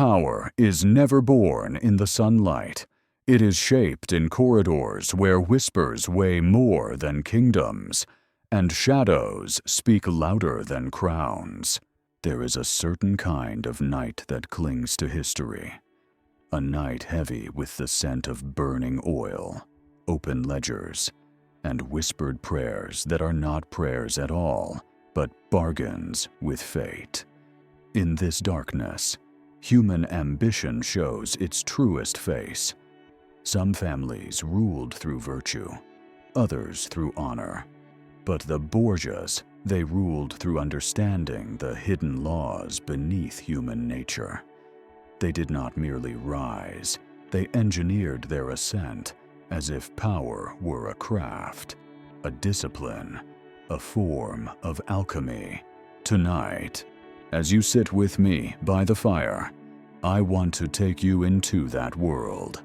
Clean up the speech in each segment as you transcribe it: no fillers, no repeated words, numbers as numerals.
Power is never born in the sunlight. It is shaped in corridors where whispers weigh more than kingdoms, and shadows speak louder than crowns. There is a certain kind of night that clings to history. A night heavy with the scent of burning oil, open ledgers, and whispered prayers that are not prayers at all, but bargains with fate. In this darkness, human ambition shows its truest face. Some families ruled through virtue, others through honor. But the Borgias, they ruled through understanding the hidden laws beneath human nature. They did not merely rise, they engineered their ascent as if power were a craft, a discipline, a form of alchemy. Tonight, as you sit with me by the fire, I want to take you into that world.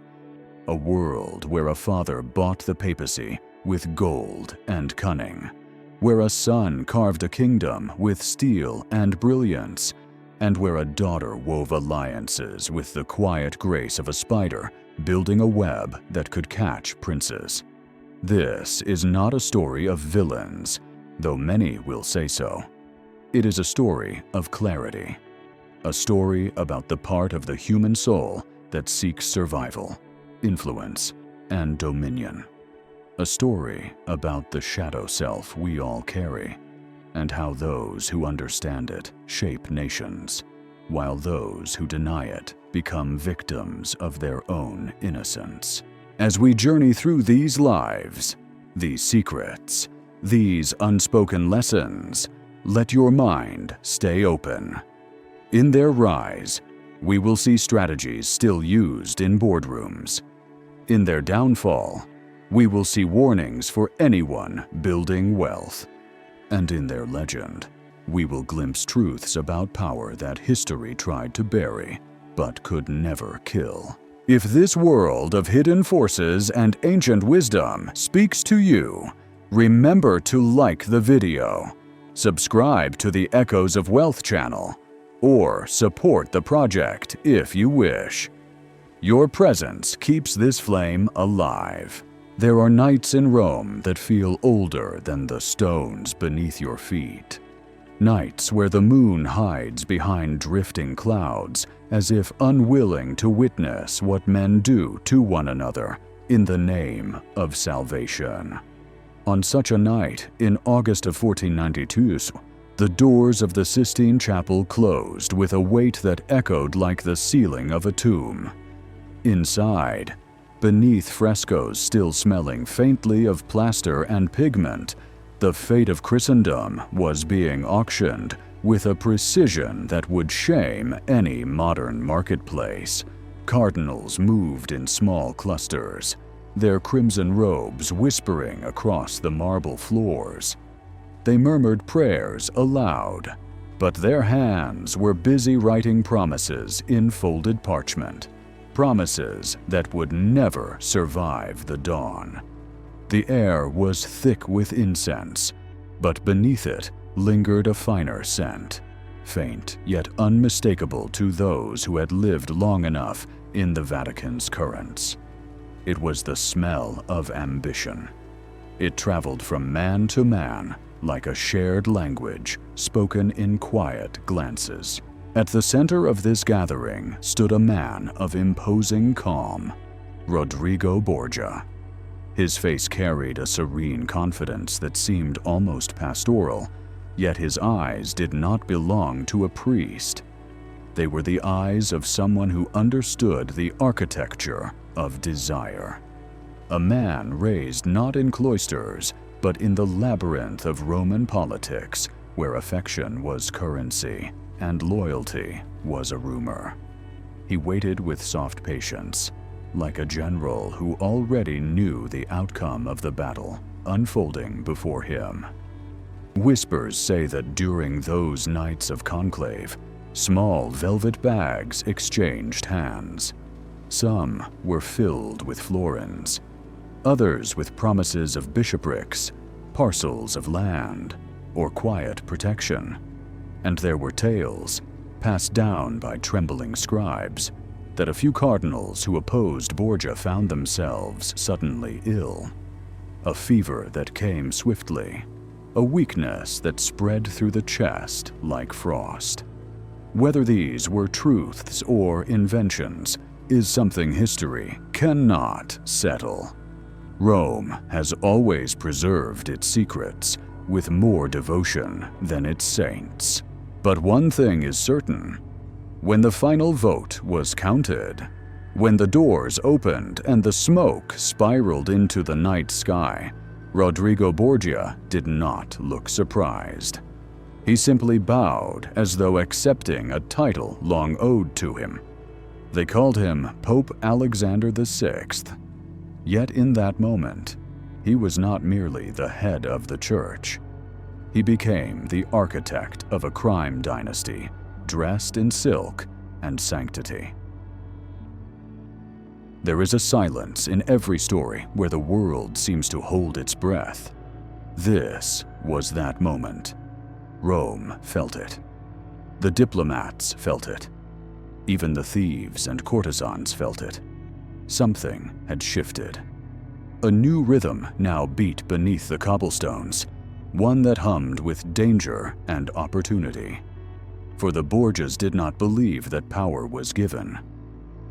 A world where a father bought the papacy with gold and cunning, where a son carved a kingdom with steel and brilliance, and where a daughter wove alliances with the quiet grace of a spider building a web that could catch princes. This is not a story of villains, though many will say so. It is a story of clarity, a story about the part of the human soul that seeks survival, influence, and dominion. A story about the shadow self we all carry, and how those who understand it shape nations, while those who deny it become victims of their own innocence. As we journey through these lives, these secrets, these unspoken lessons, let your mind stay open. In their rise, we will see strategies still used in boardrooms. In their downfall, we will see warnings for anyone building wealth. And in their legend, we will glimpse truths about power that history tried to bury, but could never kill. If this world of hidden forces and ancient wisdom speaks to you, remember to like the video, subscribe to the Echoes of Wealth channel, or support the project if you wish. Your presence keeps this flame alive. There are nights in Rome that feel older than the stones beneath your feet. Nights where the moon hides behind drifting clouds as if unwilling to witness what men do to one another in the name of salvation. On such a night, in August of 1492, the doors of the Sistine Chapel closed with a weight that echoed like the ceiling of a tomb. Inside, beneath frescoes still smelling faintly of plaster and pigment, the fate of Christendom was being auctioned with a precision that would shame any modern marketplace. Cardinals moved in small clusters, their crimson robes whispering across the marble floors. They murmured prayers aloud, but their hands were busy writing promises in folded parchment. Promises that would never survive the dawn. The air was thick with incense, but beneath it lingered a finer scent, faint yet unmistakable to those who had lived long enough in the Vatican's currents. It was the smell of ambition. It traveled from man to man like a shared language spoken in quiet glances. At the center of this gathering stood a man of imposing calm, Rodrigo Borgia. His face carried a serene confidence that seemed almost pastoral, yet his eyes did not belong to a priest. They were the eyes of someone who understood the architecture of desire. A man raised not in cloisters, but in the labyrinth of Roman politics, where affection was currency and loyalty was a rumor. He waited with soft patience, like a general who already knew the outcome of the battle unfolding before him. Whispers say that during those nights of conclave, small velvet bags exchanged hands. Some were filled with florins, others with promises of bishoprics, parcels of land, or quiet protection. And there were tales, passed down by trembling scribes, that a few cardinals who opposed Borgia found themselves suddenly ill. A fever that came swiftly, a weakness that spread through the chest like frost. Whether these were truths or inventions is something history cannot settle. Rome has always preserved its secrets with more devotion than its saints. But one thing is certain. When the final vote was counted, when the doors opened and the smoke spiraled into the night sky, Rodrigo Borgia did not look surprised. He simply bowed as though accepting a title long owed to him. They called him Pope Alexander VI. Yet in that moment, he was not merely the head of the church. He became the architect of a crime dynasty, dressed in silk and sanctity. There is a silence in every story where the world seems to hold its breath. This was that moment. Rome felt it. The diplomats felt it. Even the thieves and courtesans felt it. Something had shifted. A new rhythm now beat beneath the cobblestones, one that hummed with danger and opportunity. For the Borgias did not believe that power was given.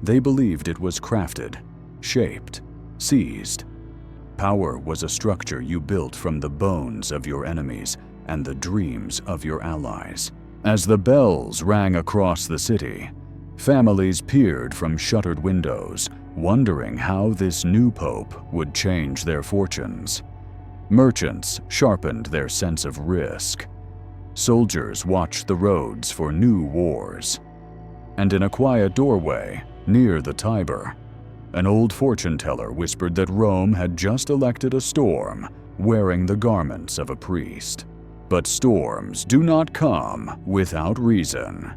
They believed it was crafted, shaped, seized. Power was a structure you built from the bones of your enemies and the dreams of your allies. As the bells rang across the city, families peered from shuttered windows, wondering how this new pope would change their fortunes. Merchants sharpened their sense of risk. Soldiers watched the roads for new wars. And in a quiet doorway near the Tiber, an old fortune teller whispered that Rome had just elected a storm wearing the garments of a priest. But storms do not come without reason.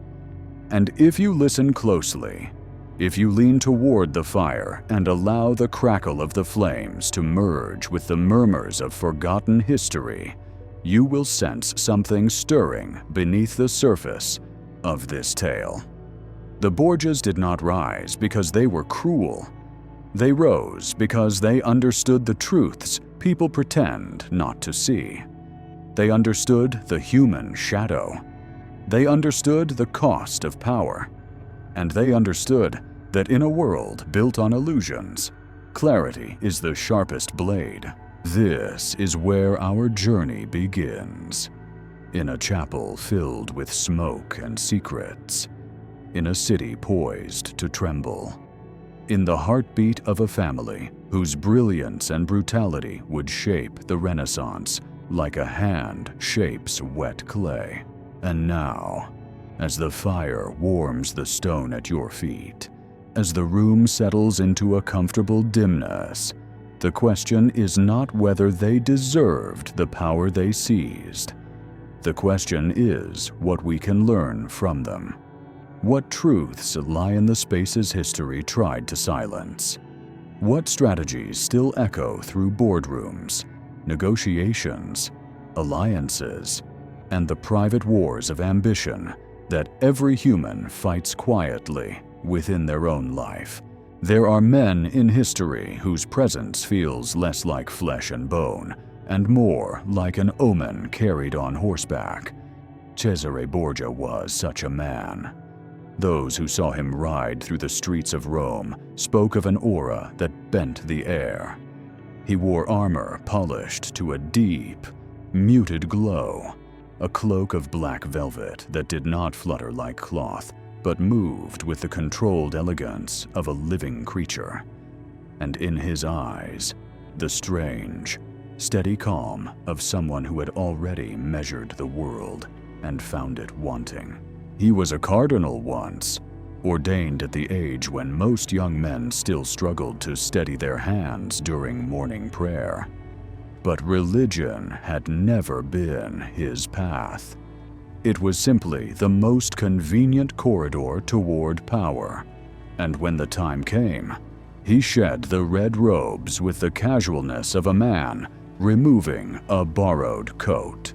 And if you listen closely, if you lean toward the fire and allow the crackle of the flames to merge with the murmurs of forgotten history, you will sense something stirring beneath the surface of this tale. The Borgias did not rise because they were cruel. They rose because they understood the truths people pretend not to see. They understood the human shadow. They understood the cost of power. And they understood that in a world built on illusions, clarity is the sharpest blade. This is where our journey begins. In a chapel filled with smoke and secrets. In a city poised to tremble. In the heartbeat of a family whose brilliance and brutality would shape the Renaissance like a hand shapes wet clay. And now, as the fire warms the stone at your feet, as the room settles into a comfortable dimness, the question is not whether they deserved the power they seized. The question is what we can learn from them. What truths lie in the spaces history tried to silence? What strategies still echo through boardrooms, negotiations, alliances, and the private wars of ambition that every human fights quietly within their own life? There are men in history whose presence feels less like flesh and bone and more like an omen carried on horseback. Cesare Borgia was such a man. Those who saw him ride through the streets of Rome spoke of an aura that bent the air. He wore armor polished to a deep, muted glow, a cloak of black velvet that did not flutter like cloth, but moved with the controlled elegance of a living creature. And in his eyes, the strange, steady calm of someone who had already measured the world and found it wanting. He was a cardinal once, ordained at the age when most young men still struggled to steady their hands during morning prayer. But religion had never been his path. It was simply the most convenient corridor toward power. And when the time came, he shed the red robes with the casualness of a man removing a borrowed coat.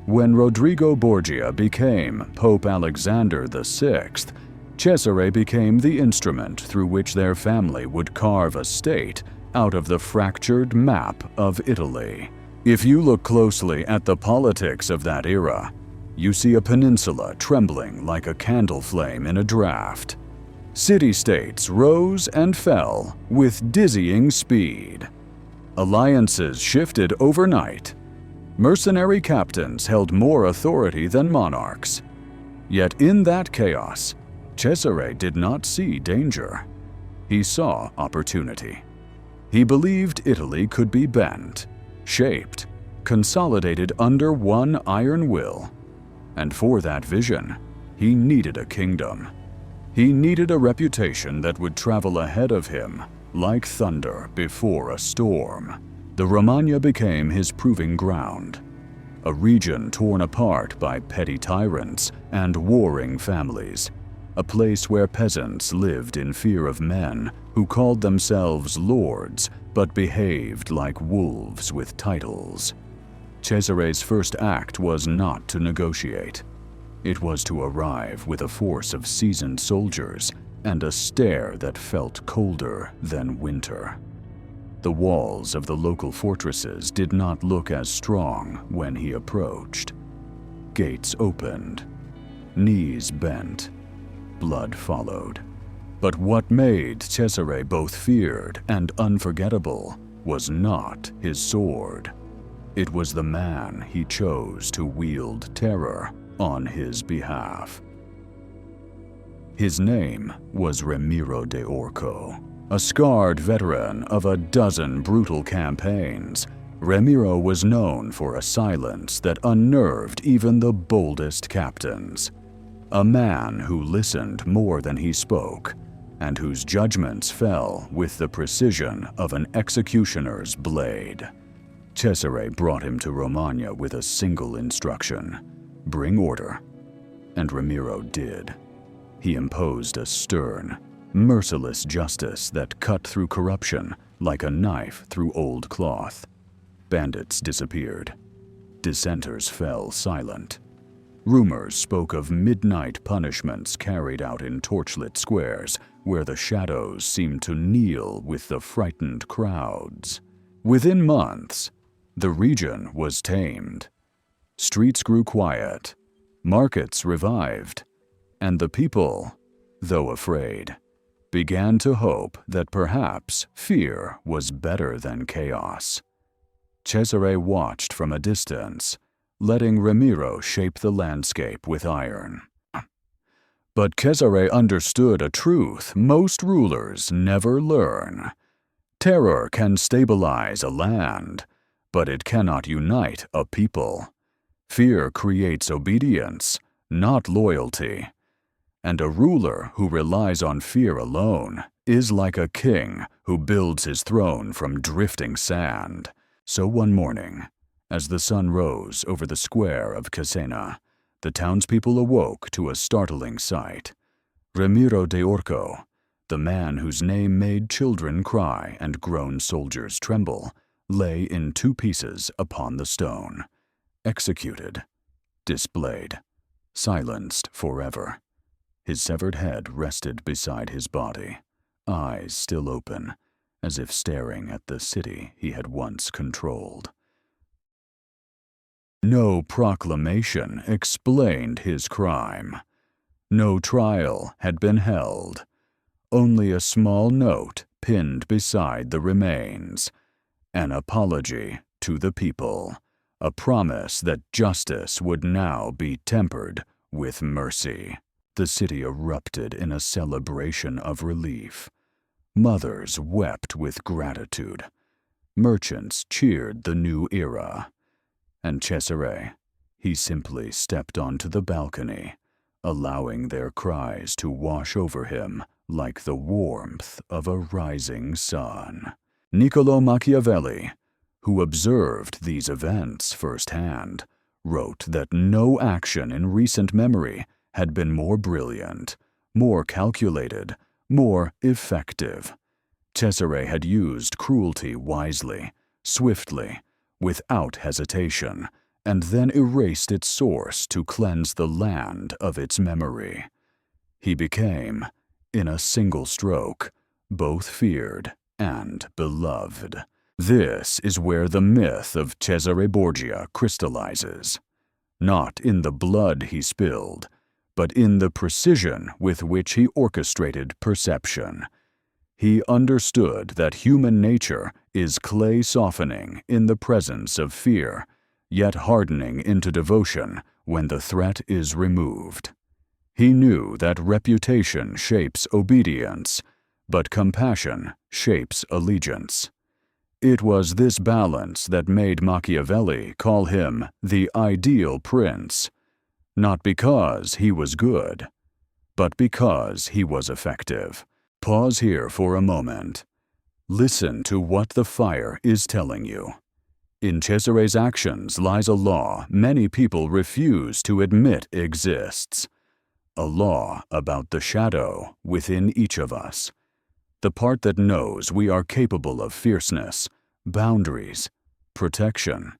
When Rodrigo Borgia became Pope Alexander VI, Cesare became the instrument through which their family would carve a state out of the fractured map of Italy. If you look closely at the politics of that era, you see a peninsula trembling like a candle flame in a draft. City-states rose and fell with dizzying speed. Alliances shifted overnight. Mercenary captains held more authority than monarchs. Yet in that chaos, Cesare did not see danger. He saw opportunity. He believed Italy could be bent, shaped, consolidated under one iron will. And for that vision, he needed a kingdom. He needed a reputation that would travel ahead of him like thunder before a storm. The Romagna became his proving ground, a region torn apart by petty tyrants and warring families, a place where peasants lived in fear of men who called themselves lords but behaved like wolves with titles. Cesare's first act was not to negotiate. It was to arrive with a force of seasoned soldiers and a stare that felt colder than winter. The walls of the local fortresses did not look as strong when he approached. Gates opened, knees bent, blood followed. But what made Cesare both feared and unforgettable was not his sword. It was the man he chose to wield terror on his behalf. His name was Ramiro de Orco. A scarred veteran of a dozen brutal campaigns, Ramiro was known for a silence that unnerved even the boldest captains. A man who listened more than he spoke, and whose judgments fell with the precision of an executioner's blade. Cesare brought him to Romagna with a single instruction: bring order. And Ramiro did. He imposed a stern, merciless justice that cut through corruption like a knife through old cloth. Bandits disappeared. Dissenters fell silent. Rumors spoke of midnight punishments carried out in torchlit squares where the shadows seemed to kneel with the frightened crowds. Within months, the region was tamed. Streets grew quiet, markets revived, and the people, though afraid, began to hope that perhaps fear was better than chaos. Cesare watched from a distance, letting Ramiro shape the landscape with iron. But Cesare understood a truth most rulers never learn. Terror can stabilize a land, but it cannot unite a people. Fear creates obedience, not loyalty. And a ruler who relies on fear alone is like a king who builds his throne from drifting sand. So one morning, as the sun rose over the square of Cesena, the townspeople awoke to a startling sight. Ramiro de Orco, the man whose name made children cry and grown soldiers tremble, lay in two pieces upon the stone, executed, displayed, silenced forever. His severed head rested beside his body, eyes still open, as if staring at the city he had once controlled. No proclamation explained his crime. No trial had been held. Only a small note pinned beside the remains. An apology to the people. A promise that justice would now be tempered with mercy. The city erupted in a celebration of relief. Mothers wept with gratitude. Merchants cheered the new era. And Cesare, he simply stepped onto the balcony, allowing their cries to wash over him like the warmth of a rising sun. Niccolò Machiavelli, who observed these events firsthand, wrote that no action in recent memory had been more brilliant, more calculated, more effective. Cesare had used cruelty wisely, swiftly, without hesitation, and then erased its source to cleanse the land of its memory. He became, in a single stroke, both feared and beloved. This is where the myth of Cesare Borgia crystallizes, not in the blood he spilled, but in the precision with which he orchestrated perception. He understood that human nature is clay softening in the presence of fear, yet hardening into devotion when the threat is removed. He knew that reputation shapes obedience, but compassion shapes allegiance. It was this balance that made Machiavelli call him the ideal prince, not because he was good, but because he was effective. Pause here for a moment. Listen to what the fire is telling you. In Cesare's actions lies a law many people refuse to admit exists. A law about the shadow within each of us. The part that knows we are capable of fierceness, boundaries, protection.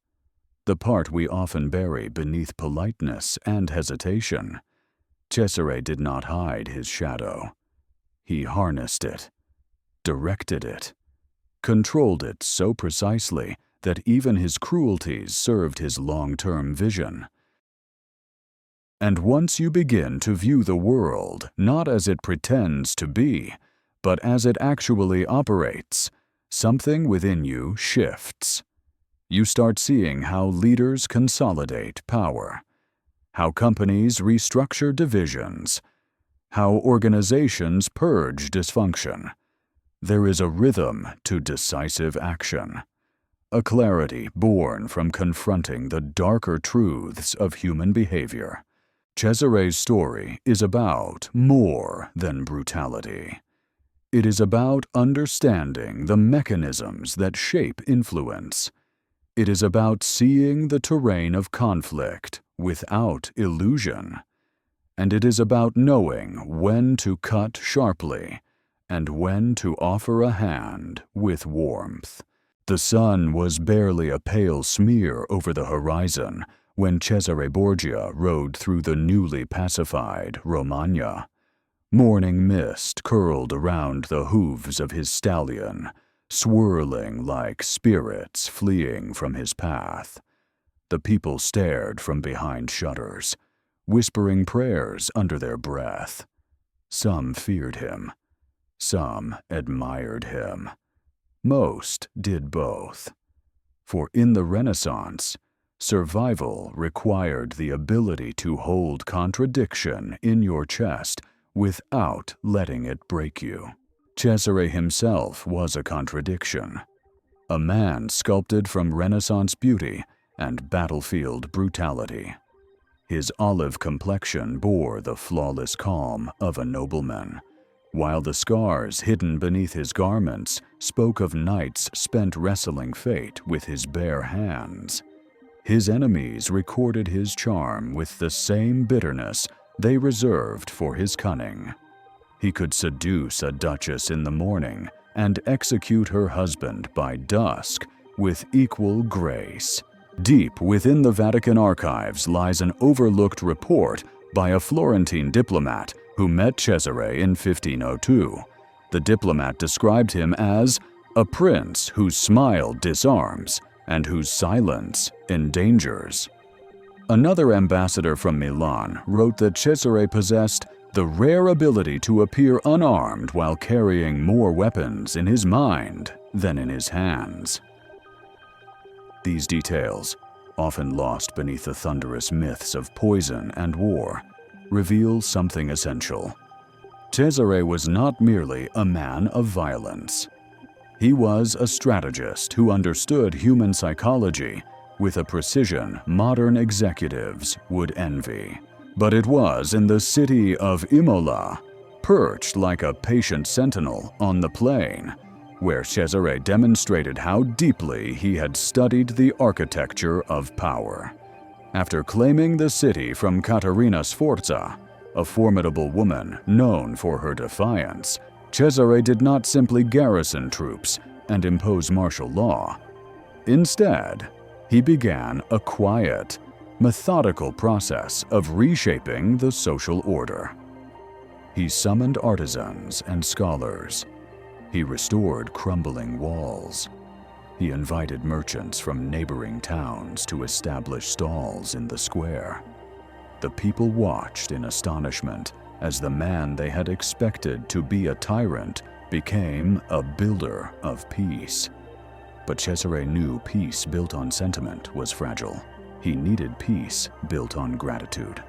The part we often bury beneath politeness and hesitation. Cesare did not hide his shadow. He harnessed it, directed it, controlled it so precisely that even his cruelties served his long-term vision. And once you begin to view the world not as it pretends to be, but as it actually operates, something within you shifts. You start seeing how leaders consolidate power, how companies restructure divisions, how organizations purge dysfunction. There is a rhythm to decisive action, a clarity born from confronting the darker truths of human behavior. Cesare's story is about more than brutality. It is about understanding the mechanisms that shape influence. It is about seeing the terrain of conflict without illusion. And it is about knowing when to cut sharply and when to offer a hand with warmth. The sun was barely a pale smear over the horizon when Cesare Borgia rode through the newly pacified Romagna. Morning mist curled around the hooves of his stallion, swirling like spirits fleeing from his path. The people stared from behind shutters, whispering prayers under their breath. Some feared him. Some admired him. Most did both. For in the Renaissance, survival required the ability to hold contradiction in your chest without letting it break you. Cesare himself was a contradiction, a man sculpted from Renaissance beauty and battlefield brutality. His olive complexion bore the flawless calm of a nobleman, while the scars hidden beneath his garments spoke of nights spent wrestling fate with his bare hands. His enemies recorded his charm with the same bitterness they reserved for his cunning. He could seduce a duchess in the morning and execute her husband by dusk with equal grace. Deep within the Vatican archives lies an overlooked report by a Florentine diplomat who met Cesare in 1502. The diplomat described him as a prince whose smile disarms and whose silence endangers. Another ambassador from Milan wrote that Cesare possessed the rare ability to appear unarmed while carrying more weapons in his mind than in his hands. These details, often lost beneath the thunderous myths of poison and war, reveal something essential. Cesare was not merely a man of violence. He was a strategist who understood human psychology with a precision modern executives would envy. But it was in the city of Imola, perched like a patient sentinel on the plain, where Cesare demonstrated how deeply he had studied the architecture of power. After claiming the city from Caterina Sforza, a formidable woman known for her defiance, Cesare did not simply garrison troops and impose martial law. Instead, he began a quiet, methodical process of reshaping the social order. He summoned artisans and scholars. He restored crumbling walls. He invited merchants from neighboring towns to establish stalls in the square. The people watched in astonishment as the man they had expected to be a tyrant became a builder of peace. But Cesare knew peace built on sentiment was fragile. He needed peace built on gratitude.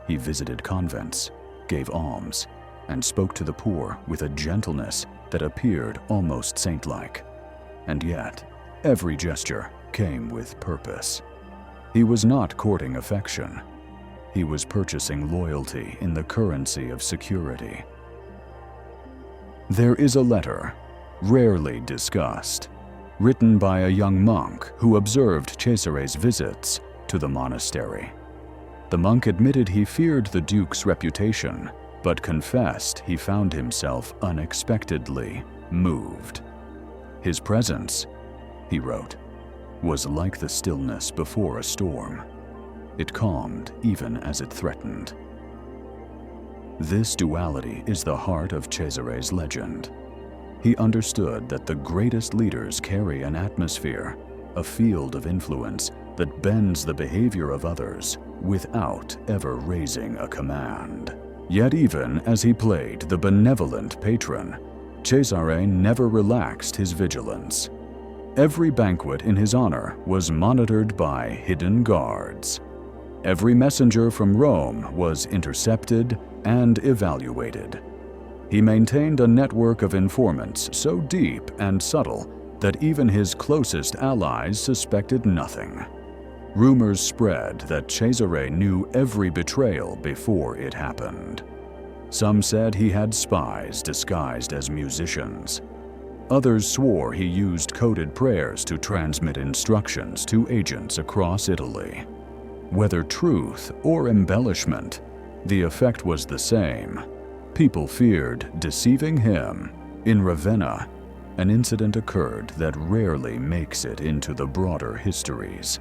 He visited convents, gave alms, and spoke to the poor with a gentleness that appeared almost saint-like. And yet, every gesture came with purpose. He was not courting affection. He was purchasing loyalty in the currency of security. There is a letter, rarely discussed, written by a young monk who observed Cesare's visits to the monastery. The monk admitted he feared the duke's reputation, but confessed he found himself unexpectedly moved. His presence, he wrote, was like the stillness before a storm. It calmed even as it threatened. This duality is the heart of Cesare's legend. He understood that the greatest leaders carry an atmosphere, a field of influence that bends the behavior of others without ever raising a command. Yet even as he played the benevolent patron, Cesare never relaxed his vigilance. Every banquet in his honor was monitored by hidden guards. Every messenger from Rome was intercepted and evaluated. He maintained a network of informants so deep and subtle that even his closest allies suspected nothing. Rumors spread that Cesare knew every betrayal before it happened. Some said he had spies disguised as musicians. Others swore he used coded prayers to transmit instructions to agents across Italy. Whether truth or embellishment, the effect was the same. People feared deceiving him. In Ravenna, an incident occurred that rarely makes it into the broader histories.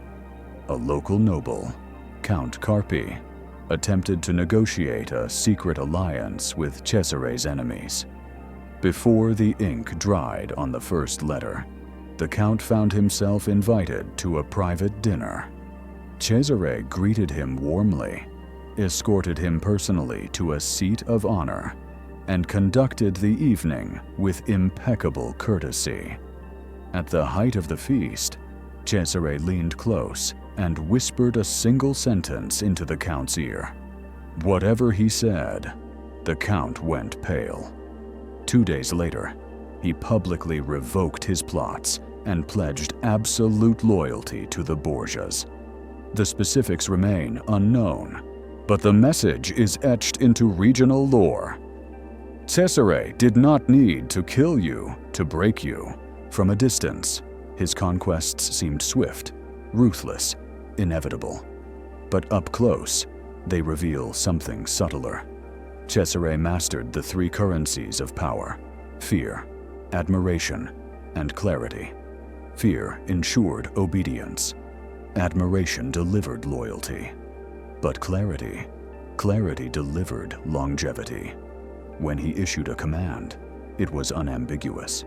A local noble, Count Carpi, attempted to negotiate a secret alliance with Cesare's enemies. Before the ink dried on the first letter, the Count found himself invited to a private dinner. Cesare greeted him warmly, escorted him personally to a seat of honor, and conducted the evening with impeccable courtesy. At the height of the feast, Cesare leaned close and whispered a single sentence into the Count's ear. Whatever he said, the Count went pale. 2 days later, he publicly revoked his plots and pledged absolute loyalty to the Borgias. The specifics remain unknown, but the message is etched into regional lore. Cesare did not need to kill you to break you. From a distance, his conquests seemed swift, ruthless, inevitable. But up close, they reveal something subtler. Cesare mastered the three currencies of power: fear, admiration, and clarity. Fear ensured obedience. Admiration delivered loyalty. But clarity delivered longevity. When he issued a command, it was unambiguous.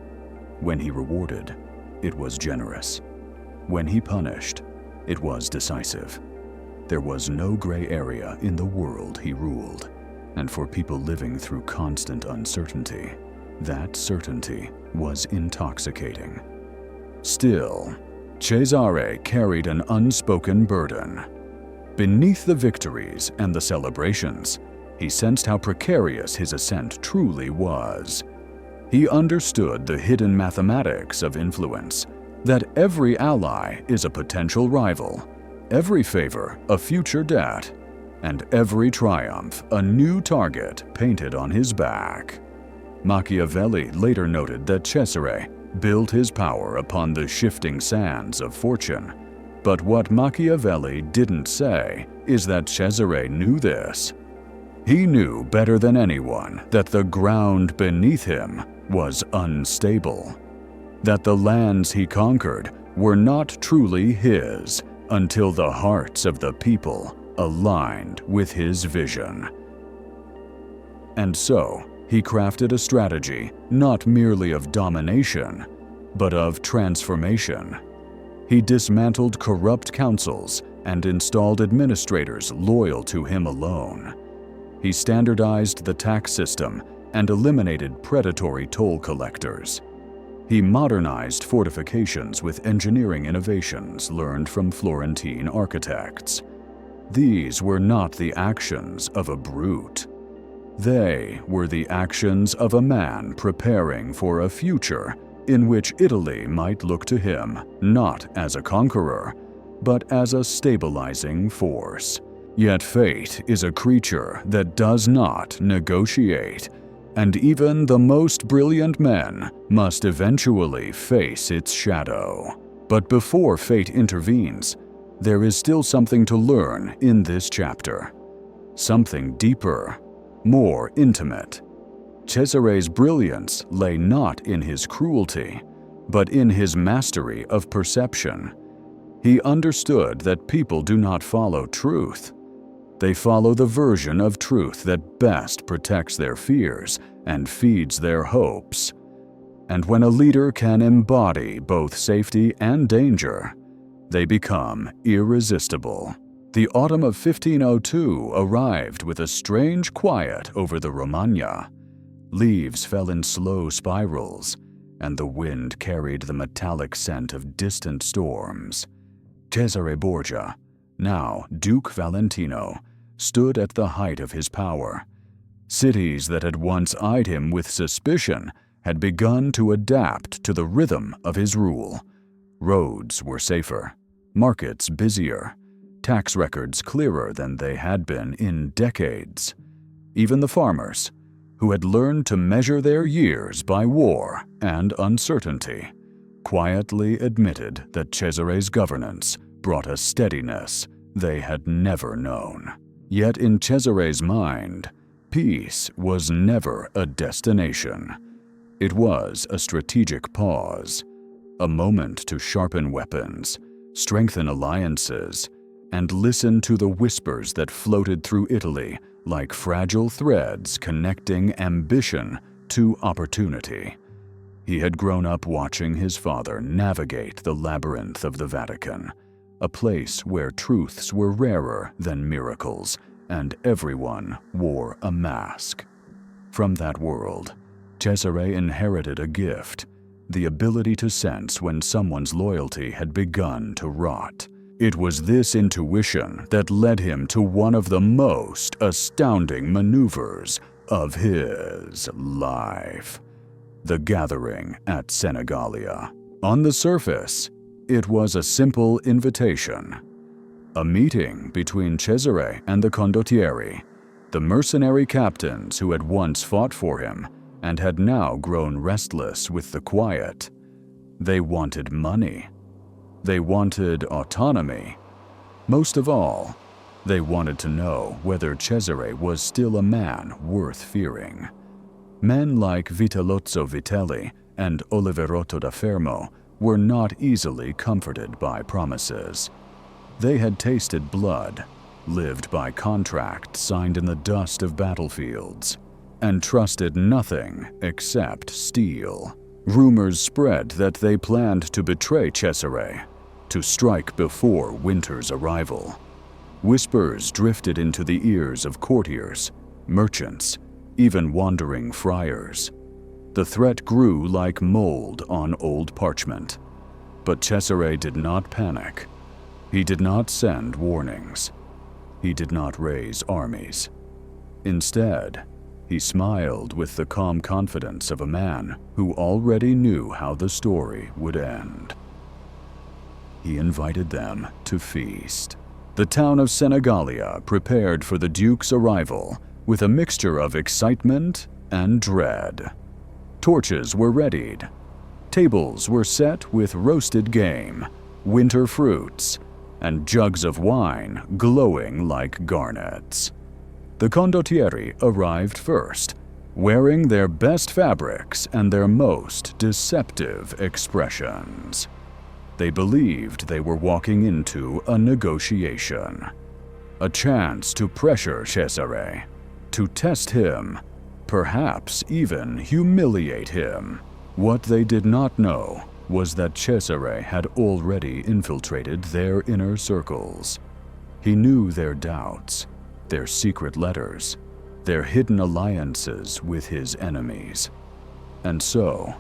When he rewarded, it was generous. When he punished, it was decisive. There was no gray area in the world he ruled, and for people living through constant uncertainty, that certainty was intoxicating. Still, Cesare carried an unspoken burden. Beneath the victories and the celebrations, he sensed how precarious his ascent truly was. He understood the hidden mathematics of influence, that every ally is a potential rival, every favor a future debt, and every triumph a new target painted on his back. Machiavelli later noted that Cesare built his power upon the shifting sands of fortune. But what Machiavelli didn't say is that Cesare knew this. He knew better than anyone that the ground beneath him was unstable, that the lands he conquered were not truly his until the hearts of the people aligned with his vision. And so, he crafted a strategy not merely of domination, but of transformation. He dismantled corrupt councils and installed administrators loyal to him alone. He standardized the tax system and eliminated predatory toll collectors. He modernized fortifications with engineering innovations learned from Florentine architects. These were not the actions of a brute. They were the actions of a man preparing for a future in which Italy might look to him not as a conqueror, but as a stabilizing force. Yet fate is a creature that does not negotiate, and even the most brilliant men must eventually face its shadow. But before fate intervenes, there is still something to learn in this chapter. Something deeper, more intimate. Cesare's brilliance lay not in his cruelty, but in his mastery of perception. He understood that people do not follow truth. They follow the version of truth that best protects their fears and feeds their hopes. And when a leader can embody both safety and danger, they become irresistible. The autumn of 1502 arrived with a strange quiet over the Romagna. Leaves fell in slow spirals, and the wind carried the metallic scent of distant storms. Cesare Borgia, now Duke Valentino, stood at the height of his power. Cities that had once eyed him with suspicion had begun to adapt to the rhythm of his rule. Roads were safer, markets busier, tax records clearer than they had been in decades. Even the farmers, who had learned to measure their years by war and uncertainty, quietly admitted that Cesare's governance brought a steadiness they had never known. Yet in Cesare's mind, peace was never a destination. It was a strategic pause, a moment to sharpen weapons, strengthen alliances, and listen to the whispers that floated through Italy like fragile threads connecting ambition to opportunity. He had grown up watching his father navigate the labyrinth of the Vatican, a place where truths were rarer than miracles and everyone wore a mask. From that world, Cesare inherited a gift, the ability to sense when someone's loyalty had begun to rot. It was this intuition that led him to one of the most astounding maneuvers of his life: the gathering at Senigallia. On the surface, it was a simple invitation, a meeting between Cesare and the condottieri, the mercenary captains who had once fought for him and had now grown restless with the quiet. They wanted money. They wanted autonomy. Most of all, they wanted to know whether Cesare was still a man worth fearing. Men like Vitellozzo Vitelli and Oliverotto da Fermo were not easily comforted by promises. They had tasted blood, lived by contracts signed in the dust of battlefields, and trusted nothing except steel. Rumors spread that they planned to betray Cesare, to strike before winter's arrival. Whispers drifted into the ears of courtiers, merchants, even wandering friars. The threat grew like mold on old parchment. But Cesare did not panic. He did not send warnings. He did not raise armies. Instead, he smiled with the calm confidence of a man who already knew how the story would end. He invited them to feast. The town of Senigallia prepared for the Duke's arrival with a mixture of excitement and dread. Torches were readied. Tables were set with roasted game, winter fruits, and jugs of wine glowing like garnets. The condottieri arrived first, wearing their best fabrics and their most deceptive expressions. They believed they were walking into a negotiation, a chance to pressure Cesare, to test him, perhaps even humiliate him. What they did not know was that Cesare had already infiltrated their inner circles. He knew their doubts, their secret letters, their hidden alliances with his enemies. And so,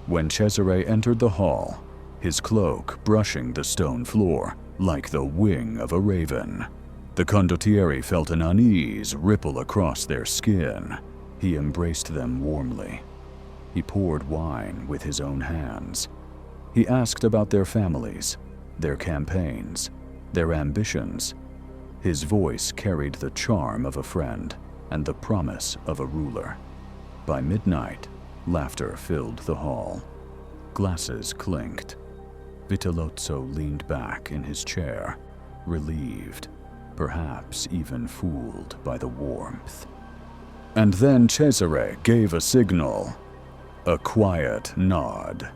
when Cesare entered the hall, his cloak brushing the stone floor like the wing of a raven, the condottieri felt an unease ripple across their skin. He embraced them warmly. He poured wine with his own hands. He asked about their families, their campaigns, their ambitions. His voice carried the charm of a friend and the promise of a ruler. By midnight, laughter filled the hall. Glasses clinked. Vitellozzo leaned back in his chair, relieved, perhaps even fooled by the warmth. And then Cesare gave a signal, a quiet nod,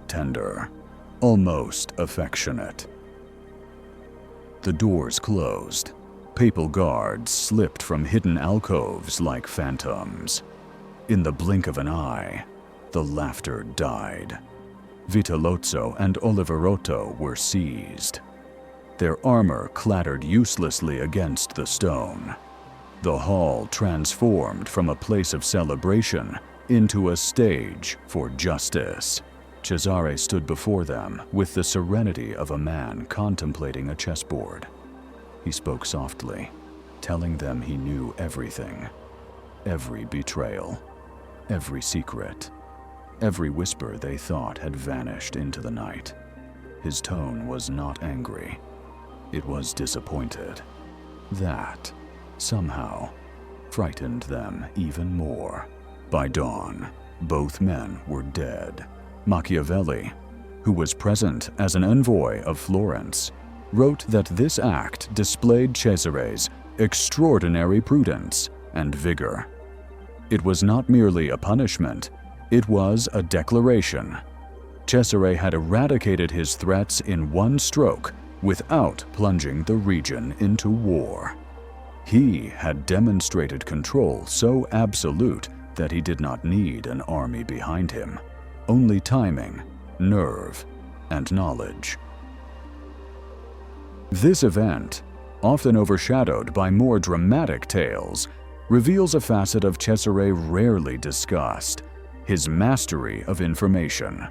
tender, almost affectionate. The doors closed. Papal guards slipped from hidden alcoves like phantoms. In the blink of an eye, the laughter died. Vitellozzo and Oliverotto were seized. Their armor clattered uselessly against the stone. The hall transformed from a place of celebration into a stage for justice. Cesare stood before them with the serenity of a man contemplating a chessboard. He spoke softly, telling them he knew everything. Every betrayal, every secret, every whisper they thought had vanished into the night. His tone was not angry. It was disappointed. That, somehow, frightened them even more. By dawn, both men were dead. Machiavelli, who was present as an envoy of Florence, wrote that this act displayed Cesare's extraordinary prudence and vigor. It was not merely a punishment, it was a declaration. Cesare had eradicated his threats in one stroke without plunging the region into war. He had demonstrated control so absolute that he did not need an army behind him, only timing, nerve, and knowledge. This event, often overshadowed by more dramatic tales, reveals a facet of Cesare rarely discussed: his mastery of information.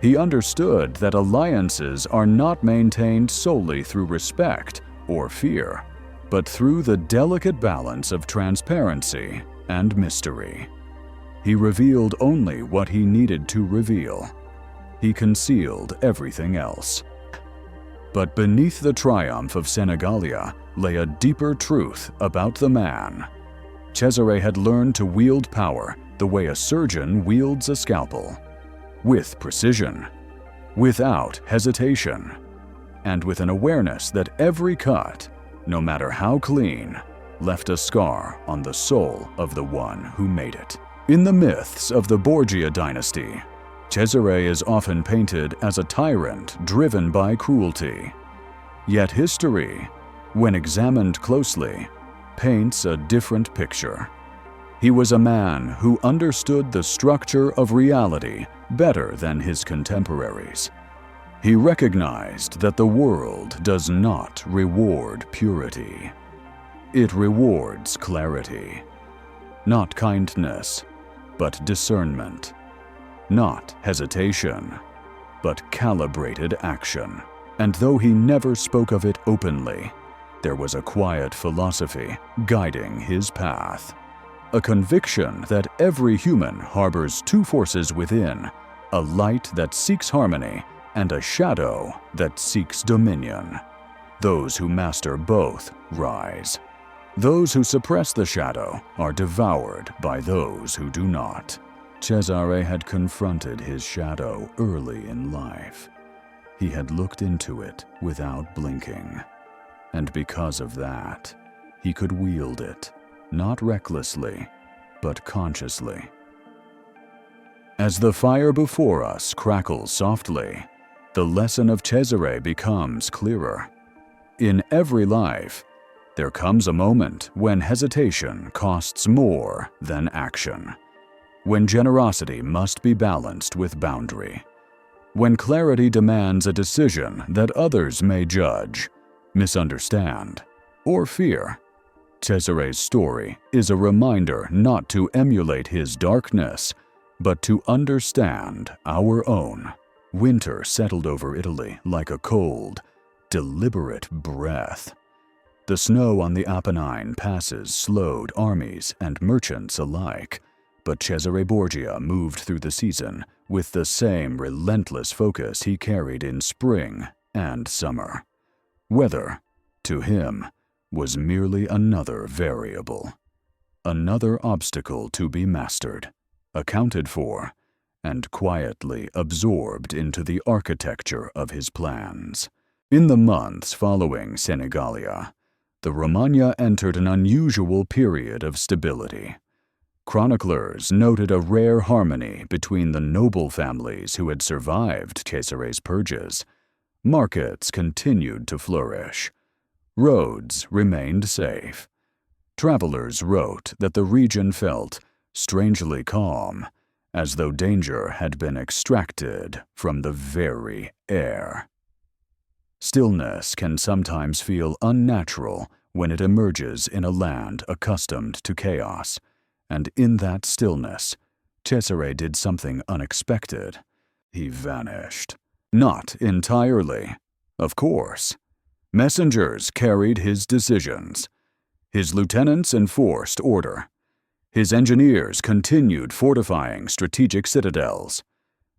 He understood that alliances are not maintained solely through respect or fear, but through the delicate balance of transparency and mystery. He revealed only what he needed to reveal. He concealed everything else. But beneath the triumph of Senegalia lay a deeper truth about the man. Cesare had learned to wield power the way a surgeon wields a scalpel, with precision, without hesitation, and with an awareness that every cut, no matter how clean, left a scar on the soul of the one who made it. In the myths of the Borgia dynasty, Cesare is often painted as a tyrant driven by cruelty. Yet history, when examined closely, paints a different picture. He was a man who understood the structure of reality better than his contemporaries. He recognized that the world does not reward purity. It rewards clarity. Not kindness, but discernment. Not hesitation, but calibrated action. And though he never spoke of it openly, there was a quiet philosophy guiding his path. A conviction that every human harbors two forces within, a light that seeks harmony and a shadow that seeks dominion. Those who master both rise. Those who suppress the shadow are devoured by those who do not. Cesare had confronted his shadow early in life. He had looked into it without blinking. And because of that, he could wield it, not recklessly, but consciously. As the fire before us crackles softly, the lesson of Cesare becomes clearer. In every life, there comes a moment when hesitation costs more than action, when generosity must be balanced with boundary, when clarity demands a decision that others may judge, misunderstand, or fear. Cesare's story is a reminder not to emulate his darkness, but to understand our own. Winter settled over Italy like a cold, deliberate breath. The snow on the Apennine passes slowed armies and merchants alike, but Cesare Borgia moved through the season with the same relentless focus he carried in spring and summer. Weather, to him, was merely another variable, another obstacle to be mastered, accounted for, and quietly absorbed into the architecture of his plans. In the months following Senigallia, the Romagna entered an unusual period of stability. Chroniclers noted a rare harmony between the noble families who had survived Cesare's purges. Markets continued to flourish. Roads remained safe. Travelers wrote that the region felt strangely calm, as though danger had been extracted from the very air. Stillness can sometimes feel unnatural when it emerges in a land accustomed to chaos, and in that stillness, Cesare did something unexpected. He vanished. Not entirely, of course. Messengers carried his decisions. His lieutenants enforced order. His engineers continued fortifying strategic citadels.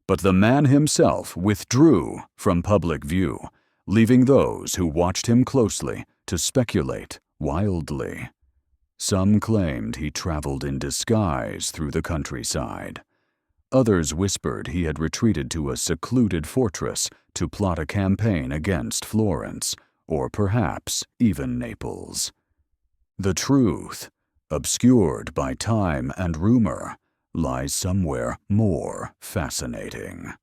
But the man himself withdrew from public view, leaving those who watched him closely to speculate wildly. Some claimed he traveled in disguise through the countryside. Others whispered he had retreated to a secluded fortress to plot a campaign against Florence, or perhaps even Naples. The truth, obscured by time and rumor, lies somewhere more fascinating.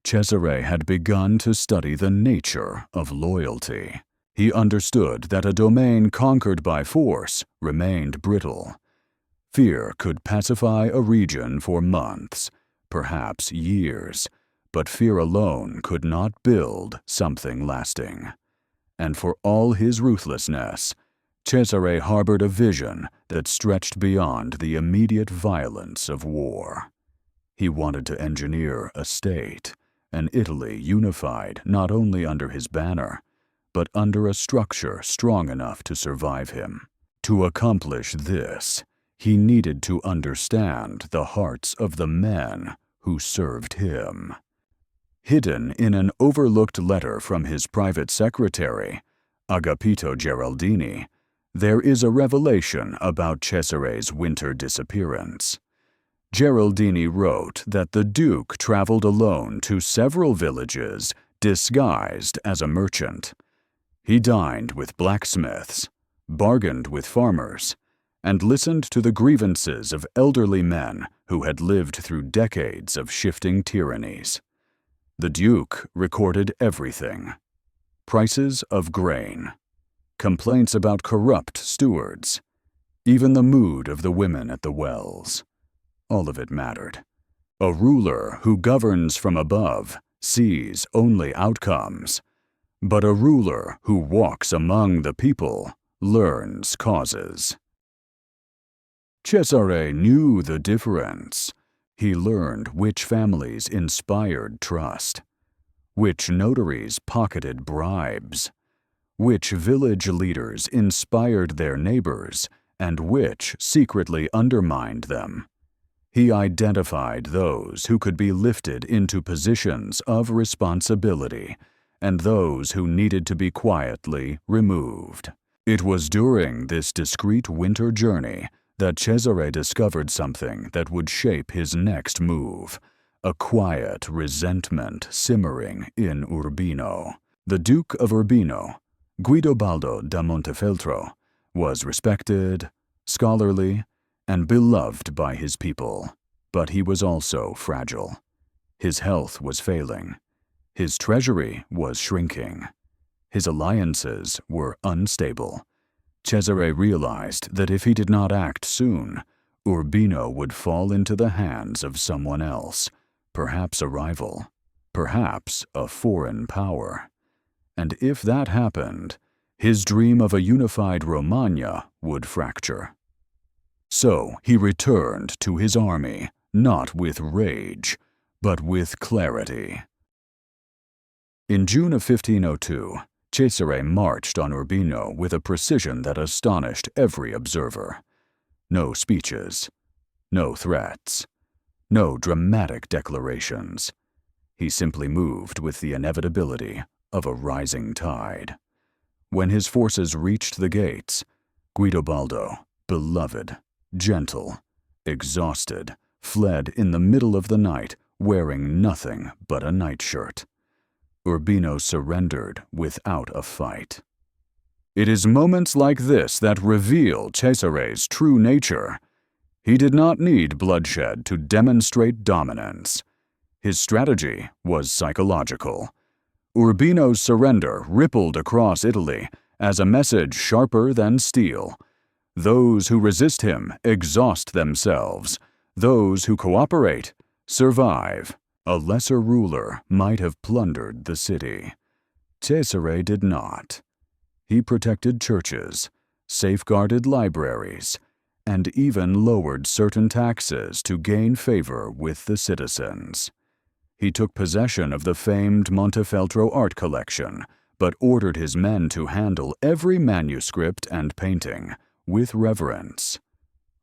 Cesare had begun to study the nature of loyalty. He understood that a domain conquered by force remained brittle. Fear could pacify a region for months, perhaps years, but fear alone could not build something lasting. And for all his ruthlessness, Cesare harbored a vision that stretched beyond the immediate violence of war. He wanted to engineer a state, an Italy unified not only under his banner, but under a structure strong enough to survive him. To accomplish this, he needed to understand the hearts of the men who served him. Hidden in an overlooked letter from his private secretary, Agapito Geraldini, there is a revelation about Cesare's winter disappearance. Geraldini wrote that the Duke traveled alone to several villages disguised as a merchant. He dined with blacksmiths, bargained with farmers, and listened to the grievances of elderly men who had lived through decades of shifting tyrannies. The Duke recorded everything: prices of grain, complaints about corrupt stewards, even the mood of the women at the wells. All of it mattered. A ruler who governs from above sees only outcomes, but a ruler who walks among the people learns causes. Cesare knew the difference. He learned which families inspired trust, which notaries pocketed bribes, which village leaders inspired their neighbors, and which secretly undermined them. He identified those who could be lifted into positions of responsibility and those who needed to be quietly removed. It was during this discreet winter journey that Cesare discovered something that would shape his next move: a quiet resentment simmering in Urbino. The Duke of Urbino, Guidobaldo da Montefeltro, was respected, scholarly, and beloved by his people, but he was also fragile. His health was failing, His treasury was shrinking. His alliances were unstable. Cesare realized that if he did not act soon, Urbino would fall into the hands of someone else, perhaps a rival, perhaps a foreign power. And if that happened, his dream of a unified Romagna would fracture. So he returned to his army, not with rage, but with clarity. In June of 1502, Cesare marched on Urbino with a precision that astonished every observer. No speeches, no threats, no dramatic declarations. He simply moved with the inevitability of a rising tide. When his forces reached the gates, Guidobaldo, beloved, gentle, exhausted, fled in the middle of the night wearing nothing but a nightshirt. Urbino surrendered without a fight. It is moments like this that reveal Cesare's true nature. He did not need bloodshed to demonstrate dominance. His strategy was psychological. Urbino's surrender rippled across Italy as a message sharper than steel. Those who resist him exhaust themselves. Those who cooperate survive. A lesser ruler might have plundered the city. Cesare did not. He protected churches, safeguarded libraries, and even lowered certain taxes to gain favor with the citizens. He took possession of the famed Montefeltro art collection, but ordered his men to handle every manuscript and painting with reverence.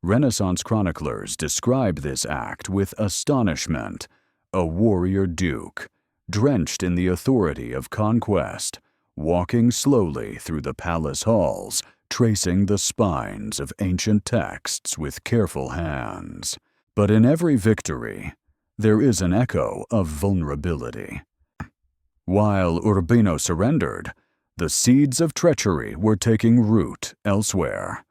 Renaissance chroniclers describe this act with astonishment. A warrior duke, drenched in the authority of conquest, walking slowly through the palace halls, tracing the spines of ancient texts with careful hands. But in every victory, there is an echo of vulnerability. While Urbino surrendered, the seeds of treachery were taking root elsewhere.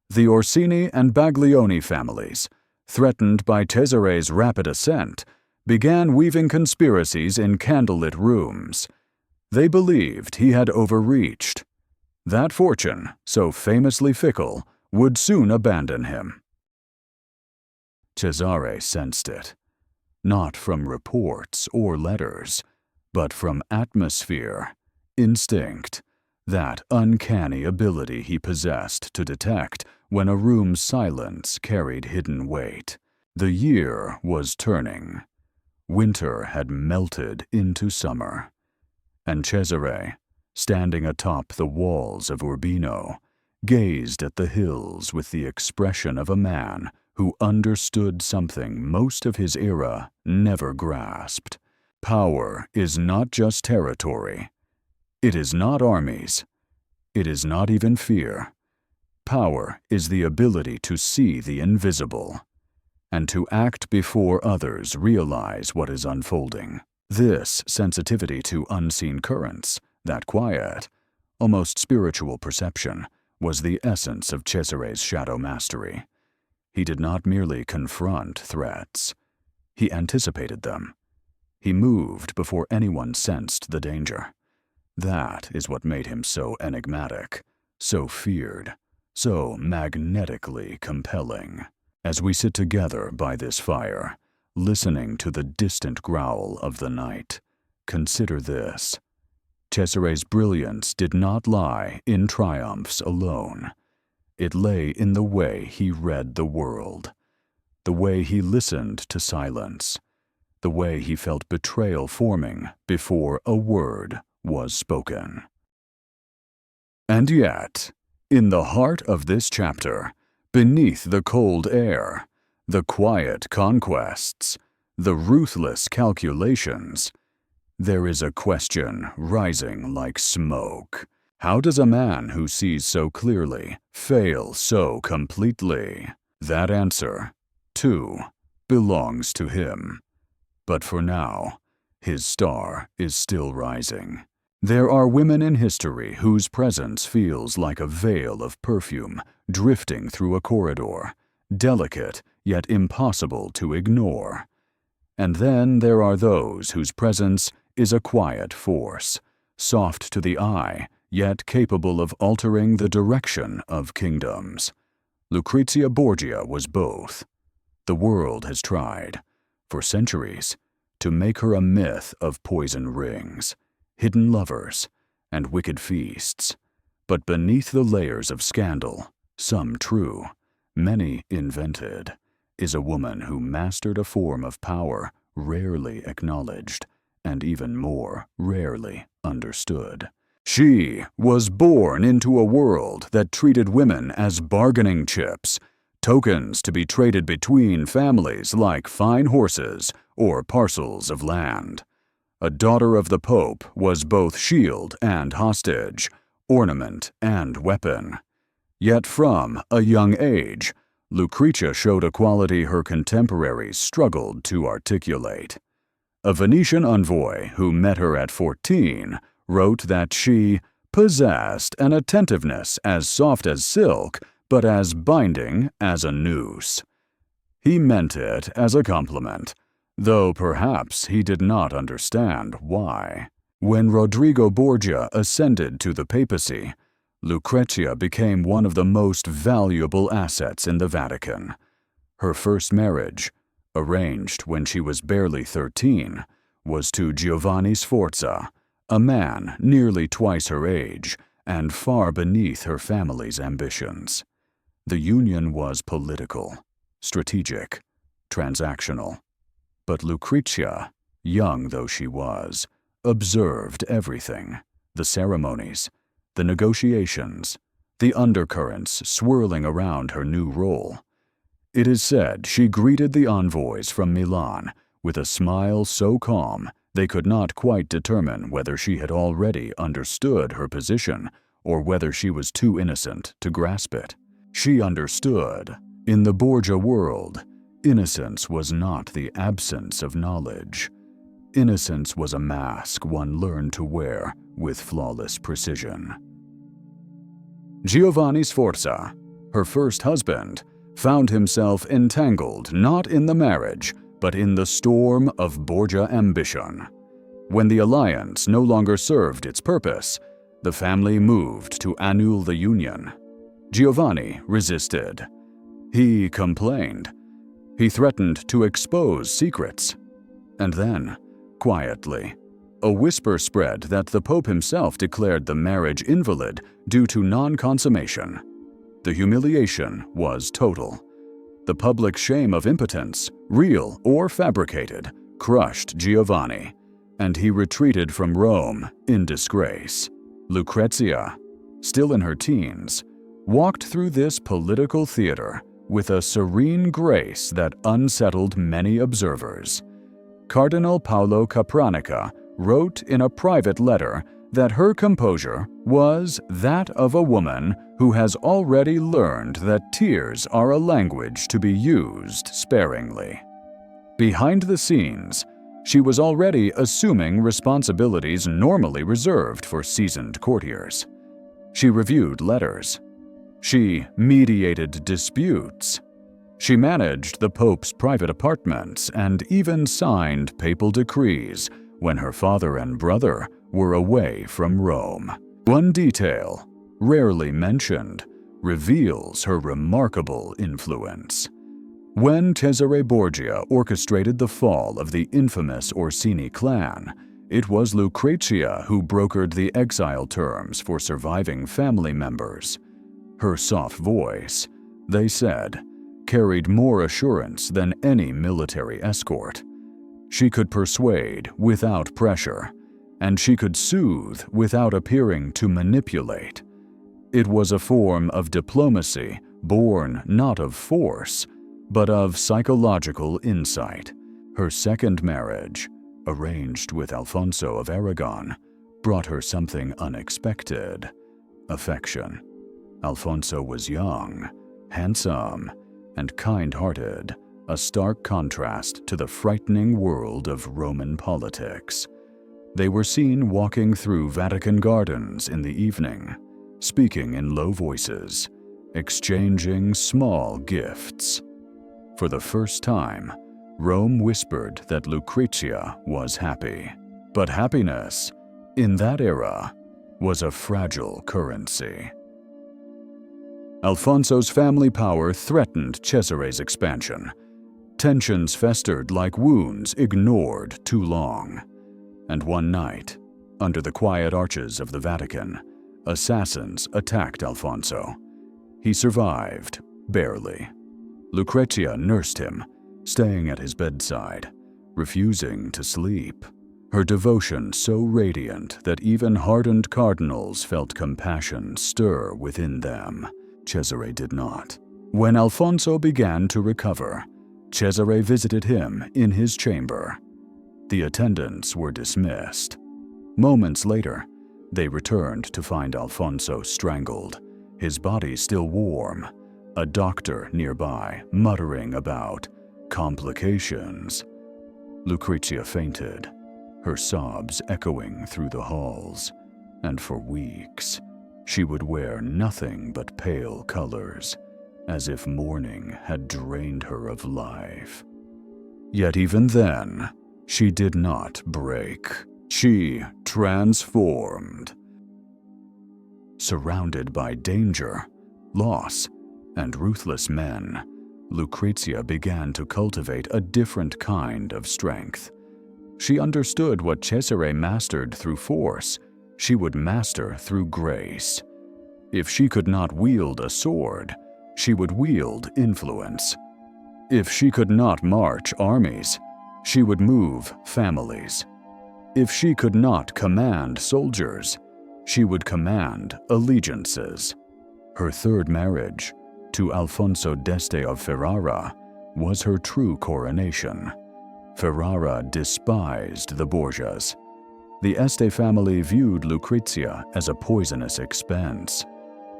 The Orsini and Baglioni families, threatened by Cesare's rapid ascent, began weaving conspiracies in candlelit rooms. They believed he had overreached. That fortune, so famously fickle, would soon abandon him. Cesare sensed it, not from reports or letters, but from atmosphere, instinct, that uncanny ability he possessed to detect when a room's silence carried hidden weight. The year was turning. Winter had melted into summer, and Cesare, standing atop the walls of Urbino, gazed at the hills with the expression of a man who understood something most of his era never grasped. Power is not just territory. It is not armies. It is not even fear. Power is the ability to see the invisible, and to act before others realize what is unfolding. This sensitivity to unseen currents, that quiet, almost spiritual perception, was the essence of Cesare's shadow mastery. He did not merely confront threats. He anticipated them. He moved before anyone sensed the danger. That is what made him so enigmatic, so feared, so magnetically compelling. As we sit together by this fire, listening to the distant growl of the night, consider this. Cesare's brilliance did not lie in triumphs alone. It lay in the way he read the world, the way he listened to silence, the way he felt betrayal forming before a word was spoken. And yet, in the heart of this chapter, beneath the cold air, the quiet conquests, the ruthless calculations, there is a question rising like smoke. How does a man who sees so clearly fail so completely? That answer, too, belongs to him. But for now, his star is still rising. There are women in history whose presence feels like a veil of perfume drifting through a corridor, delicate yet impossible to ignore. And then there are those whose presence is a quiet force, soft to the eye, yet capable of altering the direction of kingdoms. Lucrezia Borgia was both. The world has tried, for centuries, to make her a myth of poison rings, hidden lovers, and wicked feasts. But beneath the layers of scandal, some true, many invented, is a woman who mastered a form of power rarely acknowledged, and even more rarely understood. She was born into a world that treated women as bargaining chips, tokens to be traded between families like fine horses or parcels of land. A daughter of the Pope was both shield and hostage, ornament and weapon. Yet from a young age, Lucrezia showed a quality her contemporaries struggled to articulate. A Venetian envoy who met her at 14 wrote that she possessed an attentiveness as soft as silk, but as binding as a noose. He meant it as a compliment, though perhaps he did not understand why. When Rodrigo Borgia ascended to the papacy, Lucrezia became one of the most valuable assets in the Vatican. Her first marriage, arranged when she was barely 13, was to Giovanni Sforza, a man nearly twice her age and far beneath her family's ambitions. The union was political, strategic, transactional. But Lucrezia, young though she was, observed everything: the ceremonies, the negotiations, the undercurrents swirling around her new role. It is said she greeted the envoys from Milan with a smile so calm they could not quite determine whether she had already understood her position or whether she was too innocent to grasp it. She understood. In the Borgia world, innocence was not the absence of knowledge. Innocence was a mask one learned to wear with flawless precision. Giovanni Sforza, her first husband, found himself entangled not in the marriage, but in the storm of Borgia ambition. When the alliance no longer served its purpose, the family moved to annul the union. Giovanni resisted. He complained. He threatened to expose secrets. And then, quietly, a whisper spread that the Pope himself declared the marriage invalid due to non-consummation. The humiliation was total. The public shame of impotence, real or fabricated, crushed Giovanni, and he retreated from Rome in disgrace. Lucrezia, still in her teens, walked through this political theater with a serene grace that unsettled many observers. Cardinal Paolo Capranica wrote in a private letter that her composure was that of a woman who has already learned that tears are a language to be used sparingly. Behind the scenes, she was already assuming responsibilities normally reserved for seasoned courtiers. She reviewed letters. She mediated disputes. She managed the Pope's private apartments and even signed papal decrees when her father and brother were away from Rome. One detail, rarely mentioned, reveals her remarkable influence. When Cesare Borgia orchestrated the fall of the infamous Orsini clan, it was Lucrezia who brokered the exile terms for surviving family members. Her soft voice, they said, carried more assurance than any military escort. She could persuade without pressure, and she could soothe without appearing to manipulate. It was a form of diplomacy born not of force, but of psychological insight. Her second marriage, arranged with Alfonso of Aragon, brought her something unexpected: affection. Alfonso was young, handsome, and kind-hearted, a stark contrast to the frightening world of Roman politics. They were seen walking through Vatican gardens in the evening, speaking in low voices, exchanging small gifts. For the first time, Rome whispered that Lucrezia was happy. But happiness, in that era, was a fragile currency. Alfonso's family power threatened Cesare's expansion. Tensions festered like wounds ignored too long. And one night, under the quiet arches of the Vatican, assassins attacked Alfonso. He survived, barely. Lucrezia nursed him, staying at his bedside, refusing to sleep. Her devotion so radiant that even hardened cardinals felt compassion stir within them. Cesare did not. When Alfonso began to recover, Cesare visited him in his chamber. The attendants were dismissed. Moments later, they returned to find Alfonso strangled, his body still warm, a doctor nearby muttering about complications. Lucrezia fainted, her sobs echoing through the halls, and for weeks, she would wear nothing but pale colors, as if mourning had drained her of life. Yet even then, she did not break. She transformed. Surrounded by danger, loss, and ruthless men, Lucrezia began to cultivate a different kind of strength. She understood what Cesare mastered through force, she would master through grace. If she could not wield a sword, she would wield influence. If she could not march armies, she would move families. If she could not command soldiers, she would command allegiances. Her third marriage, to Alfonso d'Este of Ferrara, was her true coronation. Ferrara despised the Borgias. The Este family viewed Lucrezia as a poisonous expense.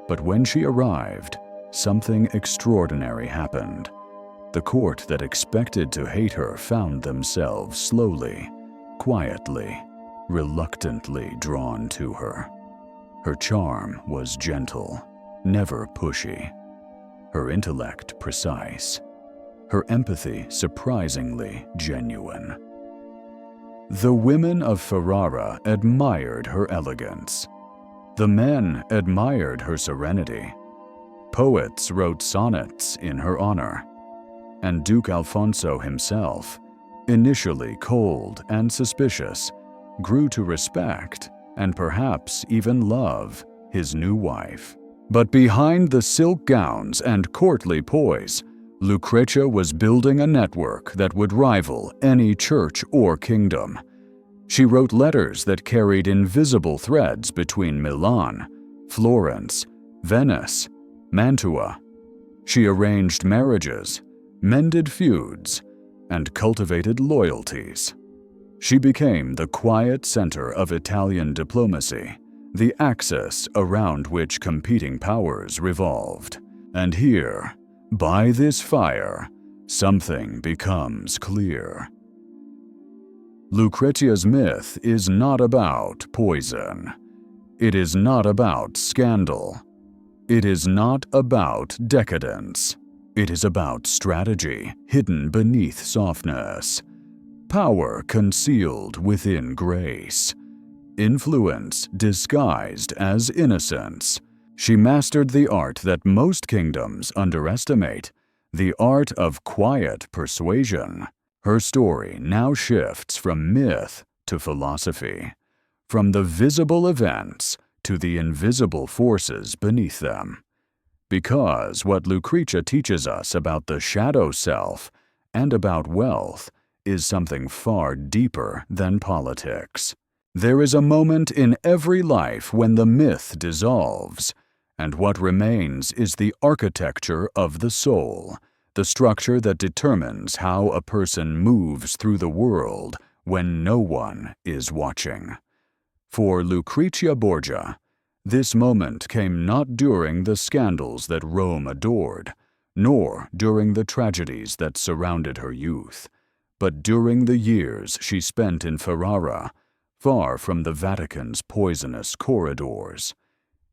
But when she arrived, something extraordinary happened. The court that expected to hate her found themselves slowly, quietly, reluctantly drawn to her. Her charm was gentle, never pushy. Her intellect precise. Her empathy surprisingly genuine. The women of Ferrara admired her elegance. The men admired her serenity. Poets wrote sonnets in her honor. And Duke Alfonso himself, initially cold and suspicious, grew to respect and perhaps even love his new wife. But behind the silk gowns and courtly poise, Lucrezia was building a network that would rival any church or kingdom. She wrote letters that carried invisible threads between Milan, Florence, Venice, Mantua. She arranged marriages, mended feuds, and cultivated loyalties. She became the quiet center of Italian diplomacy, the axis around which competing powers revolved. And here, by this fire, something becomes clear. Lucrezia's myth is not about poison. It is not about scandal. It is not about decadence. It is about strategy hidden beneath softness, power concealed within grace, influence disguised as innocence. She mastered the art that most kingdoms underestimate, the art of quiet persuasion. Her story now shifts from myth to philosophy, from the visible events to the invisible forces beneath them. Because what Lucrezia teaches us about the shadow self and about wealth is something far deeper than politics. There is a moment in every life when the myth dissolves, and what remains is the architecture of the soul, the structure that determines how a person moves through the world when no one is watching. For Lucrezia Borgia, this moment came not during the scandals that Rome adored, nor during the tragedies that surrounded her youth, but during the years she spent in Ferrara, far from the Vatican's poisonous corridors.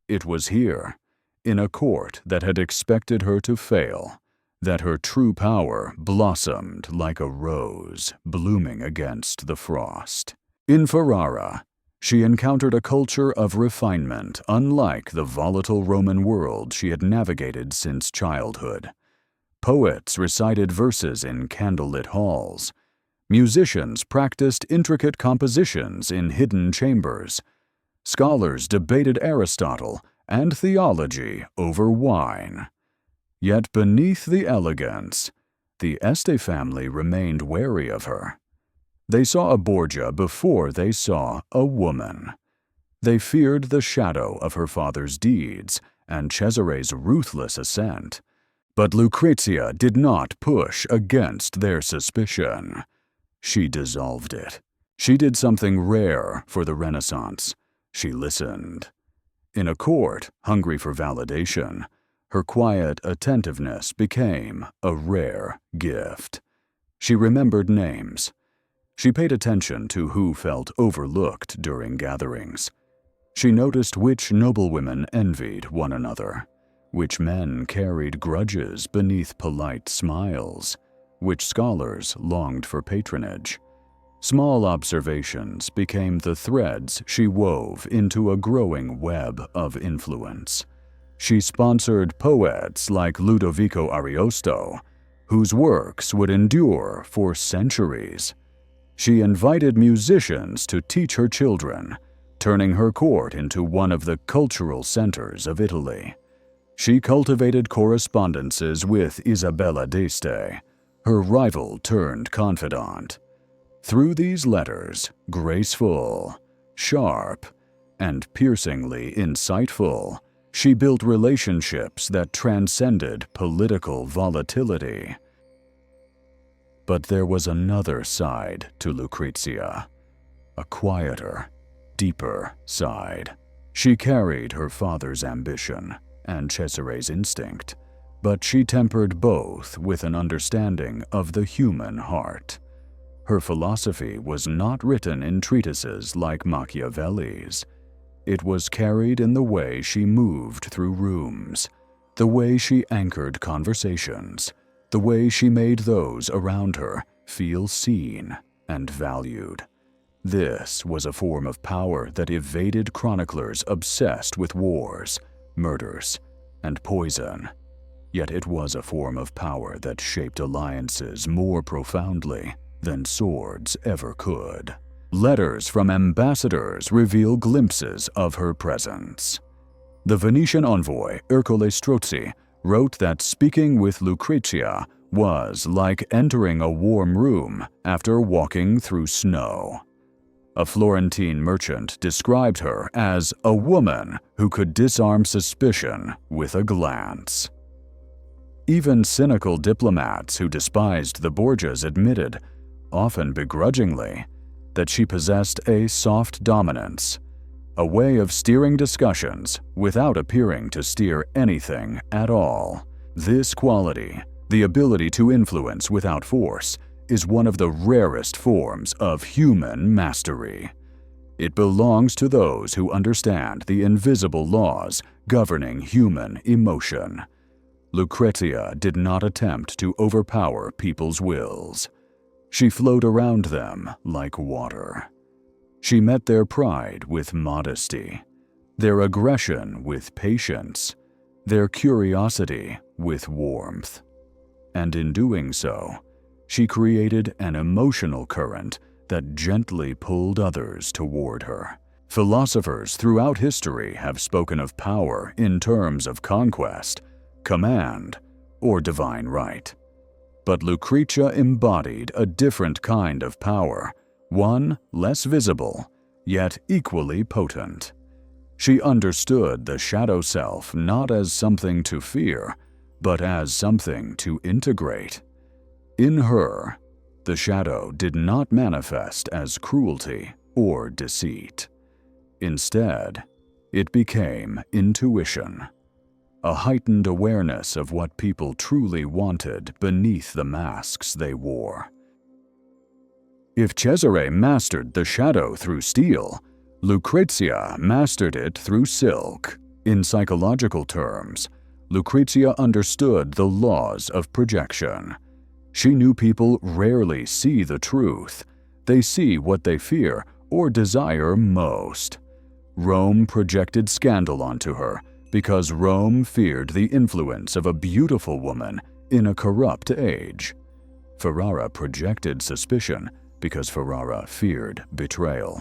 It was here, in a court that had expected her to fail, that her true power blossomed like a rose blooming against the frost. In Ferrara, she encountered a culture of refinement unlike the volatile Roman world she had navigated since childhood. Poets recited verses in candlelit halls. Musicians practiced intricate compositions in hidden chambers. Scholars debated Aristotle and theology over wine. Yet beneath the elegance, the Este family remained wary of her. They saw a Borgia before they saw a woman. They feared the shadow of her father's deeds and Cesare's ruthless ascent. But Lucrezia did not push against their suspicion. She dissolved it. She did something rare for the Renaissance. She listened. In a court hungry for validation, her quiet attentiveness became a rare gift. She remembered names. She paid attention to who felt overlooked during gatherings. She noticed which noblewomen envied one another, which men carried grudges beneath polite smiles, which scholars longed for patronage. Small observations became the threads she wove into a growing web of influence. She sponsored poets like Ludovico Ariosto, whose works would endure for centuries. She invited musicians to teach her children, turning her court into one of the cultural centers of Italy. She cultivated correspondences with Isabella d'Este, her rival turned confidant. Through these letters, graceful, sharp, and piercingly insightful, she built relationships that transcended political volatility. But there was another side to Lucrezia, a quieter, deeper side. She carried her father's ambition and Cesare's instinct, but she tempered both with an understanding of the human heart. Her philosophy was not written in treatises like Machiavelli's. It was carried in the way she moved through rooms, the way she anchored conversations, the way she made those around her feel seen and valued. This was a form of power that evaded chroniclers obsessed with wars, murders, and poison. Yet it was a form of power that shaped alliances more profoundly than swords ever could. Letters from ambassadors reveal glimpses of her presence. The Venetian envoy Ercole Strozzi wrote that speaking with Lucrezia was like entering a warm room after walking through snow. A Florentine merchant described her as a woman who could disarm suspicion with a glance. Even cynical diplomats who despised the Borgias admitted, often begrudgingly, that she possessed a soft dominance, a way of steering discussions without appearing to steer anything at all. This quality, the ability to influence without force, is one of the rarest forms of human mastery. It belongs to those who understand the invisible laws governing human emotion. Lucrezia did not attempt to overpower people's wills. She flowed around them like water. She met their pride with modesty, their aggression with patience, their curiosity with warmth. And in doing so, she created an emotional current that gently pulled others toward her. Philosophers throughout history have spoken of power in terms of conquest, command, or divine right. But Lucrezia embodied a different kind of power, one less visible, yet equally potent. She understood the shadow self not as something to fear, but as something to integrate. In her, the shadow did not manifest as cruelty or deceit. Instead, it became intuition, a heightened awareness of what people truly wanted beneath the masks they wore. If Cesare mastered the shadow through steel, Lucrezia mastered it through silk. In psychological terms, Lucrezia understood the laws of projection. She knew people rarely see the truth. They see what they fear or desire most. Rome projected scandal onto her because Rome feared the influence of a beautiful woman in a corrupt age. Ferrara projected suspicion because Ferrara feared betrayal.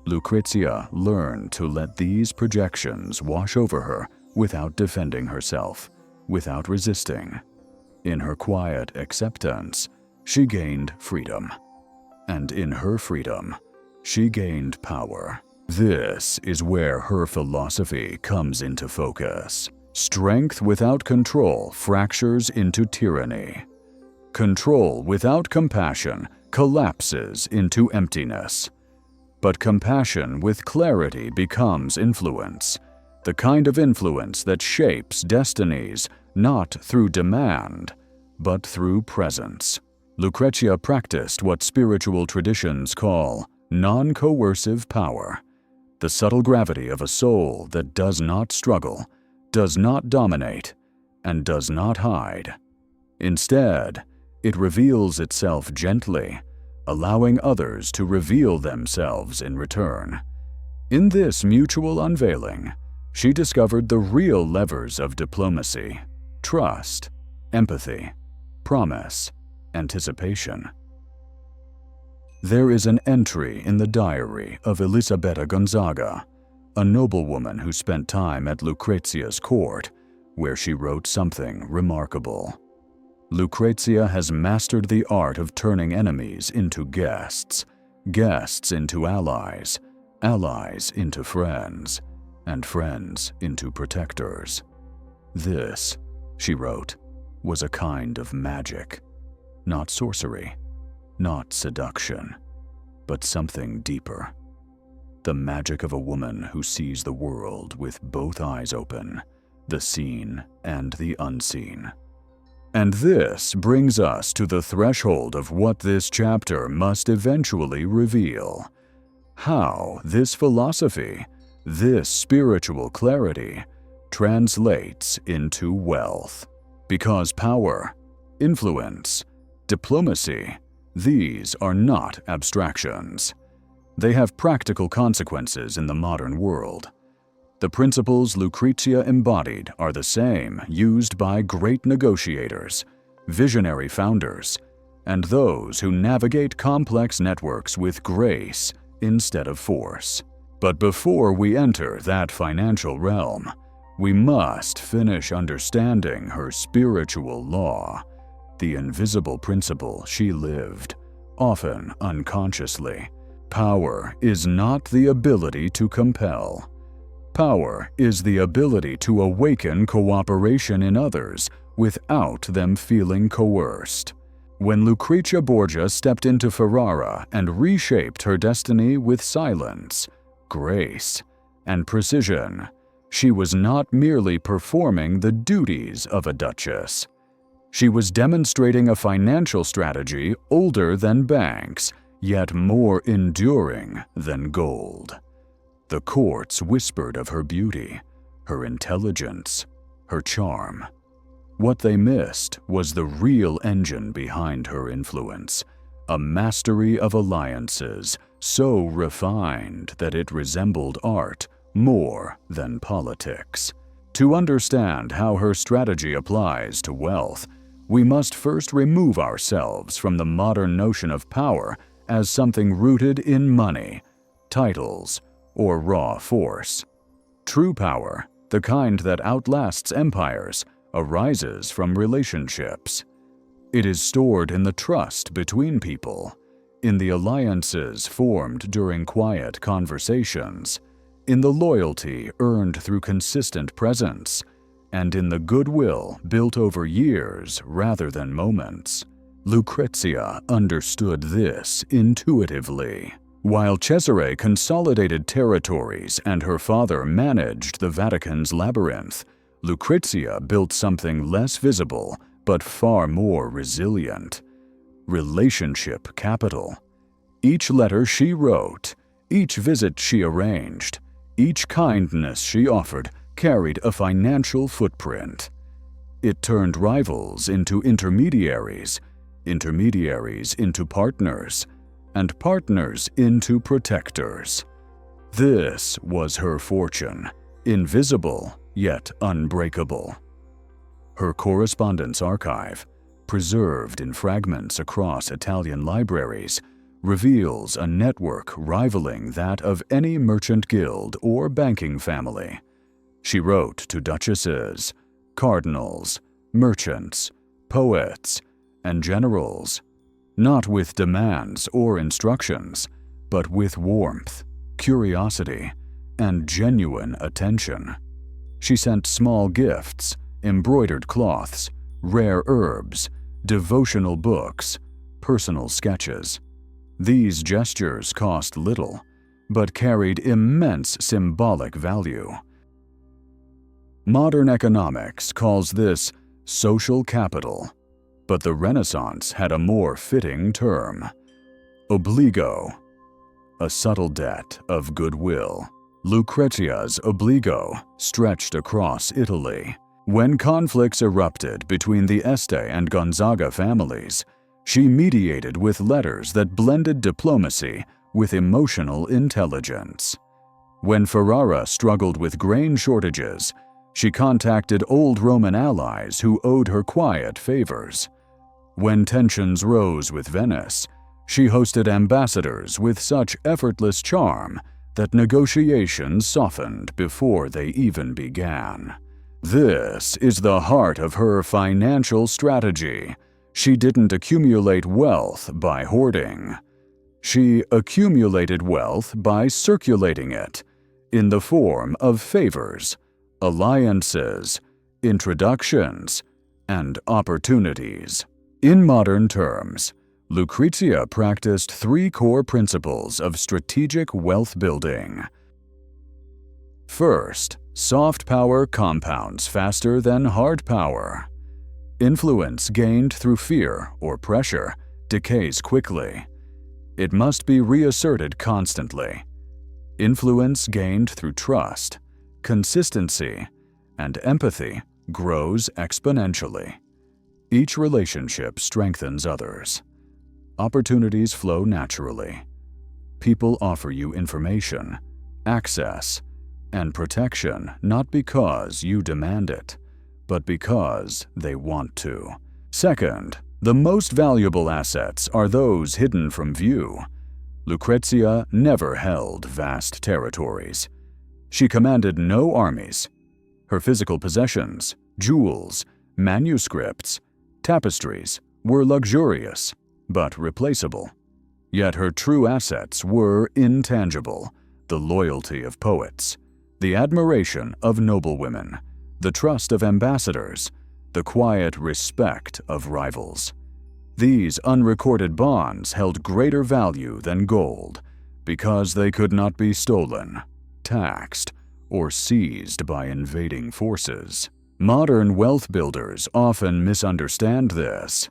Lucrezia learned to let these projections wash over her without defending herself, without resisting. In her quiet acceptance, she gained freedom. And in her freedom, she gained power. This is where her philosophy comes into focus. Strength without control fractures into tyranny. Control without compassion collapses into emptiness. But compassion with clarity becomes influence, the kind of influence that shapes destinies not through demand, but through presence. Lucrezia practiced what spiritual traditions call non-coercive power, the subtle gravity of a soul that does not struggle, does not dominate, and does not hide. Instead, it reveals itself gently, allowing others to reveal themselves in return. In this mutual unveiling, she discovered the real levers of diplomacy: trust, empathy, promise, anticipation. There is an entry in the diary of Elisabetta Gonzaga, a noblewoman who spent time at Lucrezia's court, where she wrote something remarkable. Lucrezia has mastered the art of turning enemies into guests, guests into allies, allies into friends, and friends into protectors. This, she wrote, was a kind of magic, not sorcery, not seduction, but something deeper. The magic of a woman who sees the world with both eyes open, the seen and the unseen. And this brings us to the threshold of what this chapter must eventually reveal: how this philosophy, this spiritual clarity, translates into wealth. Because power, influence, diplomacy, these are not abstractions. They have practical consequences in the modern world. The principles Lucrezia embodied are the same used by great negotiators, visionary founders, and those who navigate complex networks with grace instead of force. But before we enter that financial realm, we must finish understanding her spiritual law, the invisible principle she lived, often unconsciously. Power is not the ability to compel. Power is the ability to awaken cooperation in others without them feeling coerced. When Lucrezia Borgia stepped into Ferrara and reshaped her destiny with silence, grace, and precision, she was not merely performing the duties of a duchess. She was demonstrating a financial strategy older than banks, yet more enduring than gold. The courts whispered of her beauty, her intelligence, her charm. What they missed was the real engine behind her influence, a mastery of alliances so refined that it resembled art more than politics. To understand how her strategy applies to wealth, we must first remove ourselves from the modern notion of power as something rooted in money, titles, or raw force. True power, the kind that outlasts empires, arises from relationships. It is stored in the trust between people, in the alliances formed during quiet conversations, in the loyalty earned through consistent presence, and in the goodwill built over years rather than moments. Lucrezia understood this intuitively. While Cesare consolidated territories and her father managed the Vatican's labyrinth, Lucrezia built something less visible but far more resilient: relationship capital. Each letter she wrote, each visit she arranged, each kindness she offered carried a financial footprint. It turned rivals into intermediaries, intermediaries into partners, and partners into protectors. This was her fortune, invisible yet unbreakable. Her correspondence archive, preserved in fragments across Italian libraries, reveals a network rivaling that of any merchant guild or banking family. She wrote to duchesses, cardinals, merchants, poets, and generals, not with demands or instructions, but with warmth, curiosity, and genuine attention. She sent small gifts, embroidered cloths, rare herbs, devotional books, personal sketches. These gestures cost little, but carried immense symbolic value. Modern economics calls this social capital, but the Renaissance had a more fitting term: obbligo, a subtle debt of goodwill. Lucrezia's obbligo stretched across Italy. When conflicts erupted between the Este and Gonzaga families, she mediated with letters that blended diplomacy with emotional intelligence. When Ferrara struggled with grain shortages, she contacted old Roman allies who owed her quiet favors. When tensions rose with Venice, she hosted ambassadors with such effortless charm that negotiations softened before they even began. This is the heart of her financial strategy. She didn't accumulate wealth by hoarding. She accumulated wealth by circulating it in the form of favors, alliances, introductions, and opportunities. In modern terms, Lucrezia practiced three core principles of strategic wealth building. First, soft power compounds faster than hard power. Influence gained through fear or pressure decays quickly. It must be reasserted constantly. Influence gained through trust, consistency, and empathy grows exponentially. Each relationship strengthens others. Opportunities flow naturally. People offer you information, access, and protection not because you demand it, but because they want to. Second, the most valuable assets are those hidden from view. Lucrezia never held vast territories. She commanded no armies. Her physical possessions, jewels, manuscripts, tapestries were luxurious, but replaceable. Yet her true assets were intangible: the loyalty of poets, the admiration of noblewomen, the trust of ambassadors, the quiet respect of rivals. These unrecorded bonds held greater value than gold because they could not be stolen, taxed, or seized by invading forces. Modern wealth builders often misunderstand this.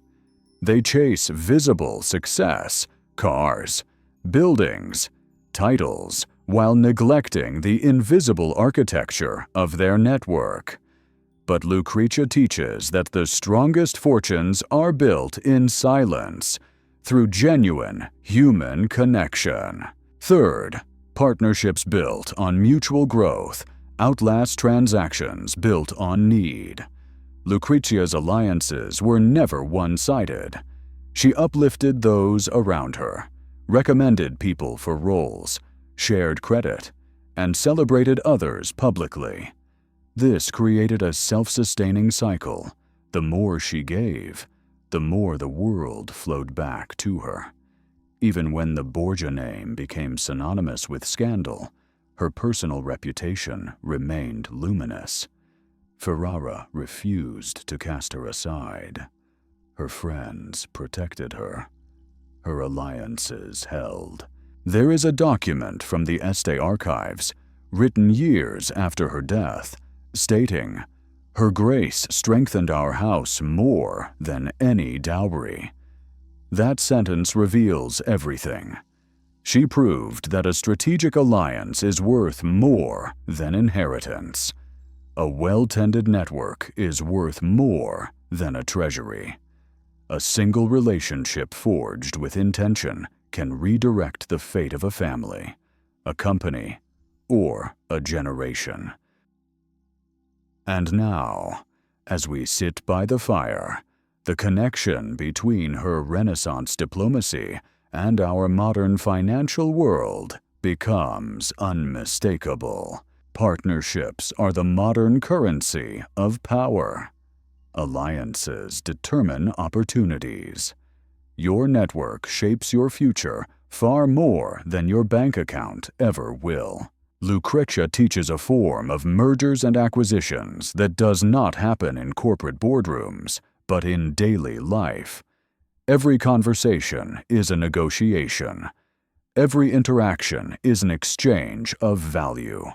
They chase visible success, cars, buildings, titles, while neglecting the invisible architecture of their network. But Lucrezia teaches that the strongest fortunes are built in silence, through genuine human connection. Third, partnerships built on mutual growth outlast transactions built on need. Lucrezia's alliances were never one-sided. She uplifted those around her, recommended people for roles, shared credit, and celebrated others publicly. This created a self-sustaining cycle. The more she gave, the more the world flowed back to her. Even when the Borgia name became synonymous with scandal, her personal reputation remained luminous. Ferrara refused to cast her aside. Her friends protected her. Her alliances held. There is a document from the Este archives, written years after her death, stating, "Her Grace strengthened our house more than any dowry." That sentence reveals everything. She proved that a strategic alliance is worth more than inheritance. A well-tended network is worth more than a treasury. A single relationship forged with intention can redirect the fate of a family, a company, or a generation. And now, as we sit by the fire, the connection between her Renaissance diplomacy and our modern financial world becomes unmistakable. Partnerships are the modern currency of power. Alliances determine opportunities. Your network shapes your future far more than your bank account ever will. Lucrezia teaches a form of mergers and acquisitions that does not happen in corporate boardrooms, but in daily life. Every conversation is a negotiation. Every interaction is an exchange of value.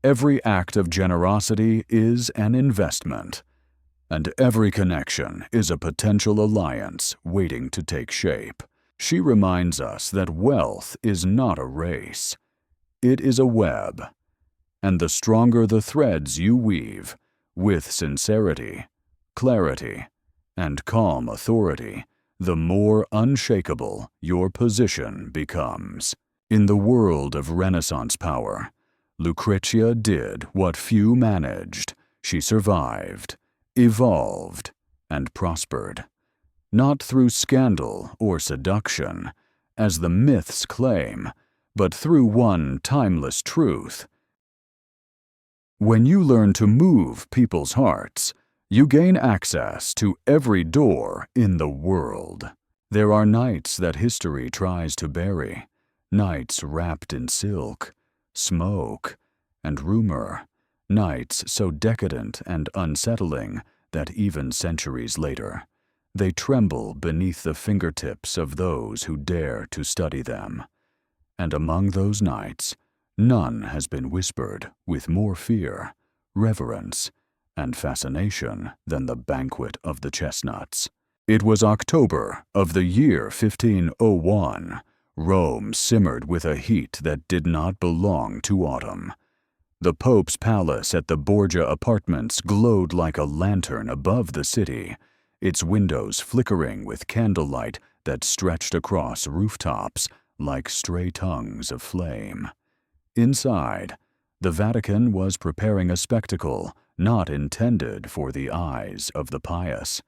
Every act of generosity is an investment. And every connection is a potential alliance waiting to take shape. She reminds us that wealth is not a race. It is a web. And the stronger the threads you weave, with sincerity, clarity, and calm authority, the more unshakable your position becomes. In the world of Renaissance power, Lucrezia did what few managed. She survived, evolved, and prospered. Not through scandal or seduction, as the myths claim, but through one timeless truth. When you learn to move people's hearts, you gain access to every door in the world. There are nights that history tries to bury, nights wrapped in silk, smoke, and rumor, nights so decadent and unsettling that even centuries later, they tremble beneath the fingertips of those who dare to study them. And among those nights, none has been whispered with more fear, reverence, and fascination than the banquet of the chestnuts. It was October of the year 1501. Rome simmered with a heat that did not belong to autumn. The Pope's palace at the Borgia apartments glowed like a lantern above the city, its windows flickering with candlelight that stretched across rooftops like stray tongues of flame. Inside, the Vatican was preparing a spectacle not intended for the eyes of the pious.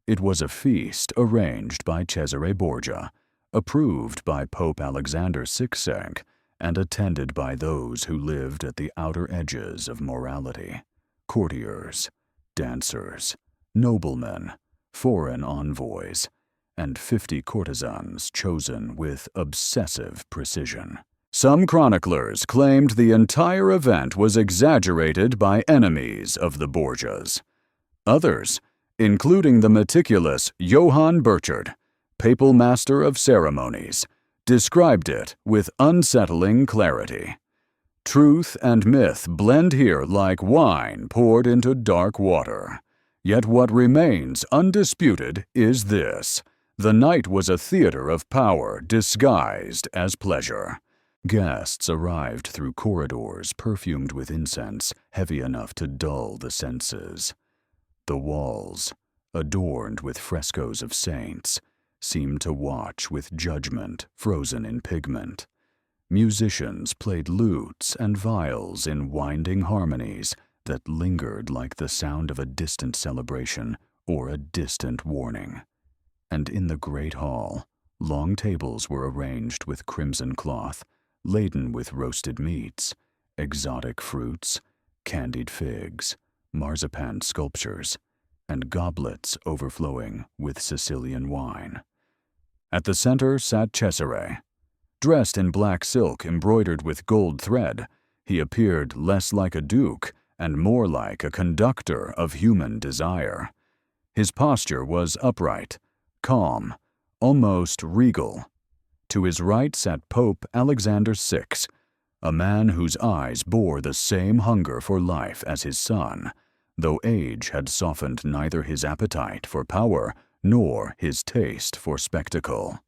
It was a feast arranged by Cesare Borgia, approved by Pope Alexander VI, and attended by those who lived at the outer edges of morality: courtiers, dancers, noblemen, foreign envoys, and 50 courtesans chosen with obsessive precision. Some chroniclers claimed the entire event was exaggerated by enemies of the Borgias. Others, including the meticulous Johann Burchard, papal master of ceremonies, described it with unsettling clarity. Truth and myth blend here like wine poured into dark water. Yet what remains undisputed is this: the night was a theater of power disguised as pleasure. Guests arrived through corridors perfumed with incense heavy enough to dull the senses. The walls, adorned with frescoes of saints, seemed to watch with judgment frozen in pigment. Musicians played lutes and viols in winding harmonies that lingered like the sound of a distant celebration or a distant warning. And in the great hall, long tables were arranged with crimson cloth, laden with roasted meats, exotic fruits, candied figs, marzipan sculptures, and goblets overflowing with Sicilian wine. At the center sat Cesare. Dressed in black silk embroidered with gold thread, he appeared less like a duke and more like a conductor of human desire. His posture was upright, calm, almost regal. To his right sat Pope Alexander VI, a man whose eyes bore the same hunger for life as his son, though age had softened neither his appetite for power nor his taste for spectacle.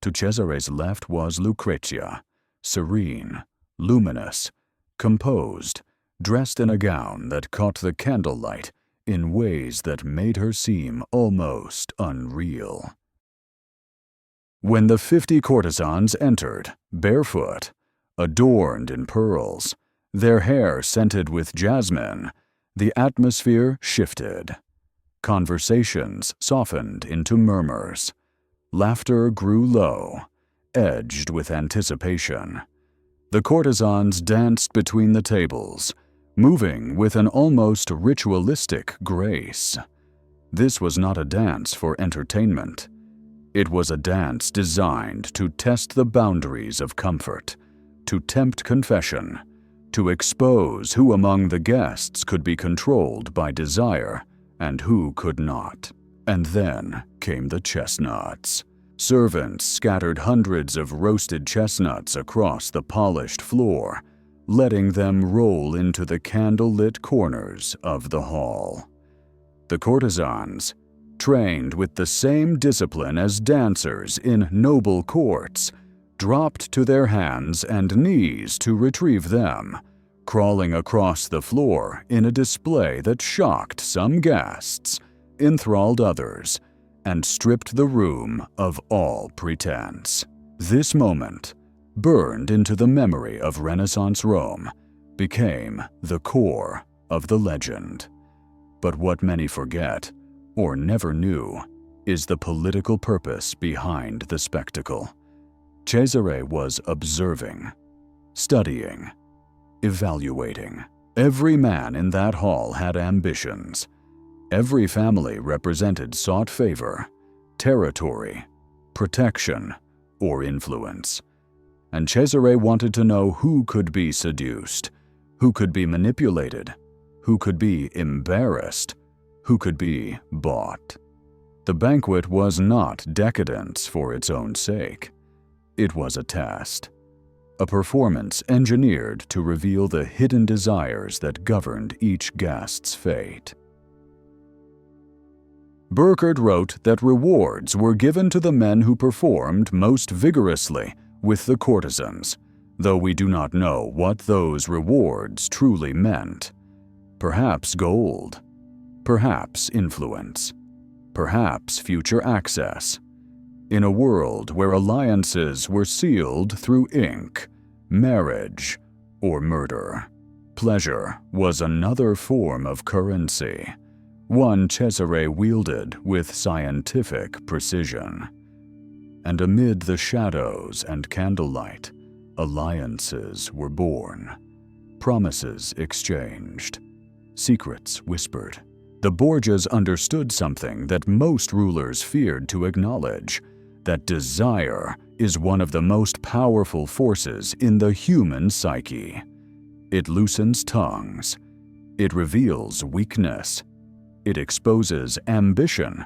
To Cesare's left was Lucrezia, serene, luminous, composed, dressed in a gown that caught the candlelight in ways that made her seem almost unreal. When the 50 courtesans entered, barefoot, adorned in pearls, their hair scented with jasmine, the atmosphere shifted. Conversations softened into murmurs. Laughter grew low, edged with anticipation. The courtesans danced between the tables, moving with an almost ritualistic grace. This was not a dance for entertainment. It was a dance designed to test the boundaries of comfort, to tempt confession, to expose who among the guests could be controlled by desire and who could not. And then came the chestnuts. Servants scattered hundreds of roasted chestnuts across the polished floor, letting them roll into the candle-lit corners of the hall. The courtesans, trained with the same discipline as dancers in noble courts, dropped to their hands and knees to retrieve them, crawling across the floor in a display that shocked some guests, enthralled others, and stripped the room of all pretense. This moment, burned into the memory of Renaissance Rome, became the core of the legend. But what many forget, or never knew, is the political purpose behind the spectacle. Cesare was observing, studying, evaluating. Every man in that hall had ambitions. Every family represented sought favor, territory, protection, or influence. And Cesare wanted to know who could be seduced, who could be manipulated, who could be embarrassed, who could be bought. The banquet was not decadence for its own sake. It was a test, a performance engineered to reveal the hidden desires that governed each guest's fate. Burkert wrote that rewards were given to the men who performed most vigorously with the courtesans, though we do not know what those rewards truly meant. Perhaps gold, perhaps influence, perhaps future access. In a world where alliances were sealed through ink, marriage, or murder, pleasure was another form of currency, one Cesare wielded with scientific precision. And amid the shadows and candlelight, alliances were born, promises exchanged, secrets whispered. The Borgias understood something that most rulers feared to acknowledge, that desire is one of the most powerful forces in the human psyche. It loosens tongues. It reveals weakness. It exposes ambition.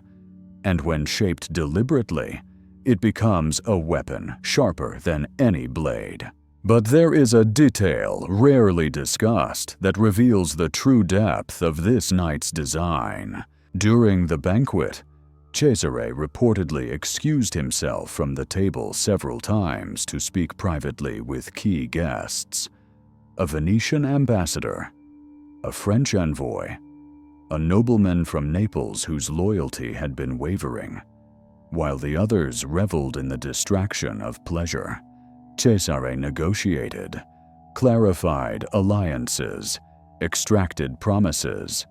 And when shaped deliberately, it becomes a weapon sharper than any blade. But there is a detail rarely discussed that reveals the true depth of this night's design. During the banquet, Cesare reportedly excused himself from the table several times to speak privately with key guests. A Venetian ambassador, a French envoy, a nobleman from Naples whose loyalty had been wavering, while the others reveled in the distraction of pleasure. Cesare negotiated, clarified alliances, extracted promises.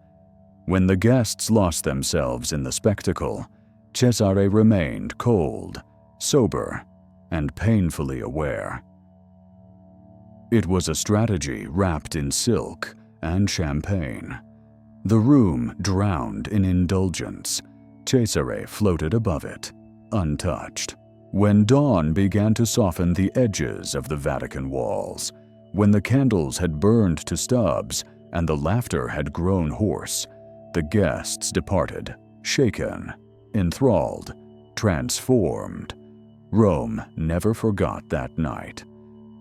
When the guests lost themselves in the spectacle, Cesare remained cold, sober, and painfully aware. It was a strategy wrapped in silk and champagne. The room drowned in indulgence. Cesare floated above it, untouched. When dawn began to soften the edges of the Vatican walls, when the candles had burned to stubs and the laughter had grown hoarse, the guests departed, shaken, enthralled, transformed. Rome never forgot that night,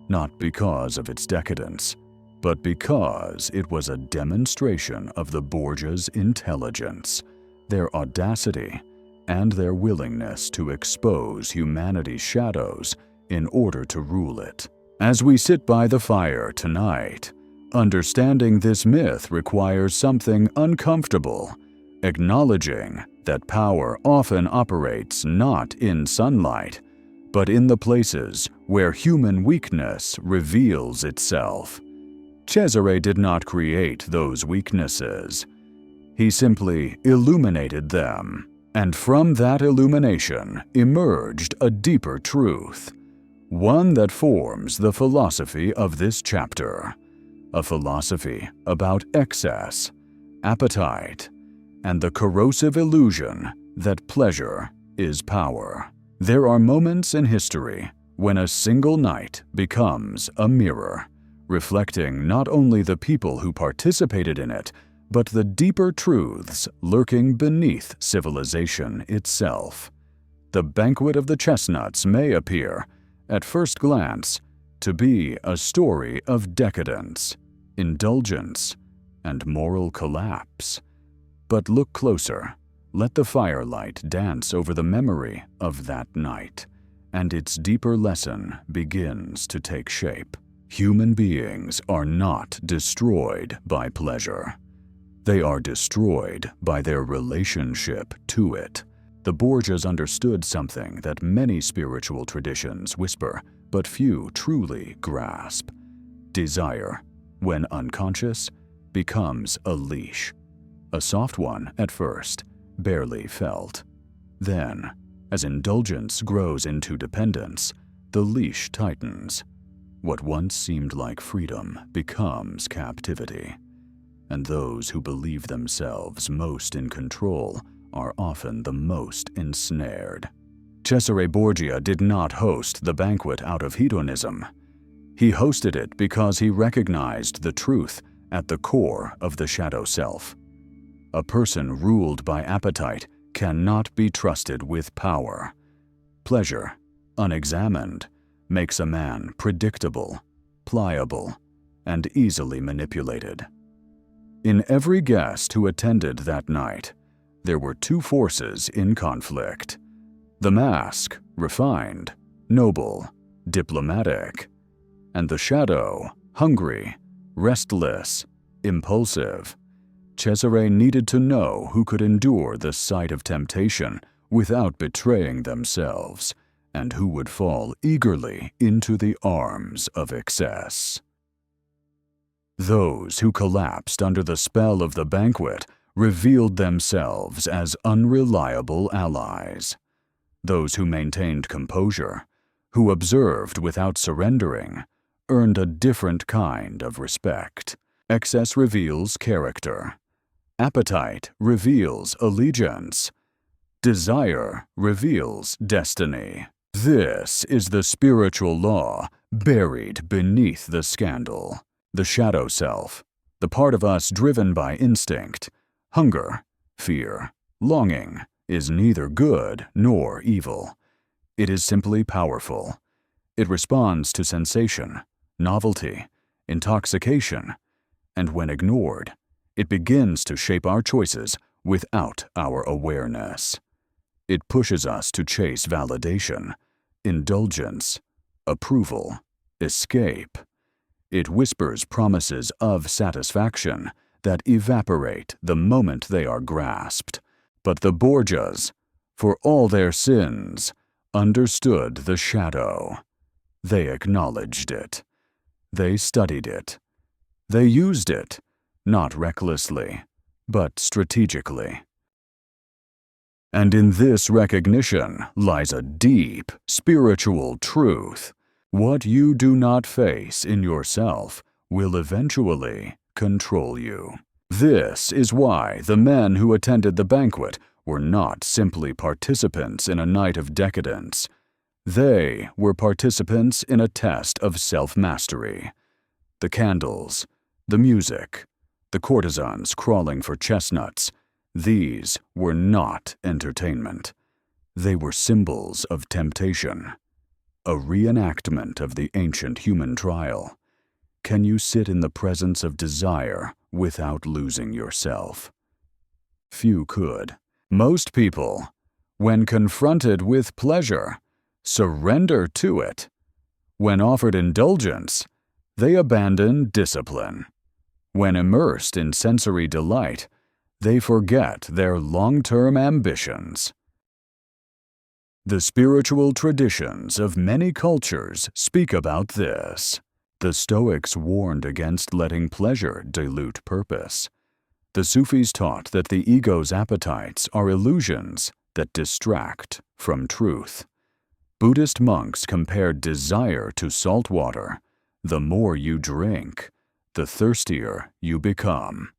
not because of its decadence, but because it was a demonstration of the Borgias' intelligence, their audacity, and their willingness to expose humanity's shadows in order to rule it. As we sit by the fire tonight, understanding this myth requires something uncomfortable, acknowledging that power often operates not in sunlight, but in the places where human weakness reveals itself. Cesare did not create those weaknesses. He simply illuminated them, and from that illumination emerged a deeper truth, one that forms the philosophy of this chapter, a philosophy about excess, appetite, and the corrosive illusion that pleasure is power. There are moments in history when a single night becomes a mirror, reflecting not only the people who participated in it, but the deeper truths lurking beneath civilization itself. The banquet of the chestnuts may appear, at first glance, to be a story of decadence, indulgence, and moral collapse. But look closer. Let the firelight dance over the memory of that night, and its deeper lesson begins to take shape. Human beings are not destroyed by pleasure. They are destroyed by their relationship to it. The Borgias understood something that many spiritual traditions whisper, but few truly grasp. Desire, when unconscious, becomes a leash. A soft one at first, barely felt. Then, as indulgence grows into dependence, the leash tightens. What once seemed like freedom becomes captivity. And those who believe themselves most in control are often the most ensnared. Cesare Borgia did not host the banquet out of hedonism. He hosted it because he recognized the truth at the core of the shadow self. A person ruled by appetite cannot be trusted with power. Pleasure, unexamined, makes a man predictable, pliable, and easily manipulated. In every guest who attended that night, there were two forces in conflict. The mask, refined, noble, diplomatic, and the shadow, hungry, restless, impulsive. Cesare needed to know who could endure the sight of temptation without betraying themselves, and who would fall eagerly into the arms of excess. Those who collapsed under the spell of the banquet revealed themselves as unreliable allies. Those who maintained composure, who observed without surrendering, earned a different kind of respect. Excess reveals character. Appetite reveals allegiance. Desire reveals destiny. This is the spiritual law buried beneath the scandal. The shadow self, the part of us driven by instinct, hunger, fear, longing, is neither good nor evil. It is simply powerful. It responds to sensation, novelty, intoxication, and when ignored, it begins to shape our choices without our awareness. It pushes us to chase validation, indulgence, approval, escape. It whispers promises of satisfaction that evaporate the moment they are grasped. But the Borgias, for all their sins, understood the shadow. They acknowledged it. They studied it. They used it, not recklessly, but strategically. And in this recognition lies a deep spiritual truth. What you do not face in yourself will eventually control you. This is why the men who attended the banquet were not simply participants in a night of decadence. They were participants in a test of self-mastery. The candles, the music, the courtesans crawling for chestnuts, these were not entertainment. They were symbols of temptation. A reenactment of the ancient human trial. Can you sit in the presence of desire without losing yourself? Few could. Most people, when confronted with pleasure, surrender to it. When offered indulgence, they abandon discipline. When immersed in sensory delight, they forget their long-term ambitions. The spiritual traditions of many cultures speak about this. The Stoics warned against letting pleasure dilute purpose. The Sufis taught that the ego's appetites are illusions that distract from truth. Buddhist monks compared desire to salt water. The more you drink, the thirstier you become.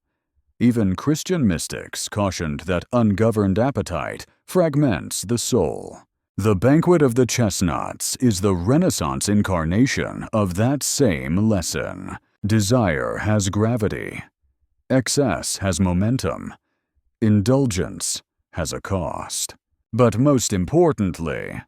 Even Christian mystics cautioned that ungoverned appetite fragments the soul. The banquet of the chestnuts is the Renaissance incarnation of that same lesson. Desire has gravity. Excess has momentum. Indulgence has a cost. But most importantly,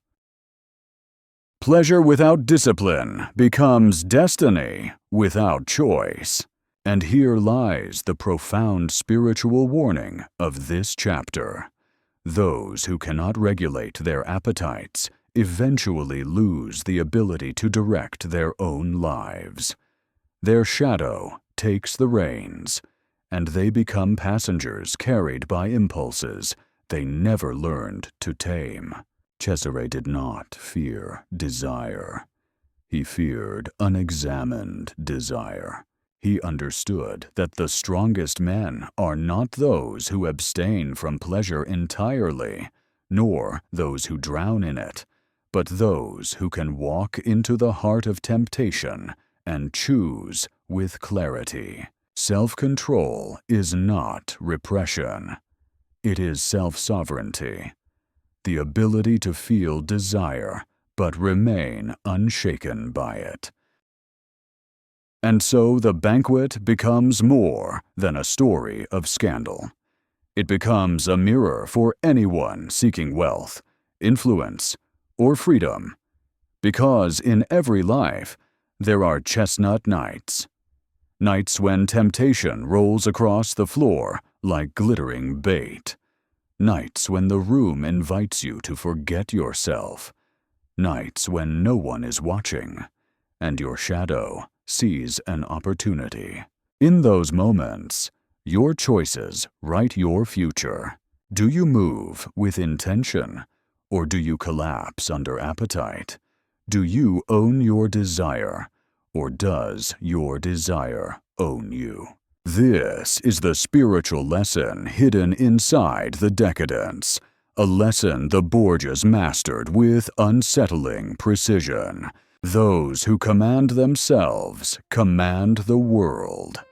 pleasure without discipline becomes destiny without choice. And here lies the profound spiritual warning of this chapter. Those who cannot regulate their appetites eventually lose the ability to direct their own lives. Their shadow takes the reins, and they become passengers carried by impulses they never learned to tame. Cesare did not fear desire. He feared unexamined desire. He understood that the strongest men are not those who abstain from pleasure entirely, nor those who drown in it, but those who can walk into the heart of temptation and choose with clarity. Self-control is not repression. It is self-sovereignty. The ability to feel desire, but remain unshaken by it. And so the banquet becomes more than a story of scandal. It becomes a mirror for anyone seeking wealth, influence, or freedom. Because in every life, there are chestnut nights. Nights when temptation rolls across the floor like glittering bait. Nights when the room invites you to forget yourself. Nights when no one is watching, and your shadow sees an opportunity. In those moments, your choices write your future. Do you move with intention, or do you collapse under appetite? Do you own your desire, or does your desire own you? This is the spiritual lesson hidden inside the decadence, a lesson the Borgias mastered with unsettling precision. Those who command themselves command the world.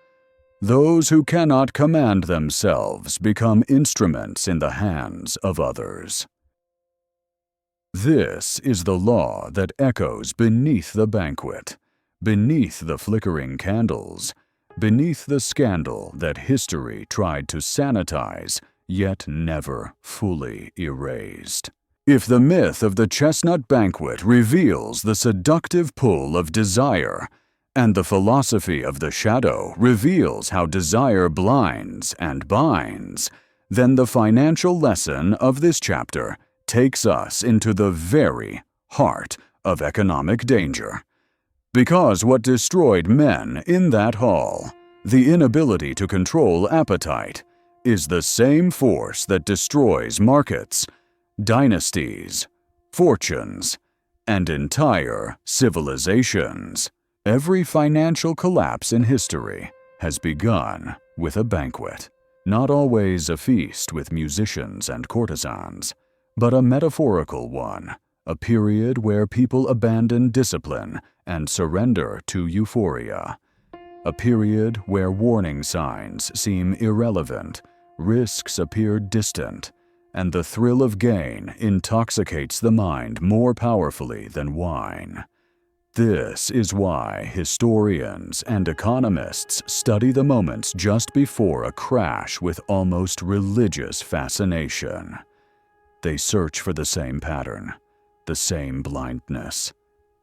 Those who cannot command themselves become instruments in the hands of others. This is the law that echoes beneath the banquet, beneath the flickering candles, beneath the scandal that history tried to sanitize, yet never fully erased. If the myth of the chestnut banquet reveals the seductive pull of desire, and the philosophy of the shadow reveals how desire blinds and binds, then the financial lesson of this chapter takes us into the very heart of economic danger. Because what destroyed men in that hall, the inability to control appetite, is the same force that destroys markets, dynasties, fortunes, and entire civilizations. Every financial collapse in history has begun with a banquet. Not always a feast with musicians and courtesans, but a metaphorical one, a period where people abandon discipline and surrender to euphoria. A period where warning signs seem irrelevant, risks appear distant, and the thrill of gain intoxicates the mind more powerfully than wine. This is why historians and economists study the moments just before a crash with almost religious fascination. They search for the same pattern, the same blindness,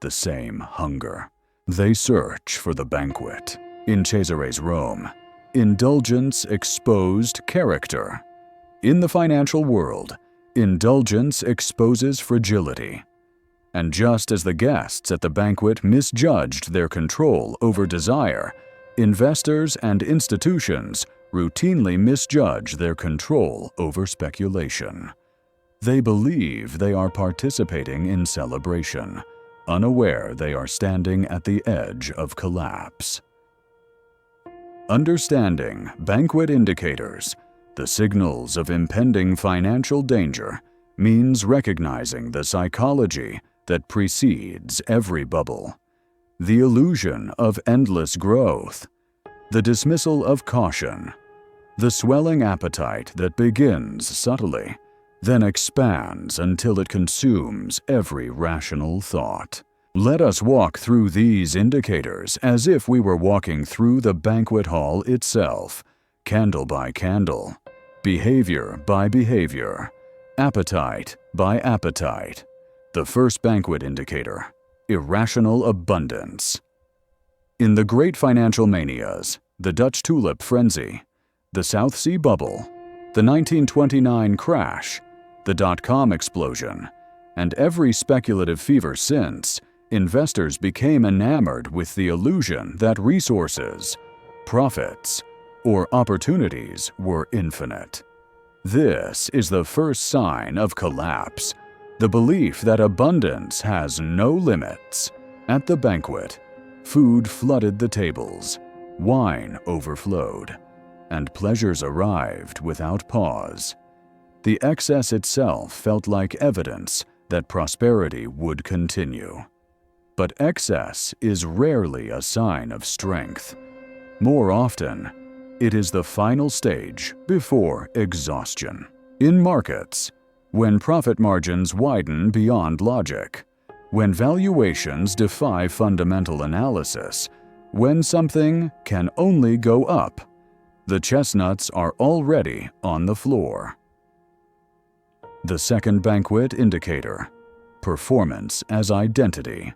the same hunger. They search for the banquet. In Cesare's Rome, indulgence exposed character. In the financial world, indulgence exposes fragility. And just as the guests at the banquet misjudged their control over desire, investors and institutions routinely misjudge their control over speculation. They believe they are participating in celebration, unaware they are standing at the edge of collapse. Understanding banquet indicators, the signals of impending financial danger, means recognizing the psychology that precedes every bubble, the illusion of endless growth, the dismissal of caution, the swelling appetite that begins subtly, then expands until it consumes every rational thought. Let us walk through these indicators as if we were walking through the banquet hall itself, candle by candle, behavior by behavior, appetite by appetite. The first banquet indicator: irrational abundance. In the great financial manias, the Dutch tulip frenzy, the South Sea bubble, the 1929 crash, the dot-com explosion, and every speculative fever since, investors became enamored with the illusion that resources, profits, or opportunities were infinite. This is the first sign of collapse, the belief that abundance has no limits. At the banquet, food flooded the tables, wine overflowed, and pleasures arrived without pause. The excess itself felt like evidence that prosperity would continue. But excess is rarely a sign of strength. More often, it is the final stage before exhaustion. In markets, when profit margins widen beyond logic, when valuations defy fundamental analysis, when something can only go up, the chestnuts are already on the floor. The second banquet indicator: performance as identity.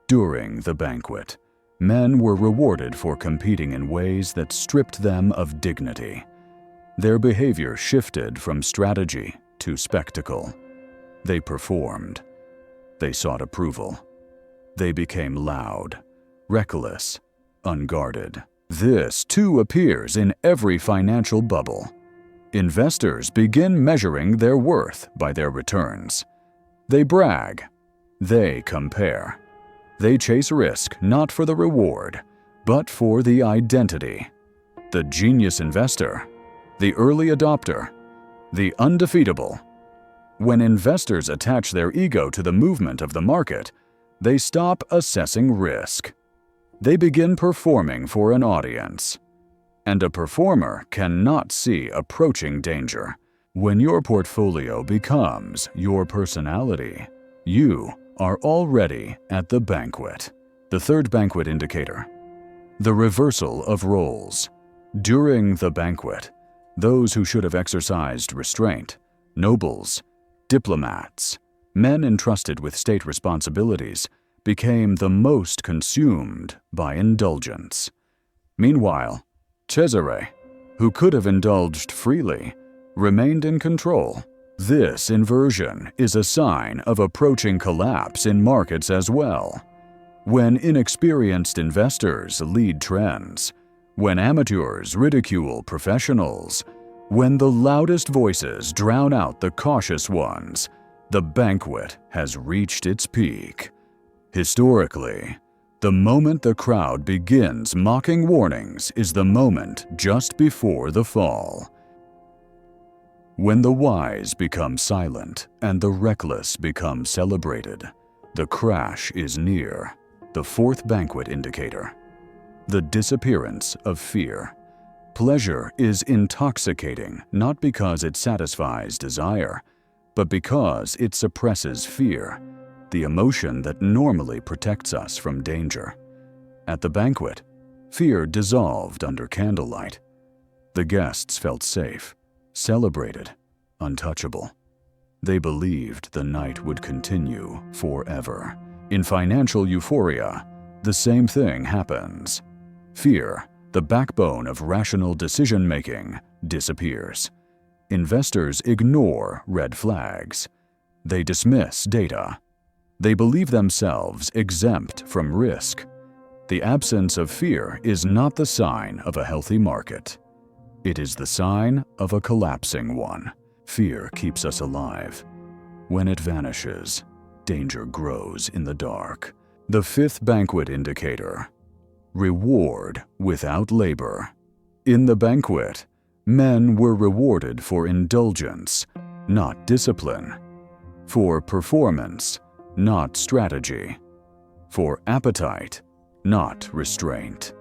During the banquet, men were rewarded for competing in ways that stripped them of dignity. Their behavior shifted from strategy to spectacle. They performed. They sought approval. They became loud, reckless, unguarded. This, too, appears in every financial bubble. Investors begin measuring their worth by their returns. They brag. They compare. They chase risk not for the reward, but for the identity. The genius investor, the early adopter, the undefeatable. When investors attach their ego to the movement of the market, they stop assessing risk. They begin performing for an audience. And a performer cannot see approaching danger. When your portfolio becomes your personality, you are already at the banquet. The third banquet indicator: the reversal of roles. During the banquet, those who should have exercised restraint, nobles, diplomats, men entrusted with state responsibilities, became the most consumed by indulgence. Meanwhile, Cesare, who could have indulged freely, remained in control. This inversion is a sign of approaching collapse in markets as well. When inexperienced investors lead trends, when amateurs ridicule professionals, when the loudest voices drown out the cautious ones, the banquet has reached its peak. Historically, the moment the crowd begins mocking warnings is the moment just before the fall. When the wise become silent and the reckless become celebrated, the crash is near. The fourth banquet indicator: the disappearance of fear. Pleasure is intoxicating not because it satisfies desire, but because it suppresses fear, the emotion that normally protects us from danger. At the banquet, fear dissolved under candlelight. The guests felt safe, celebrated, untouchable. They believed the night would continue forever. In financial euphoria, the same thing happens. Fear, the backbone of rational decision-making, disappears. Investors ignore red flags. They dismiss data. They believe themselves exempt from risk. The absence of fear is not the sign of a healthy market. It is the sign of a collapsing one. Fear keeps us alive. When it vanishes, danger grows in the dark. The fifth banquet indicator: reward without labor. In the banquet, men were rewarded for indulgence, not discipline; for performance, not strategy; for appetite, not restraint.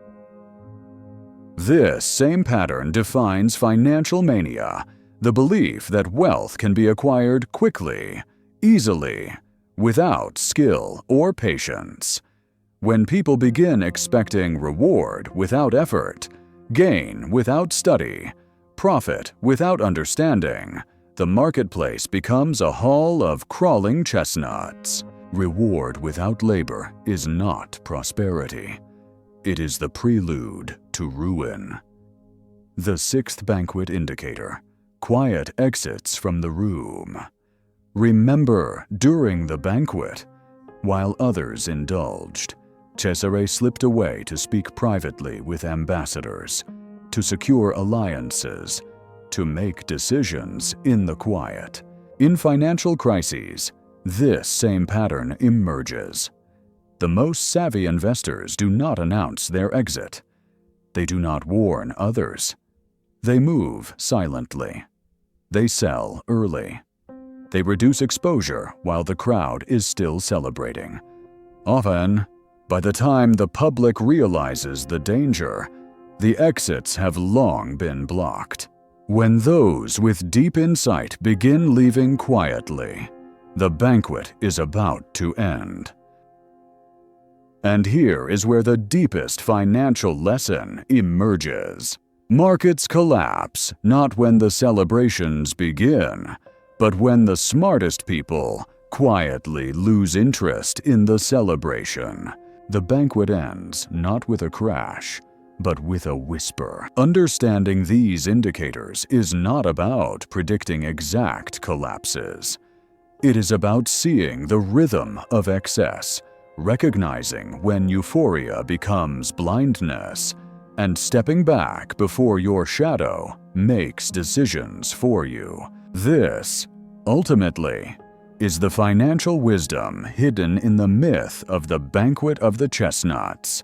This same pattern defines financial mania, the belief that wealth can be acquired quickly, easily, without skill or patience. When people begin expecting reward without effort, gain without study, profit without understanding, the marketplace becomes a hall of crawling chestnuts. Reward without labor is not prosperity. It is the prelude to ruin. The sixth banquet indicator: quiet exits from the room. Remember, during the banquet, while others indulged, Cesare slipped away to speak privately with ambassadors, to secure alliances, to make decisions in the quiet. In financial crises, this same pattern emerges. The most savvy investors do not announce their exit. They do not warn others. They move silently. They sell early. They reduce exposure while the crowd is still celebrating. Often, by the time the public realizes the danger, the exits have long been blocked. When those with deep insight begin leaving quietly, the banquet is about to end. And here is where the deepest financial lesson emerges. Markets collapse not when the celebrations begin, but when the smartest people quietly lose interest in the celebration. The banquet ends not with a crash, but with a whisper. Understanding these indicators is not about predicting exact collapses. It is about seeing the rhythm of excess, recognizing when euphoria becomes blindness, and stepping back before your shadow makes decisions for you. This, ultimately, is the financial wisdom hidden in the myth of the banquet of the chestnuts.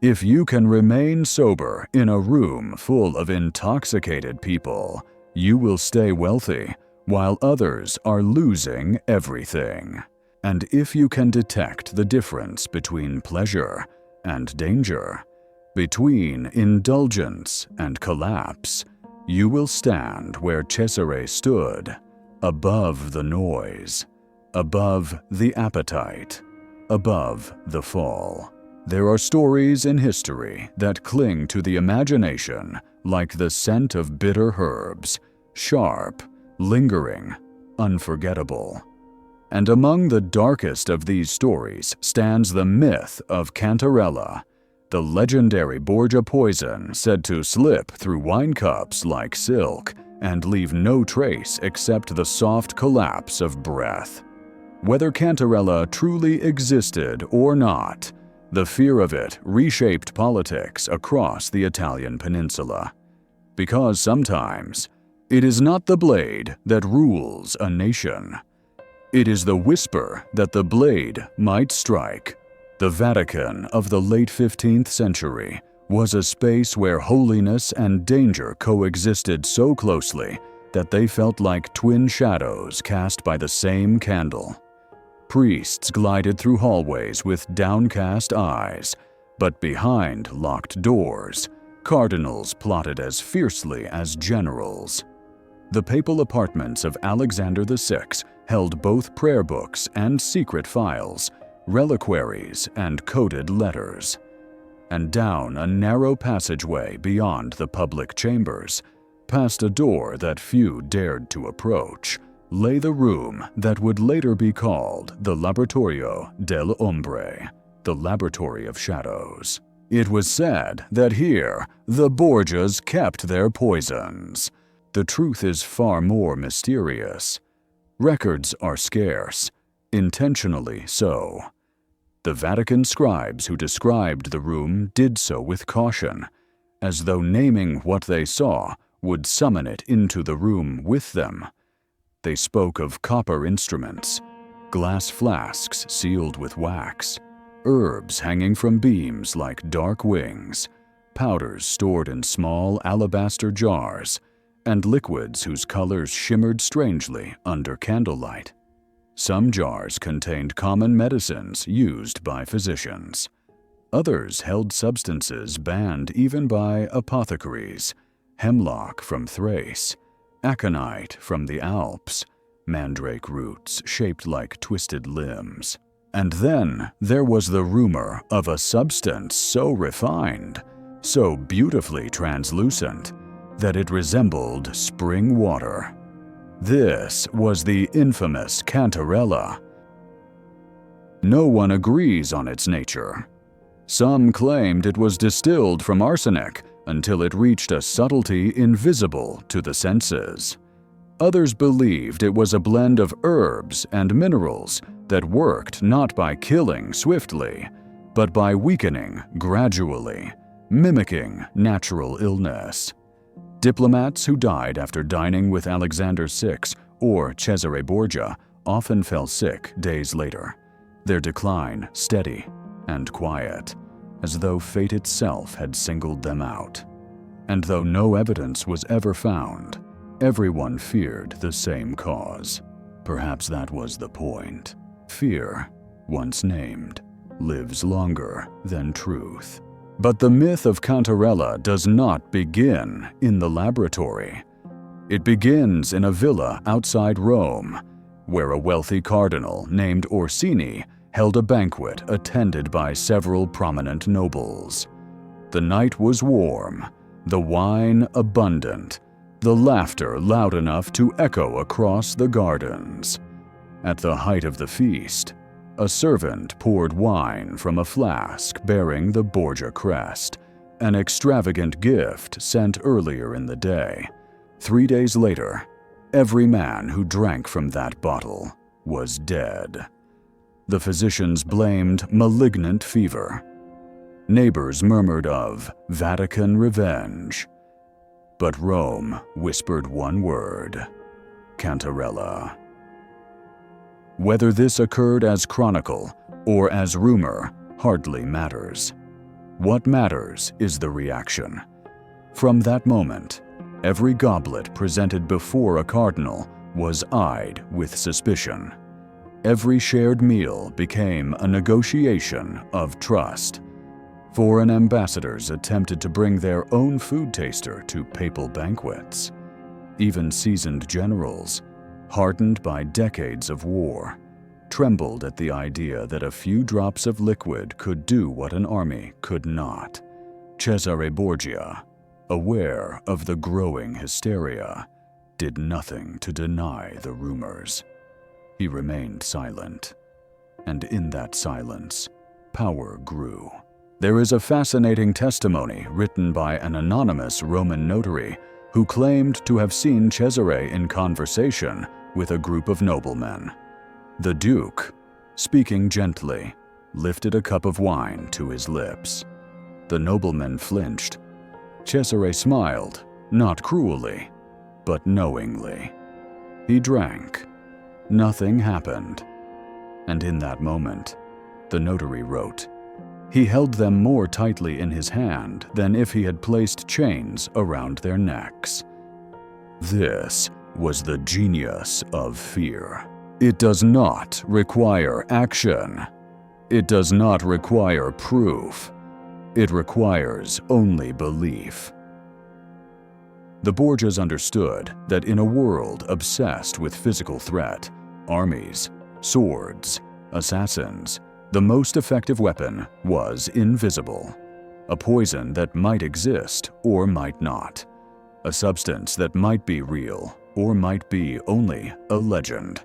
If you can remain sober in a room full of intoxicated people, you will stay wealthy while others are losing everything. And if you can detect the difference between pleasure and danger, between indulgence and collapse, you will stand where Cesare stood, above the noise, above the appetite, above the fall. There are stories in history that cling to the imagination like the scent of bitter herbs, sharp, lingering, unforgettable. And among the darkest of these stories stands the myth of Cantarella, the legendary Borgia poison said to slip through wine cups like silk and leave no trace except the soft collapse of breath. Whether Cantarella truly existed or not, the fear of it reshaped politics across the Italian peninsula. Because sometimes, it is not the blade that rules a nation. It is the whisper that the blade might strike. The Vatican of the late 15th century was a space where holiness and danger coexisted so closely that they felt like twin shadows cast by the same candle. Priests glided through hallways with downcast eyes, but behind locked doors, cardinals plotted as fiercely as generals. The papal apartments of Alexander VI held both prayer books and secret files, reliquaries and coded letters. And down a narrow passageway beyond the public chambers, past a door that few dared to approach, lay the room that would later be called the Laboratorio delle Ombre, the Laboratory of Shadows. It was said that here the Borgias kept their poisons. The truth is far more mysterious. Records are scarce, intentionally so. The Vatican scribes who described the room did so with caution, as though naming what they saw would summon it into the room with them. they spoke of copper instruments, glass flasks sealed with wax, herbs hanging from beams like dark wings, powders stored in small alabaster jars, and liquids whose colors shimmered strangely under candlelight. Some jars contained common medicines used by physicians. Others held substances banned even by apothecaries: hemlock from Thrace, aconite from the Alps, mandrake roots shaped like twisted limbs. And then there was the rumor of a substance so refined, so beautifully translucent, that it resembled spring water. This was the infamous Cantarella. No one agrees on its nature. Some claimed it was distilled from arsenic until it reached a subtlety invisible to the senses. Others believed it was a blend of herbs and minerals that worked not by killing swiftly, but by weakening gradually, mimicking natural illness. Diplomats who died after dining with Alexander VI or Cesare Borgia often fell sick days later, their decline steady and quiet, as though fate itself had singled them out. And though no evidence was ever found, everyone feared the same cause. Perhaps that was the point. Fear, once named, lives longer than truth. But the myth of Cantarella does not begin in the laboratory. It begins in a villa outside Rome, where a wealthy cardinal named Orsini held a banquet attended by several prominent nobles. The night was warm, the wine abundant, the laughter loud enough to echo across the gardens. At the height of the feast, a servant poured wine from a flask bearing the Borgia crest, an extravagant gift sent earlier in the day. 3 days later, every man who drank from that bottle was dead. The physicians blamed malignant fever. Neighbors murmured of Vatican revenge. But Rome whispered one word: Cantarella. Whether this occurred as chronicle or as rumor hardly matters. What matters is the reaction. From that moment, every goblet presented before a cardinal was eyed with suspicion. Every shared meal became a negotiation of trust. Foreign ambassadors attempted to bring their own food taster to papal banquets. Even seasoned generals, hardened by decades of war, trembled at the idea that a few drops of liquid could do what an army could not. Cesare Borgia, aware of the growing hysteria, did nothing to deny the rumors. He remained silent, and in that silence, power grew. There is a fascinating testimony written by an anonymous Roman notary who claimed to have seen Cesare in conversation with a group of noblemen. The Duke, speaking gently, lifted a cup of wine to his lips. The noblemen flinched. Cesare smiled, not cruelly, but knowingly. He drank. Nothing happened. And in that moment, the notary wrote, he held them more tightly in his hand than if he had placed chains around their necks. This was the genius of fear. It does not require action. It does not require proof. It requires only belief. The Borgias understood that in a world obsessed with physical threat, armies, swords, assassins, the most effective weapon was invisible, a poison that might exist or might not, a substance that might be real or might be only a legend.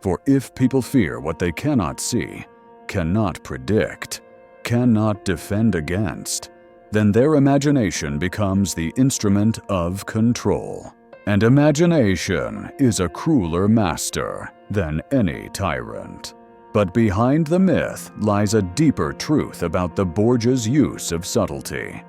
For if people fear what they cannot see, cannot predict, cannot defend against, then their imagination becomes the instrument of control. And imagination is a crueler master than any tyrant. But behind the myth lies a deeper truth about the Borgias' use of subtlety.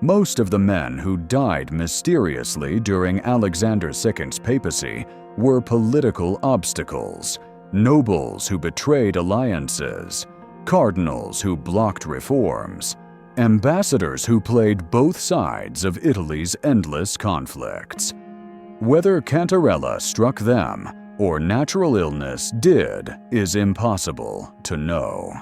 Most of the men who died mysteriously during Alexander II's papacy were political obstacles, nobles who betrayed alliances, cardinals who blocked reforms, ambassadors who played both sides of Italy's endless conflicts. Whether Cantarella struck them or natural illness did is impossible to know.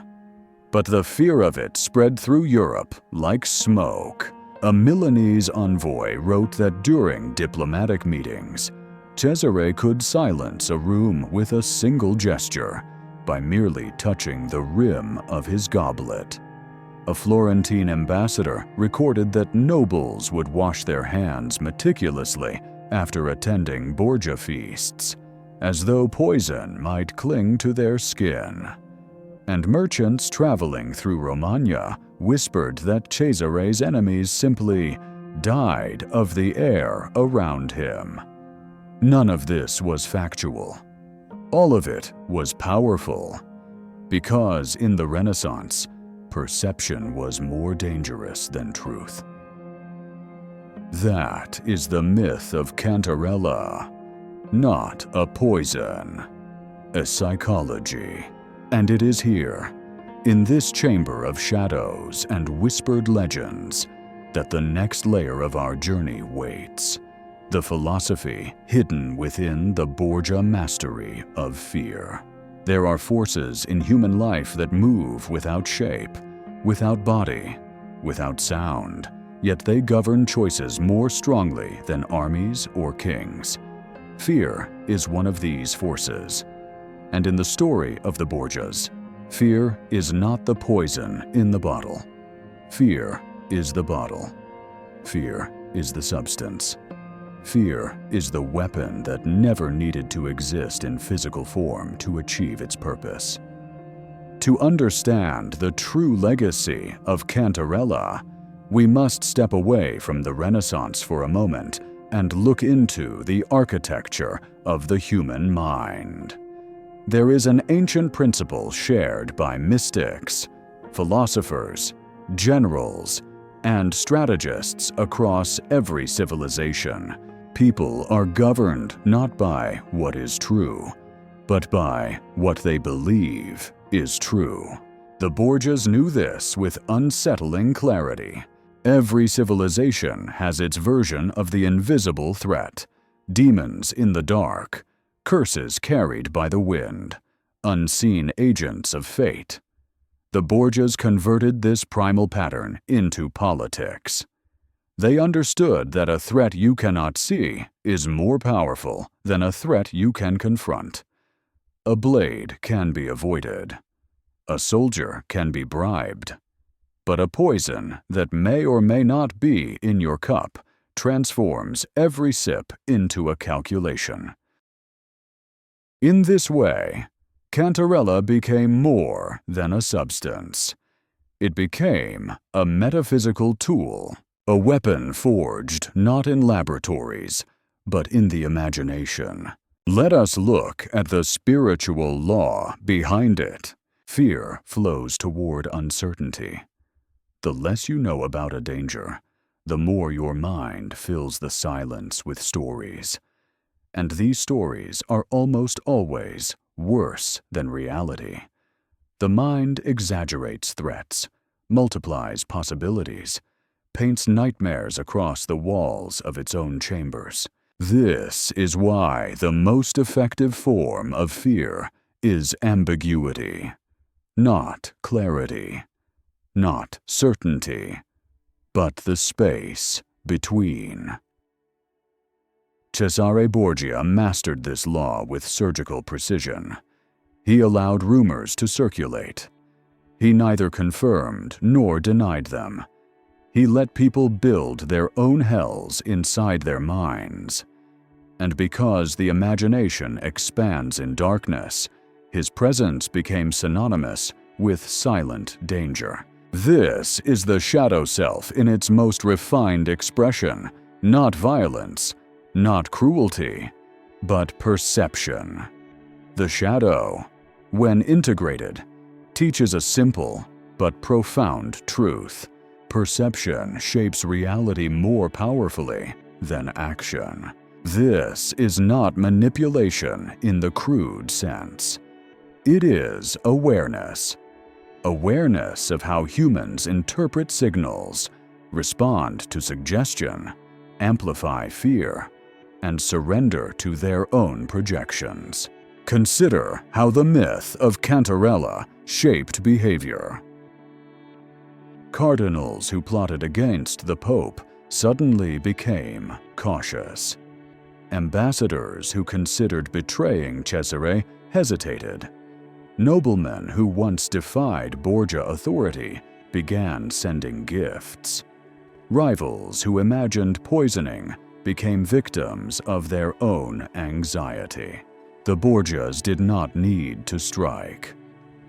But the fear of it spread through Europe like smoke. A Milanese envoy wrote that during diplomatic meetings, Cesare could silence a room with a single gesture by merely touching the rim of his goblet. A Florentine ambassador recorded that nobles would wash their hands meticulously after attending Borgia feasts, as though poison might cling to their skin. And merchants traveling through Romagna whispered that Cesare's enemies simply died of the air around him. None of this was factual. All of it was powerful, because in the Renaissance, perception was more dangerous than truth. That is the myth of Cantarella, not a poison, a psychology. And it is here, in this chamber of shadows and whispered legends, that the next layer of our journey waits. The philosophy hidden within the Borgia mastery of fear. There are forces in human life that move without shape, without body, without sound, yet they govern choices more strongly than armies or kings. Fear is one of these forces. And in the story of the Borgias, fear is not the poison in the bottle. Fear is the bottle. Fear is the substance. Fear is the weapon that never needed to exist in physical form to achieve its purpose. To understand the true legacy of Cantarella, we must step away from the Renaissance for a moment and look into the architecture of the human mind. There is an ancient principle shared by mystics, philosophers, generals, and strategists across every civilization. People are governed not by what is true, but by what they believe is true. The Borgias knew this with unsettling clarity. Every civilization has its version of the invisible threat, demons in the dark, curses carried by the wind, unseen agents of fate. The Borgias converted this primal pattern into politics. They understood that a threat you cannot see is more powerful than a threat you can confront. A blade can be avoided. A soldier can be bribed. But a poison that may or may not be in your cup transforms every sip into a calculation. In this way, Cantarella became more than a substance. It became a metaphysical tool, a weapon forged not in laboratories, but in the imagination. Let us look at the spiritual law behind it. Fear flows toward uncertainty. The less you know about a danger, the more your mind fills the silence with stories. And these stories are almost always worse than reality. The mind exaggerates threats, multiplies possibilities, paints nightmares across the walls of its own chambers. This is why the most effective form of fear is ambiguity, not clarity, not certainty, but the space between. Cesare Borgia mastered this law with surgical precision. He allowed rumors to circulate. He neither confirmed nor denied them. He let people build their own hells inside their minds. And because the imagination expands in darkness, his presence became synonymous with silent danger. This is the shadow self in its most refined expression, not violence, not cruelty, but perception. The shadow, when integrated, teaches a simple but profound truth. Perception shapes reality more powerfully than action. This is not manipulation in the crude sense. It is awareness. Awareness of how humans interpret signals, respond to suggestion, amplify fear, and surrender to their own projections. Consider how the myth of Cantarella shaped behavior. Cardinals who plotted against the Pope suddenly became cautious. Ambassadors who considered betraying Cesare hesitated. Noblemen who once defied Borgia authority began sending gifts. Rivals who imagined poisoning became victims of their own anxiety. The Borgias did not need to strike.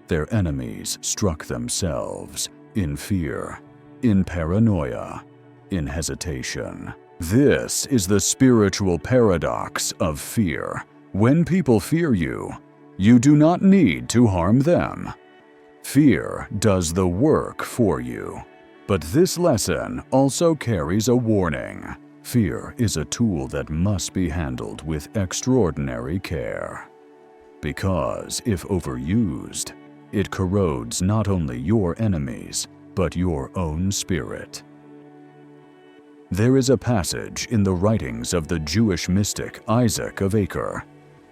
Their enemies struck themselves in fear, in paranoia, in hesitation. This is the spiritual paradox of fear. When people fear you, you do not need to harm them. Fear does the work for you. But this lesson also carries a warning. Fear is a tool that must be handled with extraordinary care. Because if overused, it corrodes not only your enemies, but your own spirit. There is a passage in the writings of the Jewish mystic Isaac of Acre,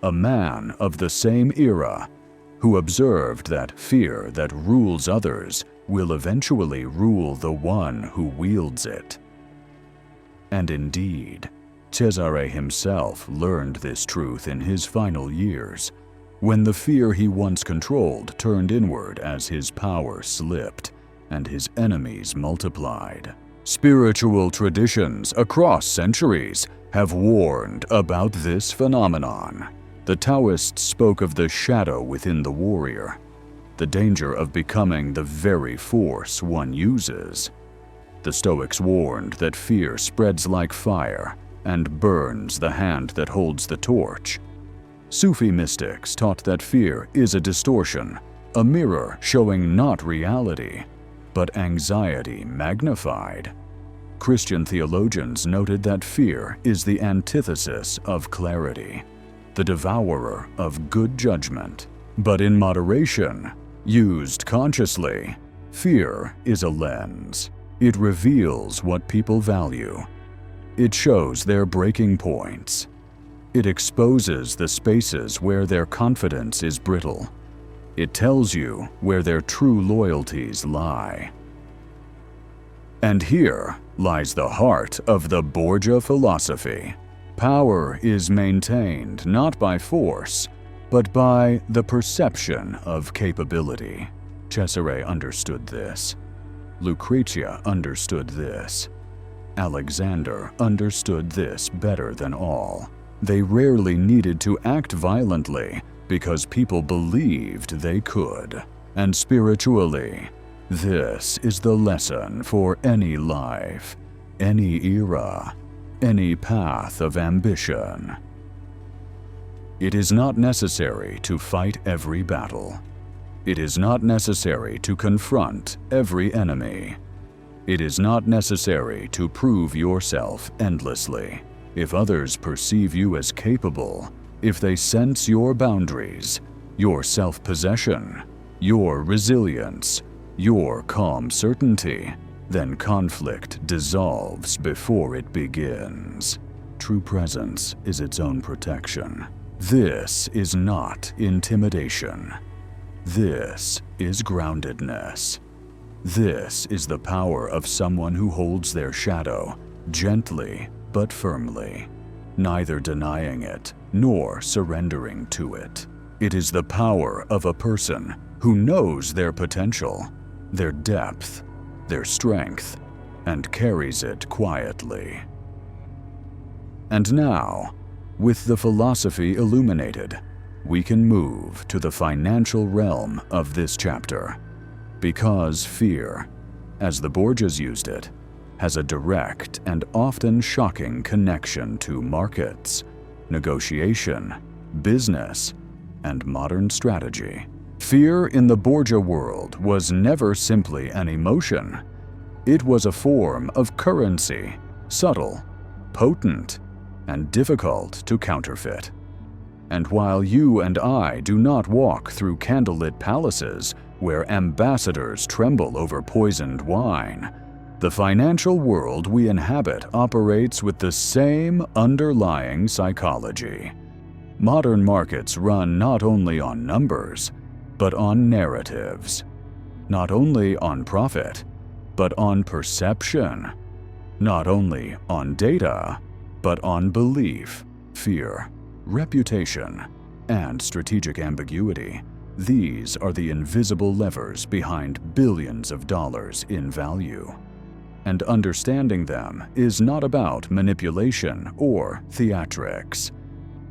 a man of the same era, who observed that fear that rules others will eventually rule the one who wields it. And indeed, Cesare himself learned this truth in his final years, when the fear he once controlled turned inward as his power slipped and his enemies multiplied. Spiritual traditions across centuries have warned about this phenomenon. The Taoists spoke of the shadow within the warrior, the danger of becoming the very force one uses. The Stoics warned that fear spreads like fire and burns the hand that holds the torch. Sufi mystics taught that fear is a distortion, a mirror showing not reality, but anxiety magnified. Christian theologians noted that fear is the antithesis of clarity, the devourer of good judgment. But in moderation, used consciously, fear is a lens. It reveals what people value. It shows their breaking points. It exposes the spaces where their confidence is brittle. It tells you where their true loyalties lie. And here lies the heart of the Borgia philosophy. Power is maintained not by force, but by the perception of capability. Cesare understood this. Lucrezia understood this. Alexander understood this better than all. They rarely needed to act violently because people believed they could. And spiritually, this is the lesson for any life, any era, any path of ambition. It is not necessary to fight every battle. It is not necessary to confront every enemy. It is not necessary to prove yourself endlessly. If others perceive you as capable, if they sense your boundaries, your self-possession, your resilience, your calm certainty, then conflict dissolves before it begins. True presence is its own protection. This is not intimidation. This is groundedness. This is the power of someone who holds their shadow gently but firmly, neither denying it nor surrendering to it. It is the power of a person who knows their potential, their depth, their strength, and carries it quietly. And now, with the philosophy illuminated, we can move to the financial realm of this chapter. Because fear, as the Borgias used it, has a direct and often shocking connection to markets, negotiation, business, and modern strategy. Fear in the Borgia world was never simply an emotion. It was a form of currency, subtle, potent, and difficult to counterfeit. And while you and I do not walk through candlelit palaces where ambassadors tremble over poisoned wine, the financial world we inhabit operates with the same underlying psychology. Modern markets run not only on numbers, but on narratives. Not only on profit, but on perception. Not only on data, but on belief, fear, reputation, and strategic ambiguity. These are the invisible levers behind billions of dollars in value. And understanding them is not about manipulation or theatrics.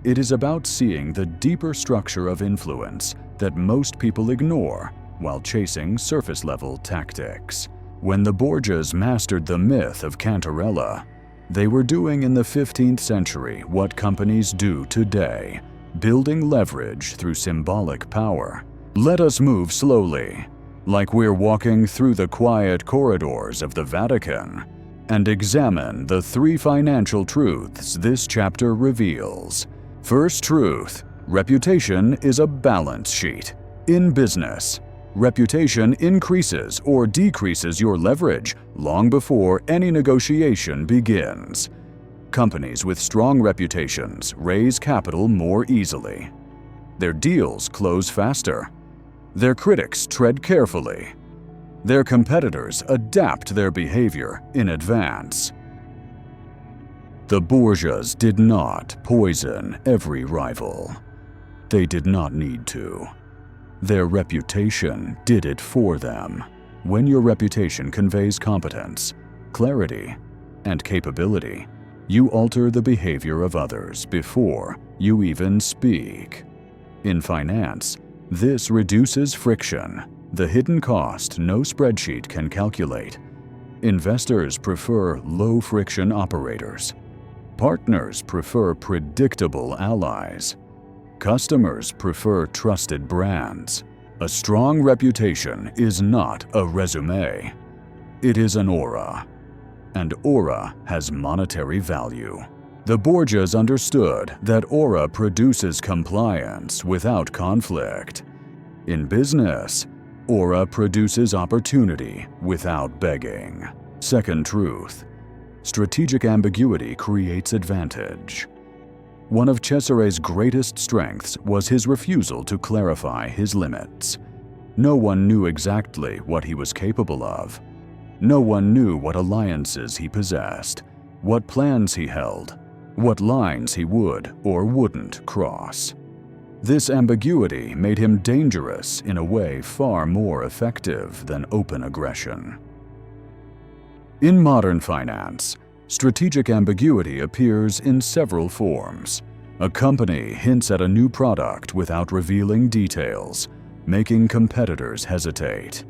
It is about seeing the deeper structure of influence that most people ignore while chasing surface-level tactics. When the Borgias mastered the myth of Cantarella, they were doing in the 15th century what companies do today, building leverage through symbolic power. Let us move slowly, like we're walking through the quiet corridors of the Vatican, and examine the 3 financial truths this chapter reveals. First truth: reputation is a balance sheet. In business, reputation increases or decreases your leverage long before any negotiation begins. Companies with strong reputations raise capital more easily. Their deals close faster. Their critics tread carefully. Their competitors adapt their behavior in advance. The Borgias did not poison every rival. They did not need to. Their reputation did it for them. When your reputation conveys competence, clarity, and capability, you alter the behavior of others before you even speak. In finance, this reduces friction, the hidden cost no spreadsheet can calculate. Investors prefer low-friction operators. Partners prefer predictable allies. Customers prefer trusted brands. A strong reputation is not a resume. It is an aura. And aura has monetary value. The Borgias understood that aura produces compliance without conflict. In business, aura produces opportunity without begging. Second truth: strategic ambiguity creates advantage. One of Cesare's greatest strengths was his refusal to clarify his limits. No one knew exactly what he was capable of. No one knew what alliances he possessed, what plans he held, what lines he would or wouldn't cross. This ambiguity made him dangerous in a way far more effective than open aggression. In modern finance, strategic ambiguity appears in several forms. A company hints at a new product without revealing details, making competitors hesitate.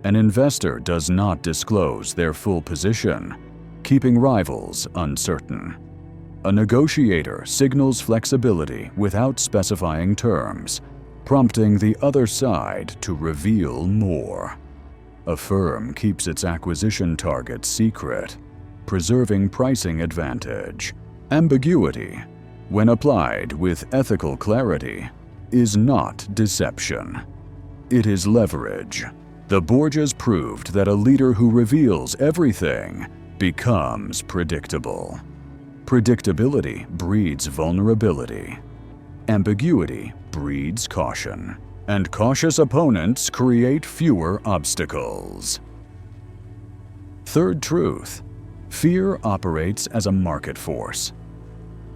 An investor does not disclose their full position, keeping rivals uncertain. A negotiator signals flexibility without specifying terms, prompting the other side to reveal more. A firm keeps its acquisition target secret, preserving pricing advantage. Ambiguity, when applied with ethical clarity, is not deception. It is leverage. The Borgias proved that a leader who reveals everything becomes predictable. Predictability breeds vulnerability. Ambiguity breeds caution. And cautious opponents create fewer obstacles. Third truth: fear operates as a market force.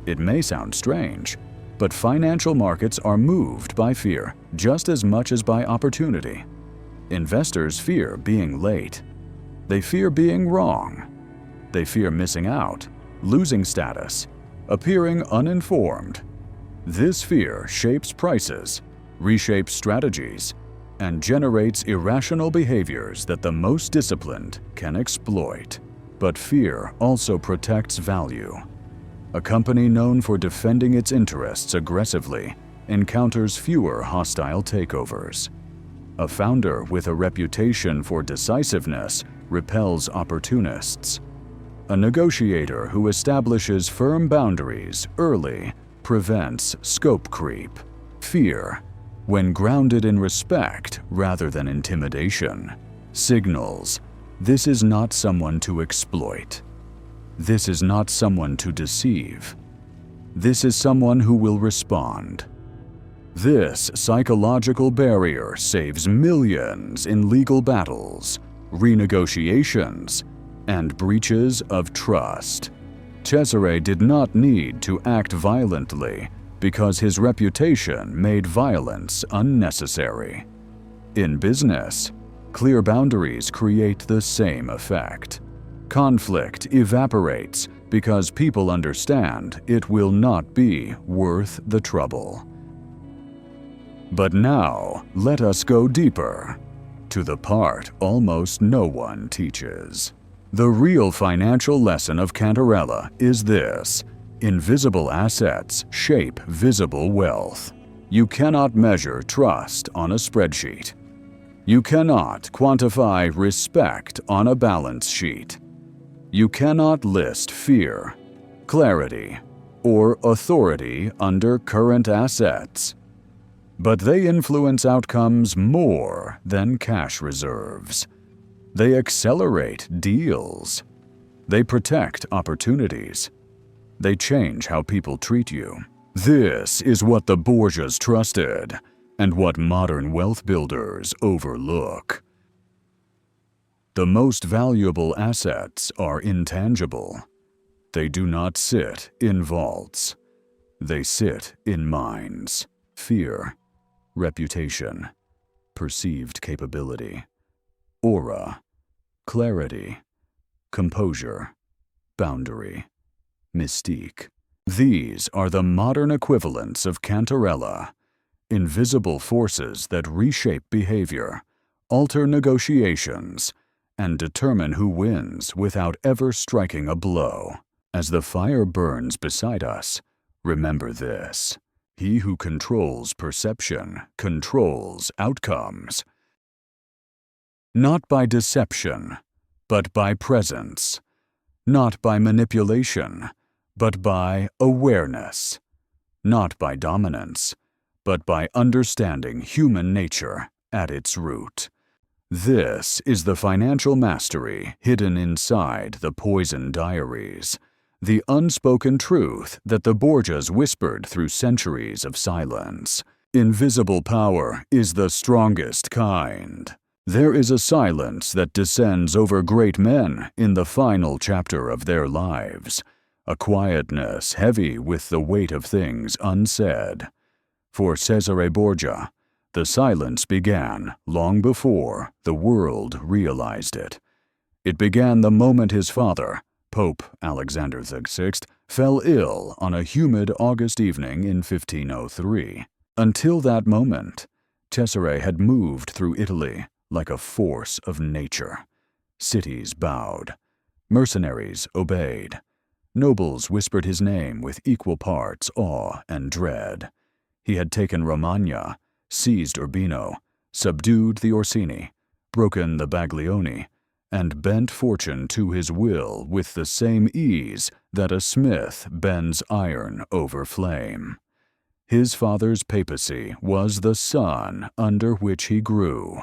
It may sound strange, but financial markets are moved by fear just as much as by opportunity. Investors fear being late. They fear being wrong. They fear missing out, losing status, appearing uninformed. This fear shapes prices, reshapes strategies, and generates irrational behaviors that the most disciplined can exploit. But fear also protects value. A company known for defending its interests aggressively encounters fewer hostile takeovers. A founder with a reputation for decisiveness repels opportunists. A negotiator who establishes firm boundaries early prevents scope creep. Fear, when grounded in respect rather than intimidation, signals this is not someone to exploit. This is not someone to deceive. This is someone who will respond. This psychological barrier saves millions in legal battles, renegotiations, and breaches of trust. Cesare did not need to act violently because his reputation made violence unnecessary. In business, clear boundaries create the same effect. Conflict evaporates because people understand it will not be worth the trouble. But now, let us go deeper, to the part almost no one teaches. The real financial lesson of Cantarella is this: invisible assets shape visible wealth. You cannot measure trust on a spreadsheet. You cannot quantify respect on a balance sheet. You cannot list fear, clarity, or authority under current assets. But they influence outcomes more than cash reserves. They accelerate deals. They protect opportunities. They change how people treat you. This is what the Borgias trusted, and what modern wealth builders overlook. The most valuable assets are intangible. They do not sit in vaults. They sit in minds. Fear, reputation, perceived capability, aura, clarity, composure, boundary, mystique. These are the modern equivalents of Cantarella, invisible forces that reshape behavior, alter negotiations, and determine who wins without ever striking a blow. As the fire burns beside us, remember this: he who controls perception controls outcomes. Not by deception, but by presence. Not by manipulation, but by awareness. Not by dominance, but by understanding human nature at its root. This is the financial mastery hidden inside the Poison Diaries, the unspoken truth that the Borgias whispered through centuries of silence. Invisible power is the strongest kind. There is a silence that descends over great men in the final chapter of their lives, a quietness heavy with the weight of things unsaid. For Cesare Borgia, the silence began long before the world realized it. It began the moment his father, Pope Alexander VI, fell ill on a humid August evening in 1503. Until that moment, Cesare had moved through Italy like a force of nature. Cities bowed. Mercenaries obeyed. Nobles whispered his name with equal parts awe and dread. He had taken Romagna, seized Urbino, subdued the Orsini, broken the Baglioni, and bent fortune to his will with the same ease that a smith bends iron over flame. His father's papacy was the sun under which he grew,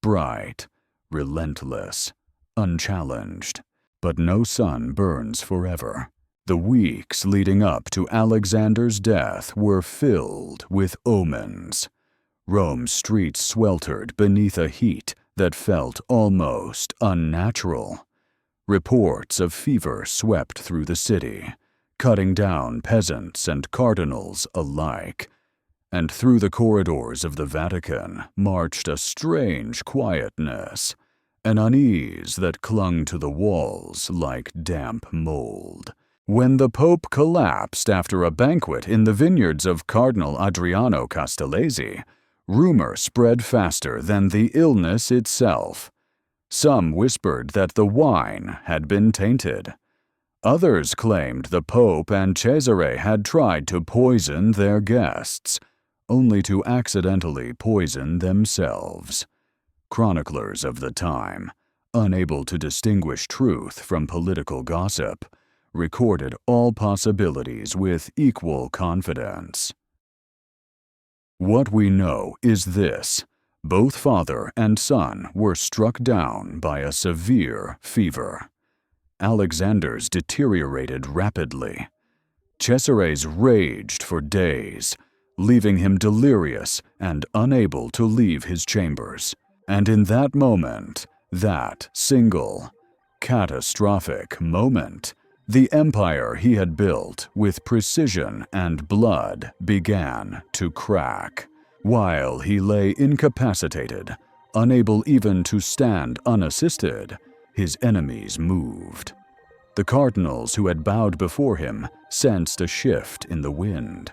bright, relentless, unchallenged. But no sun burns forever. The weeks leading up to Alexander's death were filled with omens. Rome's streets sweltered beneath a heat that felt almost unnatural. Reports of fever swept through the city, cutting down peasants and cardinals alike. And through the corridors of the Vatican marched a strange quietness, an unease that clung to the walls like damp mold. When the Pope collapsed after a banquet in the vineyards of Cardinal Adriano Castellesi, rumor spread faster than the illness itself. Some whispered that the wine had been tainted. Others claimed the Pope and Cesare had tried to poison their guests, only to accidentally poison themselves. Chroniclers of the time, unable to distinguish truth from political gossip, recorded all possibilities with equal confidence. What we know is this: both father and son were struck down by a severe fever. Alexander's deteriorated rapidly. Cesare's raged for days, leaving him delirious and unable to leave his chambers. And in that moment, that single, catastrophic moment, the empire he had built with precision and blood began to crack. While he lay incapacitated, unable even to stand unassisted, his enemies moved. The cardinals who had bowed before him sensed a shift in the wind.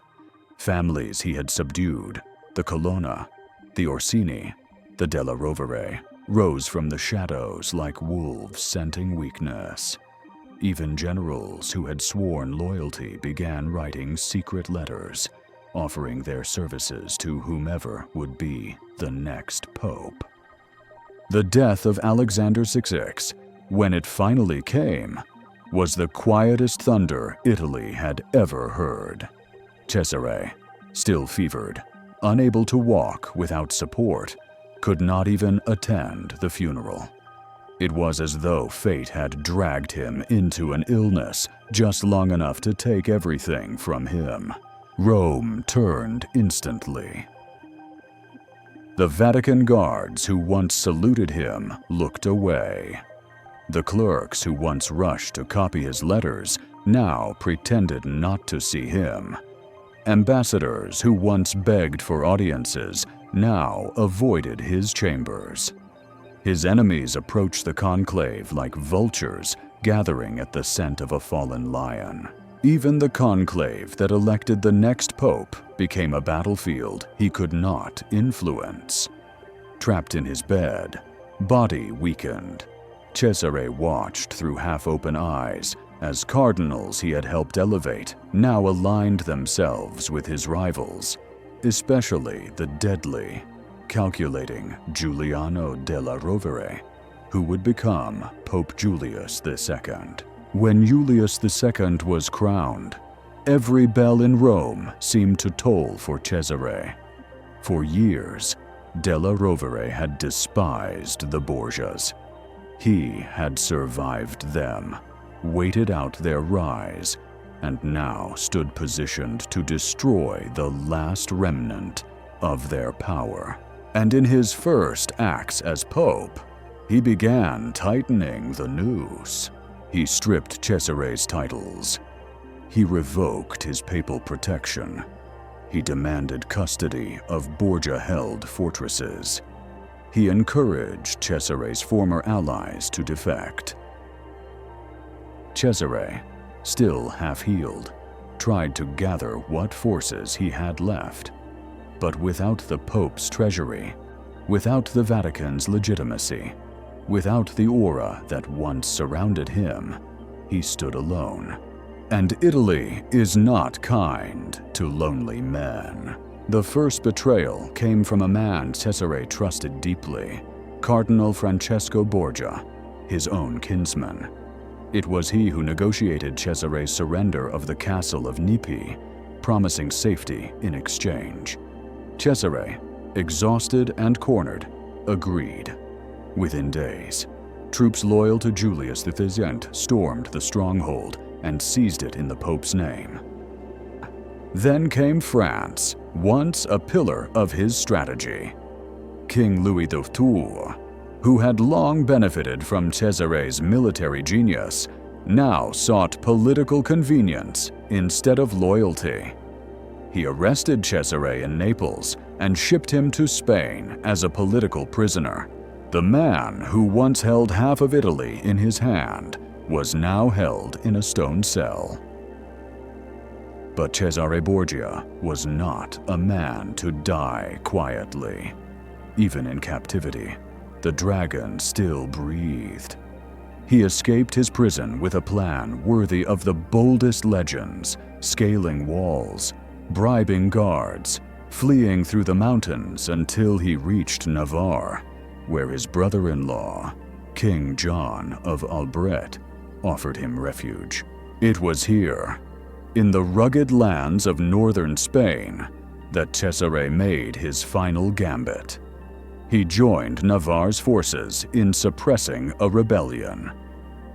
Families he had subdued, the Colonna, the Orsini, the Della Rovere, rose from the shadows like wolves scenting weakness. Even generals who had sworn loyalty began writing secret letters, offering their services to whomever would be the next pope. The death of Alexander VI, when it finally came, was the quietest thunder Italy had ever heard. Cesare, still fevered, unable to walk without support, could not even attend the funeral. It was as though fate had dragged him into an illness just long enough to take everything from him. Rome turned instantly. The Vatican guards who once saluted him looked away. The clerks who once rushed to copy his letters now pretended not to see him. Ambassadors who once begged for audiences now avoided his chambers. His enemies approached the conclave like vultures gathering at the scent of a fallen lion. Even the conclave that elected the next pope became a battlefield he could not influence. Trapped in his bed, body weakened, Cesare watched through half-open eyes as cardinals he had helped elevate now aligned themselves with his rivals, especially the deadly, calculating Giuliano della Rovere, who would become Pope Julius II. When Julius II was crowned, every bell in Rome seemed to toll for Cesare. For years, della Rovere had despised the Borgias. He had survived them, waited out their rise, and now stood positioned to destroy the last remnant of their power. And in his first acts as pope, he began tightening the noose. He stripped Cesare's titles. He revoked his papal protection. He demanded custody of Borgia-held fortresses. He encouraged Cesare's former allies to defect. Cesare, still half-healed, tried to gather what forces he had left. But without the Pope's treasury, without the Vatican's legitimacy, without the aura that once surrounded him, he stood alone. And Italy is not kind to lonely men. The first betrayal came from a man Cesare trusted deeply, Cardinal Francesco Borgia, his own kinsman. It was he who negotiated Cesare's surrender of the castle of Nipi, promising safety in exchange. Cesare, exhausted and cornered, agreed. Within days, troops loyal to Julius II stormed the stronghold and seized it in the Pope's name. Then came France, once a pillar of his strategy. King Louis XII, who had long benefited from Cesare's military genius, now sought political convenience instead of loyalty. He arrested Cesare in Naples and shipped him to Spain as a political prisoner. The man who once held half of Italy in his hand was now held in a stone cell. But Cesare Borgia was not a man to die quietly. Even in captivity, the dragon still breathed. He escaped his prison with a plan worthy of the boldest legends, scaling walls, bribing guards, fleeing through the mountains until he reached Navarre, where his brother-in-law, King John of Albret offered him refuge. It was here, in the rugged lands of northern Spain, that Cesare made his final gambit. He joined Navarre's forces in suppressing a rebellion.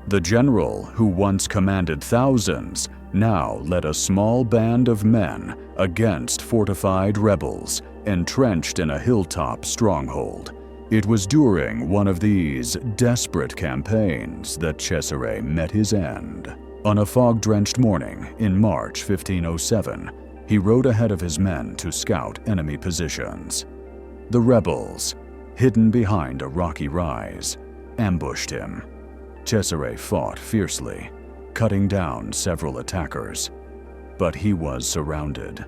The general who once commanded thousands now led a small band of men against fortified rebels entrenched in a hilltop stronghold. It was during one of these desperate campaigns that Cesare met his end. On a fog-drenched morning in March 1507, he rode ahead of his men to scout enemy positions. The rebels, hidden behind a rocky rise, ambushed him. Cesare fought fiercely, cutting down several attackers. But he was surrounded.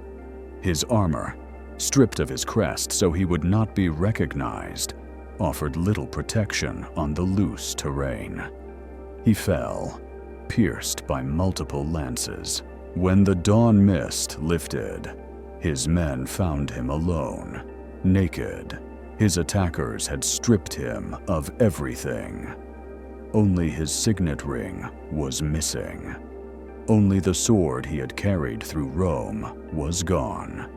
His armor, stripped of his crest so he would not be recognized, offered little protection on the loose terrain. He fell, pierced by multiple lances. When the dawn mist lifted, his men found him alone, naked. His attackers had stripped him of everything. Only his signet ring was missing. Only the sword he had carried through Rome was gone.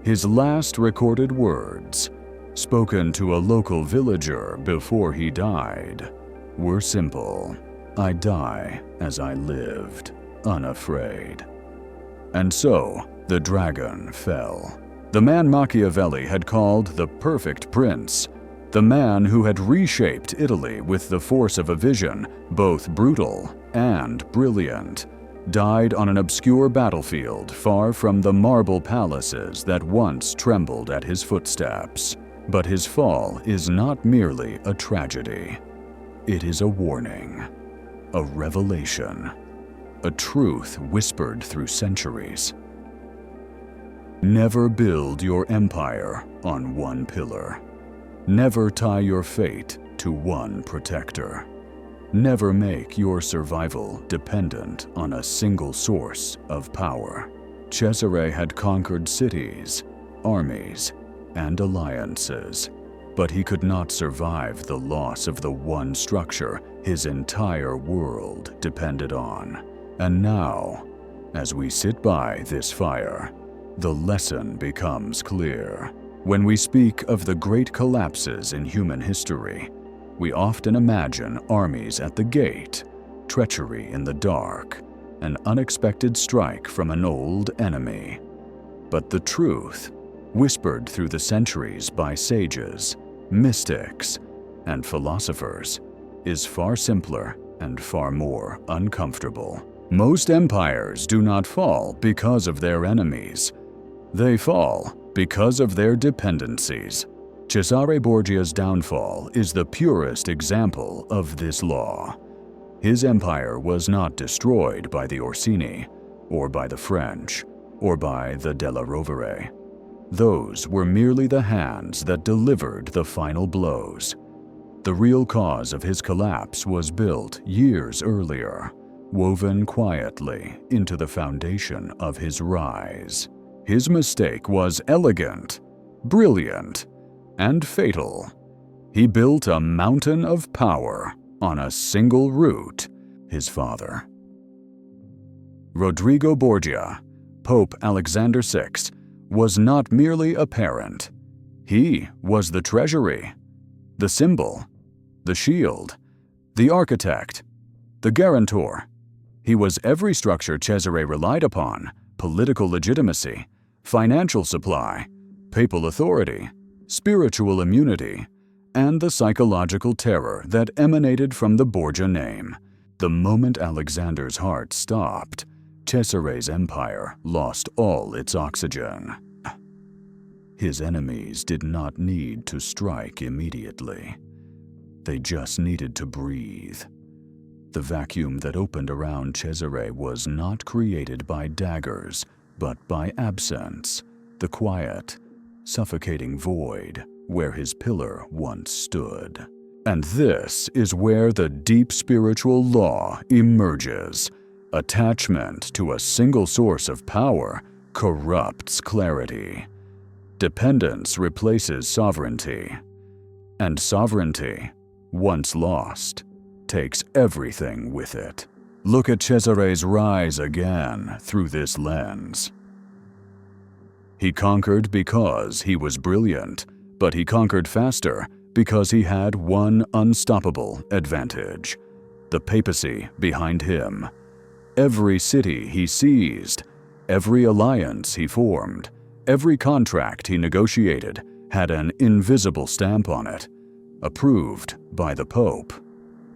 His last recorded words, spoken to a local villager before he died, were simple: "I die as I lived, unafraid." And so the dragon fell. The man Machiavelli had called the perfect prince, the man who had reshaped Italy with the force of a vision, both brutal and brilliant, died on an obscure battlefield far from the marble palaces that once trembled at his footsteps. But his fall is not merely a tragedy. It is a warning, a revelation, a truth whispered through centuries. Never build your empire on one pillar. Never tie your fate to one protector. Never make your survival dependent on a single source of power. Cesare had conquered cities, armies, and alliances, but he could not survive the loss of the one structure his entire world depended on. And now, as we sit by this fire, the lesson becomes clear. When we speak of the great collapses in human history, we often imagine armies at the gate, treachery in the dark, an unexpected strike from an old enemy. But the truth, whispered through the centuries by sages, mystics, and philosophers, is far simpler and far more uncomfortable. Most empires do not fall because of their enemies. They fall because of their dependencies. Cesare Borgia's downfall is the purest example of this law. His empire was not destroyed by the Orsini, or by the French, or by the Della Rovere. Those were merely the hands that delivered the final blows. The real cause of his collapse was built years earlier, woven quietly into the foundation of his rise. His mistake was elegant, brilliant, and fatal. He built a mountain of power on a single root, his father. Rodrigo Borgia, Pope Alexander VI, was not merely a parent. He was the treasury, the symbol, the shield, the architect, the guarantor. He was every structure Cesare relied upon: political legitimacy, financial supply, papal authority, spiritual immunity, and the psychological terror that emanated from the Borgia name. The moment Alexander's heart stopped, Cesare's empire lost all its oxygen. His enemies did not need to strike immediately. They just needed to breathe. The vacuum that opened around Cesare was not created by daggers, but by absence, the quiet, suffocating void where his pillar once stood. And this is where the deep spiritual law emerges. Attachment to a single source of power corrupts clarity. Dependence replaces sovereignty, and sovereignty once lost, takes everything with it. Look at Cesare's rise again through this lens. He conquered because he was brilliant, but he conquered faster because he had one unstoppable advantage: the papacy behind him. Every city he seized, every alliance he formed, every contract he negotiated had an invisible stamp on it, approved by the Pope.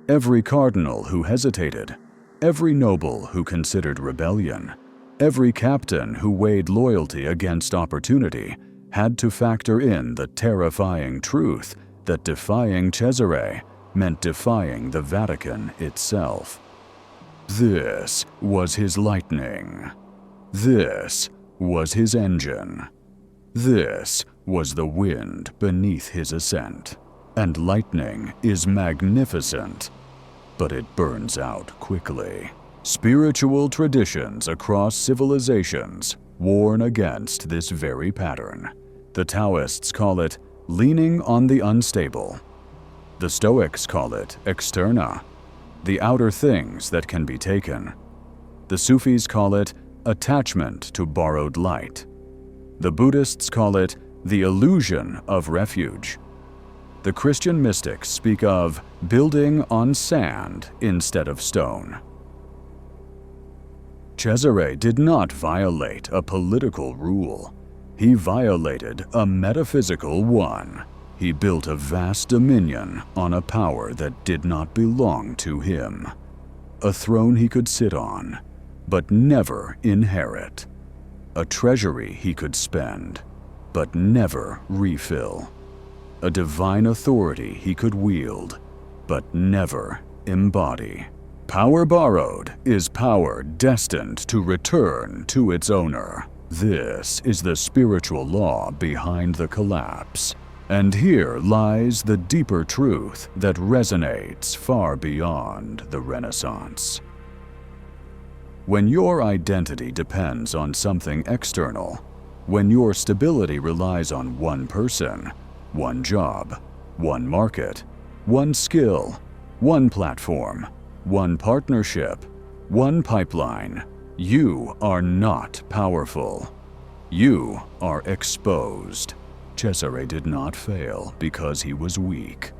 Every cardinal who hesitated, every noble who considered rebellion, every captain who weighed loyalty against opportunity had to factor in the terrifying truth that defying Cesare meant defying the Vatican itself. This was his lightning. This was his engine. This was the wind beneath his ascent. And lightning is magnificent, but it burns out quickly. Spiritual traditions across civilizations warn against this very pattern. The Taoists call it leaning on the unstable. The Stoics call it externa, the outer things that can be taken. The Sufis call it attachment to borrowed light. The Buddhists call it the illusion of refuge. The Christian mystics speak of building on sand instead of stone. Cesare did not violate a political rule. He violated a metaphysical one. He built a vast dominion on a power that did not belong to him. A throne he could sit on, but never inherit. A treasury he could spend, but never refill. A divine authority he could wield, but never embody. Power borrowed is power destined to return to its owner. This is the spiritual law behind the collapse. And here lies the deeper truth that resonates far beyond the Renaissance. When your identity depends on something external, when your stability relies on one person, one job, one market, one skill, one platform, one partnership, one pipeline, you are not powerful. You are exposed. Cesare did not fail because he was weak.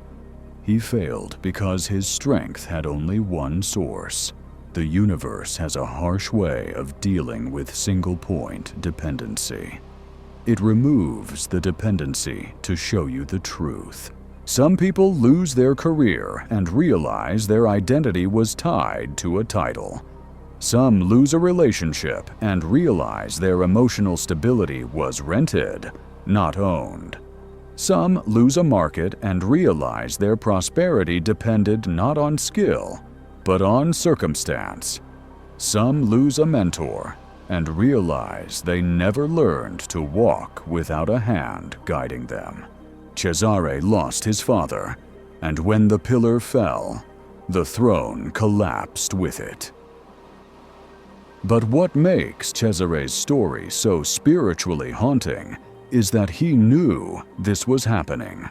He failed because his strength had only one source. The universe has a harsh way of dealing with single-point dependency. It removes the dependency to show you the truth. Some people lose their career and realize their identity was tied to a title. Some lose a relationship and realize their emotional stability was rented, not owned. Some lose a market and realize their prosperity depended not on skill, but on circumstance. Some lose a mentor and realize they never learned to walk without a hand guiding them. Cesare lost his father, and when the pillar fell, the throne collapsed with it. But what makes Cesare's story so spiritually haunting is that he knew this was happening.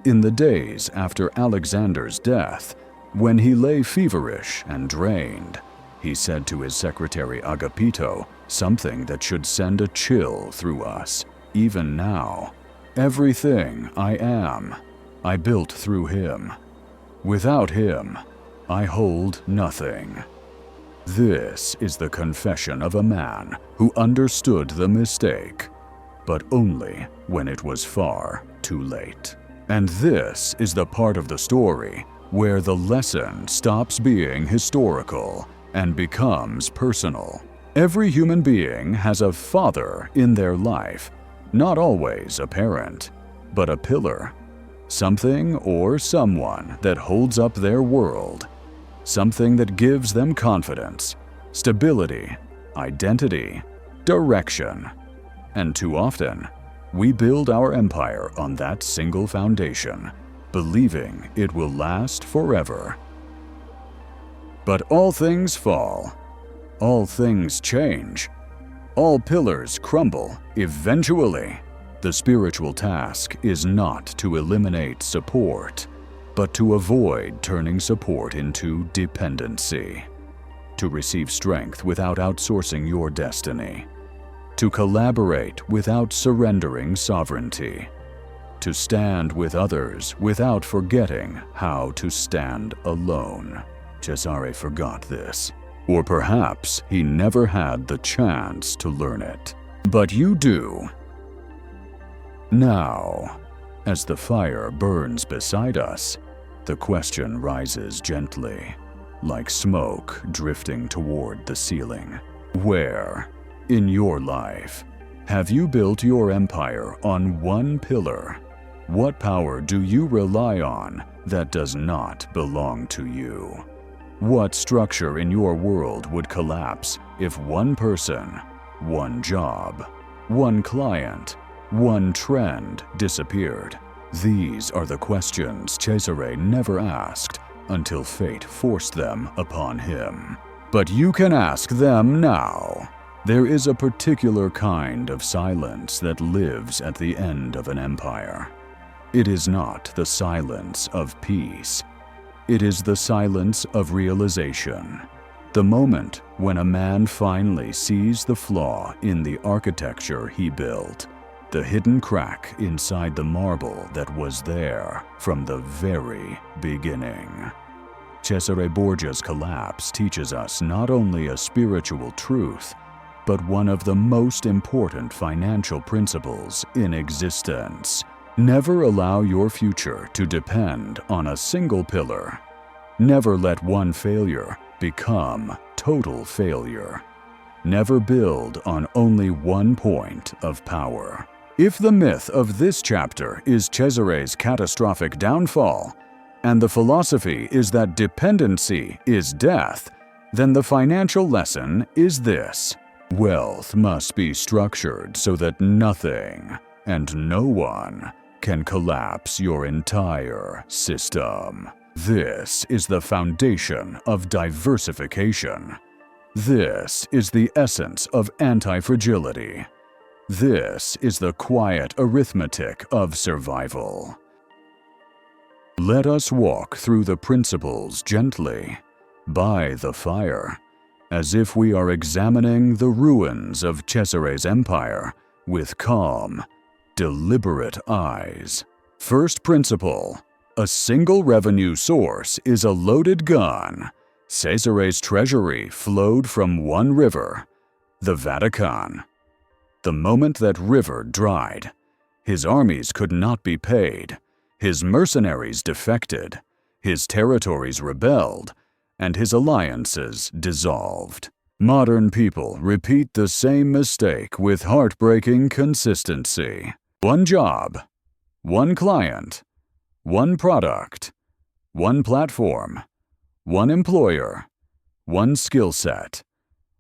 In the days after Alexander's death, when he lay feverish and drained, he said to his secretary Agapito something that should send a chill through us, even now. Everything I am, I built through him. Without him, I hold nothing. This is the confession of a man who understood the mistake, but only when it was far too late. And this is the part of the story where the lesson stops being historical and becomes personal. Every human being has a father in their life, not always a parent, but a pillar, something or someone that holds up their world, something that gives them confidence, stability, identity, direction. And too often, we build our empire on that single foundation, believing it will last forever. But all things fall, all things change, all pillars crumble eventually. The spiritual task is not to eliminate support, but to avoid turning support into dependency, to receive strength without outsourcing your destiny, to collaborate without surrendering sovereignty, to stand with others without forgetting how to stand alone. Cesare forgot this, or perhaps he never had the chance to learn it. But you do. Now, as the fire burns beside us, the question rises gently, like smoke drifting toward the ceiling. Where, in your life, have you built your empire on one pillar? What power do you rely on that does not belong to you? What structure in your world would collapse if one person, one job, one client, one trend disappeared? These are the questions Cesare never asked until fate forced them upon him. But you can ask them now. There is a particular kind of silence that lives at the end of an empire. It is not the silence of peace. It is the silence of realization. The moment when a man finally sees the flaw in the architecture he built, the hidden crack inside the marble that was there from the very beginning. Cesare Borgia's collapse teaches us not only a spiritual truth, but one of the most important financial principles in existence. Never allow your future to depend on a single pillar. Never let one failure become total failure. Never build on only one point of power. If the myth of this chapter is Cesare's catastrophic downfall, and the philosophy is that dependency is death, then the financial lesson is this: wealth must be structured so that nothing and no one can collapse your entire system. This is the foundation of diversification. This is the essence of anti-fragility. This is the quiet arithmetic of survival. Let us walk through the principles gently, by the fire, as if we are examining the ruins of Cesare's empire with calm, deliberate eyes. First principle: a single revenue source is a loaded gun. Cesare's treasury flowed from one river, the Vatican. The moment that river dried, his armies could not be paid, his mercenaries defected, his territories rebelled, and his alliances dissolved. Modern people repeat the same mistake with heartbreaking consistency. One job, one client, one product, one platform, one employer, one skill set,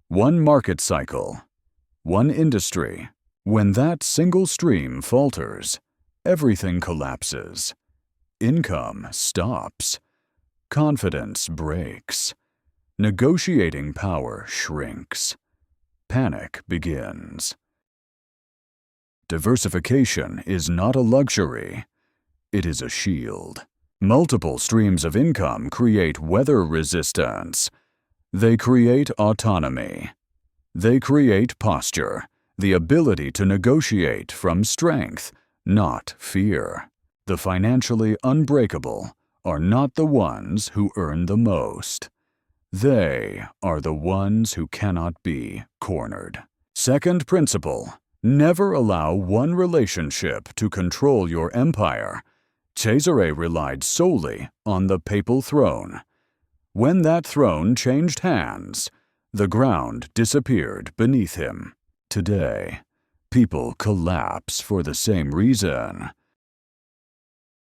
one market cycle, one industry. When that single stream falters, everything collapses. Income stops. Confidence breaks. Negotiating power shrinks. Panic begins. Diversification is not a luxury. It is a shield. Multiple streams of income create weather resistance. They create autonomy. They create posture, the ability to negotiate from strength, not fear. The financially unbreakable are not the ones who earn the most. They are the ones who cannot be cornered. Second principle: never allow one relationship to control your empire. Cesare relied solely on the papal throne. When that throne changed hands, the ground disappeared beneath him. Today, people collapse for the same reason.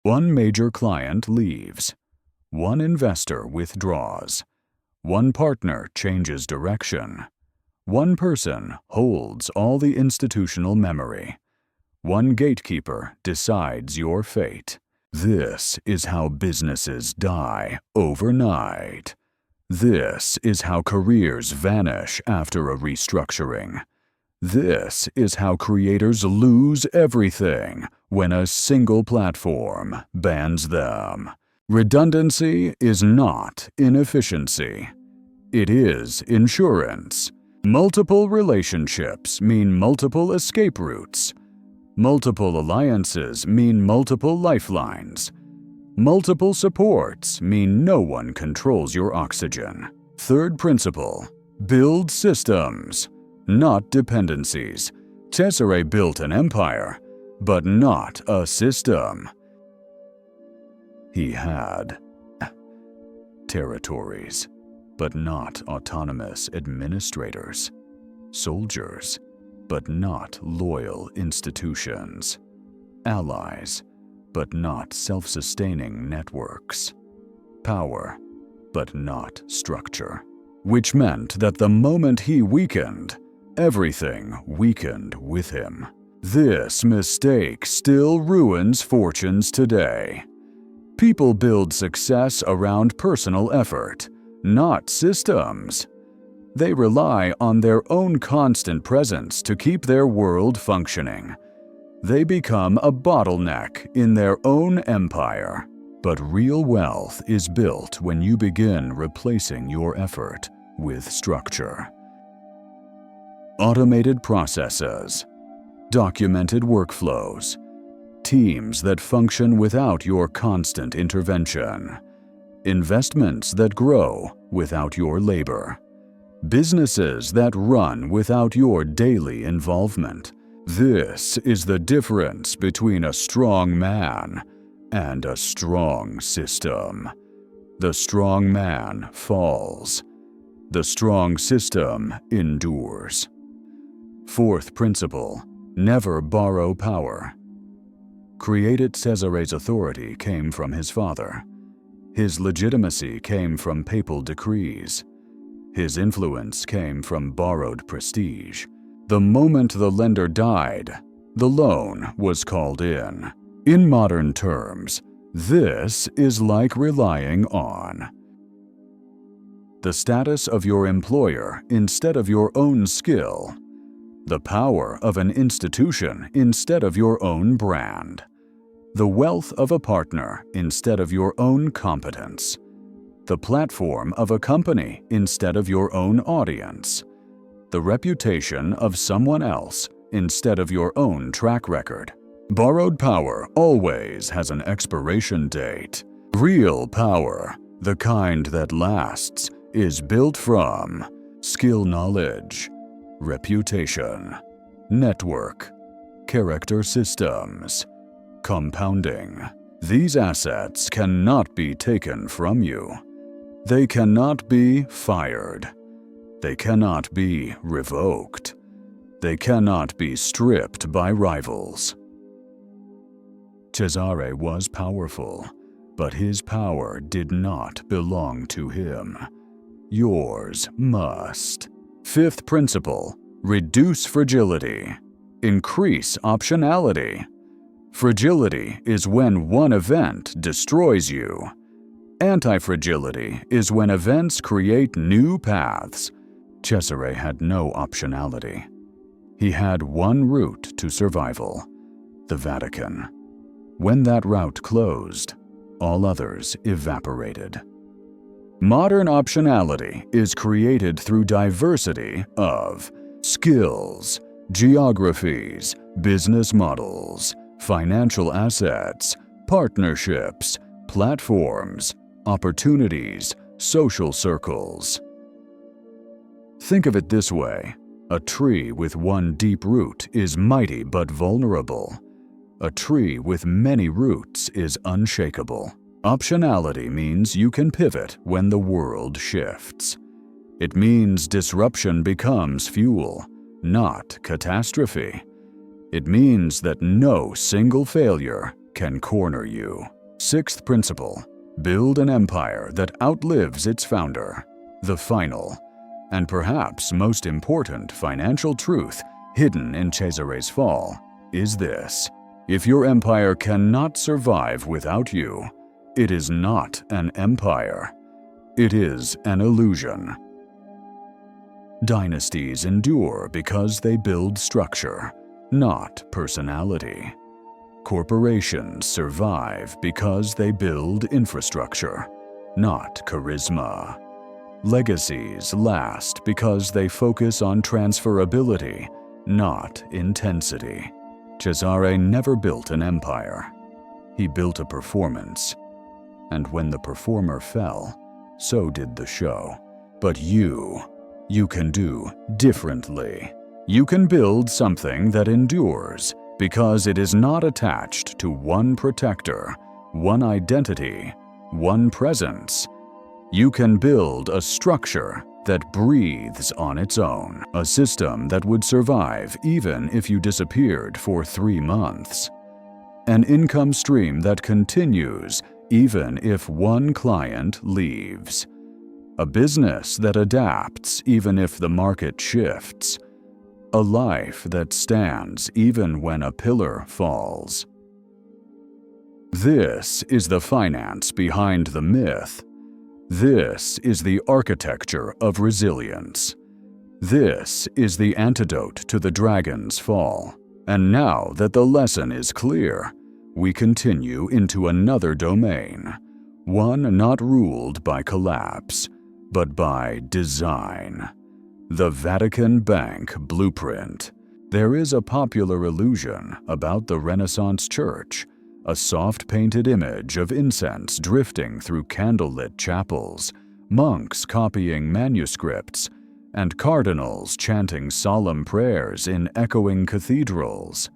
One major client leaves. One investor withdraws. One partner changes direction. One person holds all the institutional memory. One gatekeeper decides your fate. This is how businesses die overnight. This is how careers vanish after a restructuring. This is how creators lose everything when a single platform bans them. Redundancy is not inefficiency. It is insurance. Multiple relationships mean multiple escape routes. Multiple alliances mean multiple lifelines. Multiple supports mean no one controls your oxygen. Third principle, build systems, not dependencies. Cesare built an empire, but not a system. He had territories, but not autonomous administrators. Soldiers, but not loyal institutions. Allies, but not self-sustaining networks. Power, but not structure. Which meant that the moment he weakened, everything weakened with him. This mistake still ruins fortunes today. People build success around personal effort, not systems. They rely on their own constant presence to keep their world functioning. They become a bottleneck in their own empire. But real wealth is built when you begin replacing your effort with structure. Automated processes, documented workflows, teams that function without your constant intervention, investments that grow without your labor, businesses that run without your daily involvement. This is the difference between a strong man and a strong system. The strong man falls. The strong system endures. Fourth principle, never borrow power. Created Cesare's authority came from his father. His legitimacy came from papal decrees. His influence came from borrowed prestige. The moment the lender died, the loan was called in. In modern terms, this is like relying on the status of your employer instead of your own skill, the power of an institution instead of your own brand, the wealth of a partner instead of your own competence, the platform of a company instead of your own audience, the reputation of someone else instead of your own track record. Borrowed power always has an expiration date. Real power, the kind that lasts, is built from skill knowledge, reputation, network, character systems, compounding. These assets cannot be taken from you. They cannot be fired. They cannot be revoked. They cannot be stripped by rivals. Cesare was powerful, but his power did not belong to him. Yours must. Fifth principle, reduce fragility. Increase optionality. Fragility is when one event destroys you. Anti-fragility is when events create new paths. Cesare had no optionality. He had one route to survival, the Vatican. When that route closed, all others evaporated. Modern optionality is created through diversity of skills, geographies, business models, financial assets, partnerships, platforms, opportunities, social circles. Think of it this way. A tree with one deep root is mighty but vulnerable. A tree with many roots is unshakable. Optionality means you can pivot when the world shifts. It means disruption becomes fuel, not catastrophe. It means that no single failure can corner you. Sixth principle, build an empire that outlives its founder. The final, and perhaps most important financial truth hidden in Cesare's fall is this. If your empire cannot survive without you, it is not an empire. It is an illusion. Dynasties endure because they build structure, not personality. Corporations survive because they build infrastructure, not charisma. Legacies last because they focus on transferability, not intensity. Cesare never built an empire. He built a performance. And when the performer fell, so did the show. But you can do differently. You can build something that endures because it is not attached to one protector, one identity, one presence. You can build a structure that breathes on its own, a system that would survive even if you disappeared for 3 months. An income stream that continues even if one client leaves. A business that adapts even if the market shifts. A life that stands even when a pillar falls. This is the finance behind the myth. This is the architecture of resilience. This is the antidote to the dragon's fall. And now that the lesson is clear, we continue into another domain, one not ruled by collapse, but by design. The Vatican Bank blueprint. There is a popular illusion about the Renaissance church, a soft-painted image of incense drifting through candlelit chapels, monks copying manuscripts, and cardinals chanting solemn prayers in echoing cathedrals.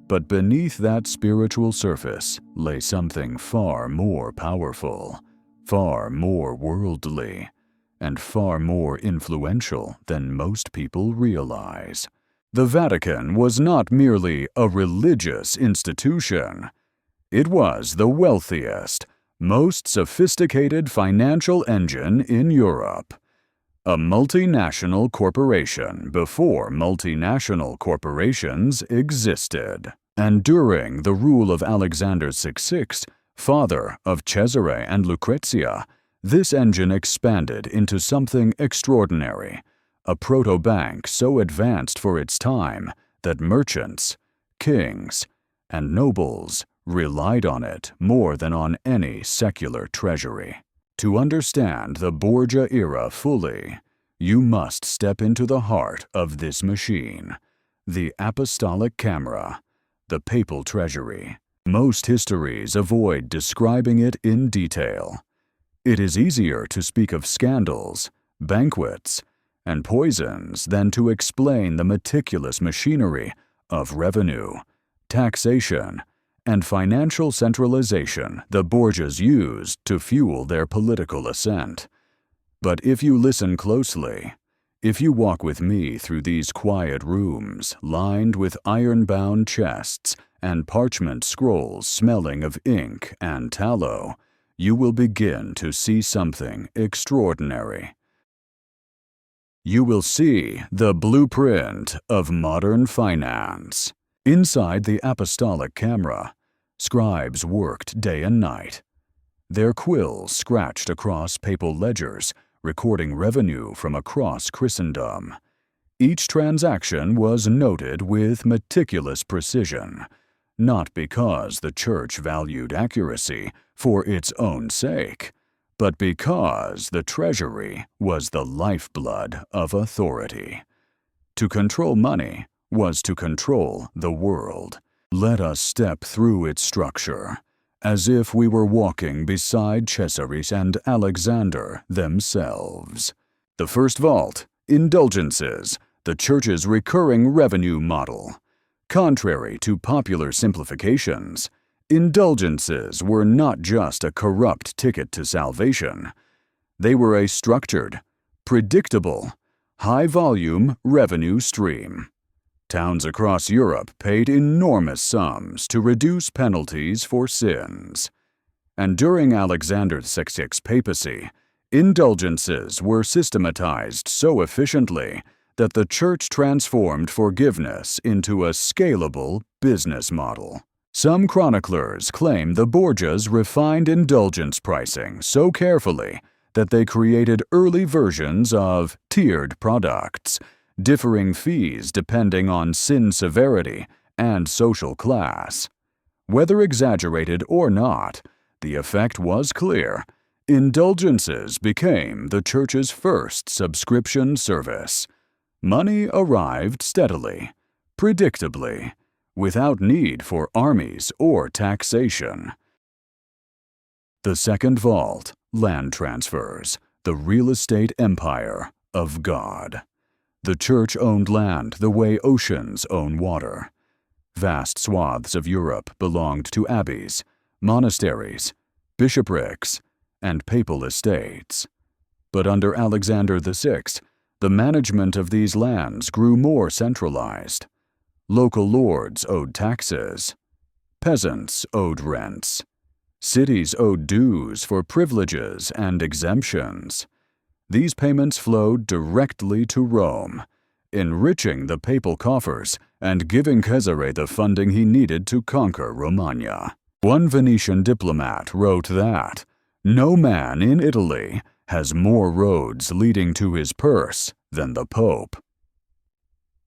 But beneath that spiritual surface lay something far more powerful, far more worldly, and far more influential than most people realize. The Vatican was not merely a religious institution. It was the wealthiest, most sophisticated financial engine in Europe. A multinational corporation before multinational corporations existed. And during the rule of Alexander VI, father of Cesare and Lucrezia, this engine expanded into something extraordinary, a proto-bank so advanced for its time that merchants, kings, and nobles relied on it more than on any secular treasury. To understand the Borgia era fully, you must step into the heart of this machine, the apostolic camera, the papal treasury. Most histories avoid describing it in detail. It is easier to speak of scandals, banquets, and poisons than to explain the meticulous machinery of revenue, taxation, and financial centralization the Borgias used to fuel their political ascent. But if you listen closely, if you walk with me through these quiet rooms lined with iron-bound chests and parchment scrolls smelling of ink and tallow, you will begin to see something extraordinary. You will see the blueprint of modern finance. Inside the apostolic camera, scribes worked day and night. Their quills scratched across papal ledgers, recording revenue from across Christendom. Each transaction was noted with meticulous precision, not because the Church valued accuracy for its own sake, but because the treasury was the lifeblood of authority. To control money was to control the world. Let us step through its structure, as if we were walking beside Cesare and Alexander themselves. The first vault, indulgences, the Church's recurring revenue model. Contrary to popular simplifications, indulgences were not just a corrupt ticket to salvation. They were a structured, predictable, high-volume revenue stream. Towns across Europe paid enormous sums to reduce penalties for sins. And during Alexander VI's papacy, indulgences were systematized so efficiently that the Church transformed forgiveness into a scalable business model. Some chroniclers claim the Borgias refined indulgence pricing so carefully that they created early versions of tiered products, differing fees depending on sin severity and social class. Whether exaggerated or not, the effect was clear. Indulgences became the church's first subscription service. Money arrived steadily, predictably, without need for armies or taxation. The second vault, land transfers, the real estate empire of God. The church owned land the way oceans own water. Vast swaths of Europe belonged to abbeys, monasteries, bishoprics, and papal estates. But under Alexander VI, the management of these lands grew more centralized. Local lords owed taxes. Peasants owed rents. Cities owed dues for privileges and exemptions. These payments flowed directly to Rome, enriching the papal coffers and giving Cesare the funding he needed to conquer Romagna. One Venetian diplomat wrote that, "No man in Italy has more roads leading to his purse than the Pope."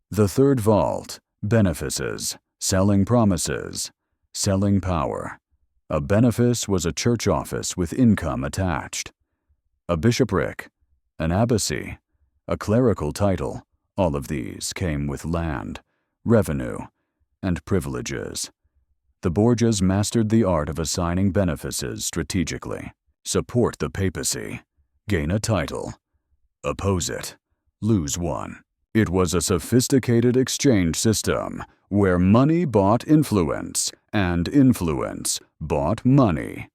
The third vault, benefices, selling promises, selling power. A benefice was a church office with income attached. A bishopric, an abbacy, a clerical title, all of these came with land, revenue, and privileges. The Borgias mastered the art of assigning benefices strategically. Support the papacy, gain a title. Oppose it, lose one. It was a sophisticated exchange system where money bought influence and influence bought money.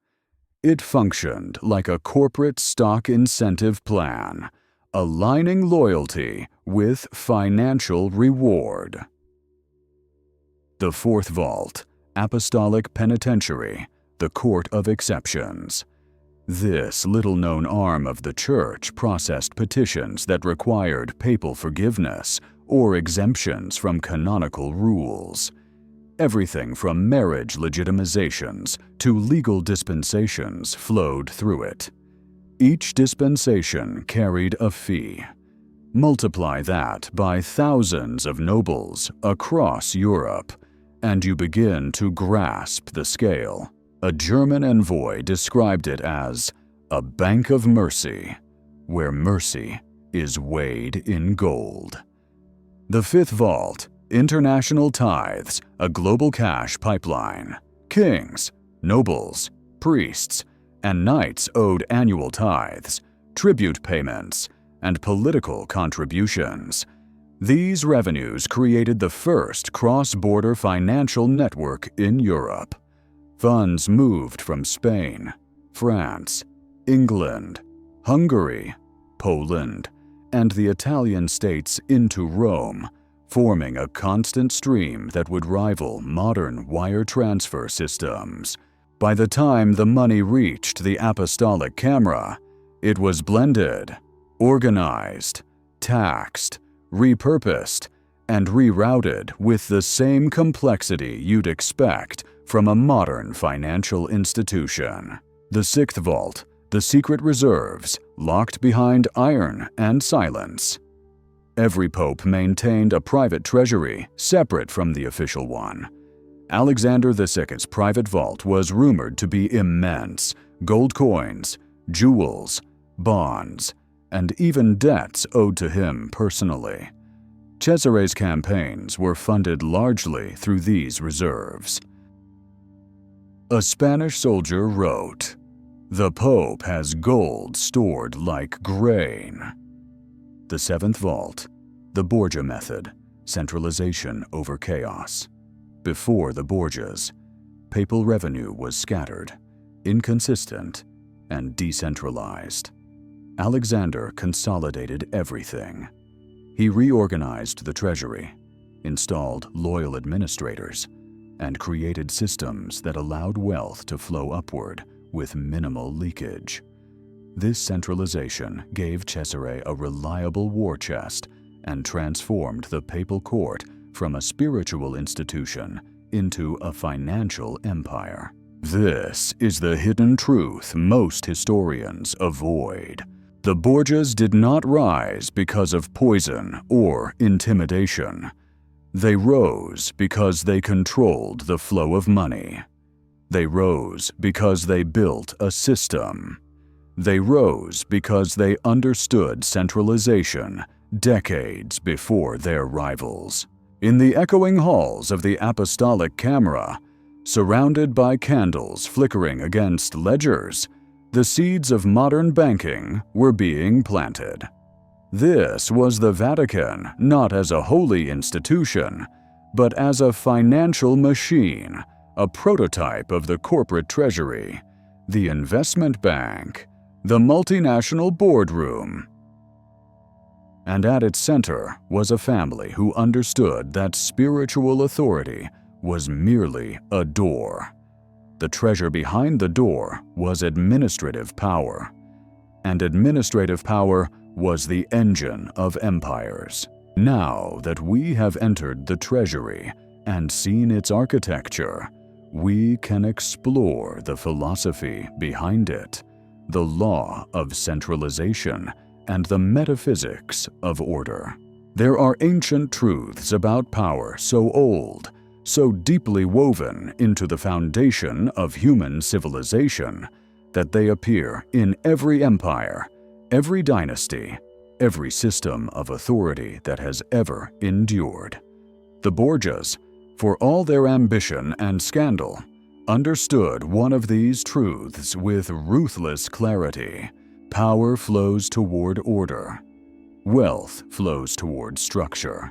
It functioned like a corporate stock incentive plan, aligning loyalty with financial reward. The fourth vault, apostolic penitentiary, the court of exceptions. This little-known arm of the church processed petitions that required papal forgiveness or exemptions from canonical rules. Everything from marriage legitimizations to legal dispensations flowed through it. Each dispensation carried a fee. Multiply that by thousands of nobles across Europe, and you begin to grasp the scale. A German envoy described it as a bank of mercy, where mercy is weighed in gold. The fifth vault, international tithes, a global cash pipeline. Kings, nobles, priests, and knights owed annual tithes, tribute payments, and political contributions. These revenues created the first cross-border financial network in Europe. Funds moved from Spain, France, England, Hungary, Poland, and the Italian states into Rome, forming a constant stream that would rival modern wire transfer systems. By the time the money reached the apostolic camera, it was blended, organized, taxed, repurposed, and rerouted with the same complexity you'd expect from a modern financial institution. The sixth vault, the secret reserves, locked behind iron and silence. Every pope maintained a private treasury separate from the official one. Alexander VI's private vault was rumored to be immense: gold coins, jewels, bonds, and even debts owed to him personally. Cesare's campaigns were funded largely through these reserves. A Spanish soldier wrote, "The Pope has gold stored like grain." The seventh vault, the Borgia method, centralization over chaos. Before the Borgias, papal revenue was scattered, inconsistent, and decentralized. Alexander consolidated everything. He reorganized the treasury, installed loyal administrators, and created systems that allowed wealth to flow upward with minimal leakage. This centralization gave Cesare a reliable war chest and transformed the papal court from a spiritual institution into a financial empire. This is the hidden truth most historians avoid. The Borgias did not rise because of poison or intimidation. They rose because they controlled the flow of money. They rose because they built a system. They rose because they understood centralization decades before their rivals. In the echoing halls of the apostolic camera, surrounded by candles flickering against ledgers, the seeds of modern banking were being planted. This was the Vatican not as a holy institution, but as a financial machine, a prototype of the corporate treasury, the investment bank, the multinational boardroom. And at its center was a family who understood that spiritual authority was merely a door. The treasure behind the door was administrative power, and administrative power was the engine of empires. Now that we have entered the treasury and seen its architecture, we can explore the philosophy behind it, the law of centralization, and the metaphysics of order. There are ancient truths about power so old, so deeply woven into the foundation of human civilization, that they appear in every empire, every dynasty, every system of authority that has ever endured. The Borgias, for all their ambition and scandal, understood one of these truths with ruthless clarity. Power flows toward order. Wealth flows toward structure.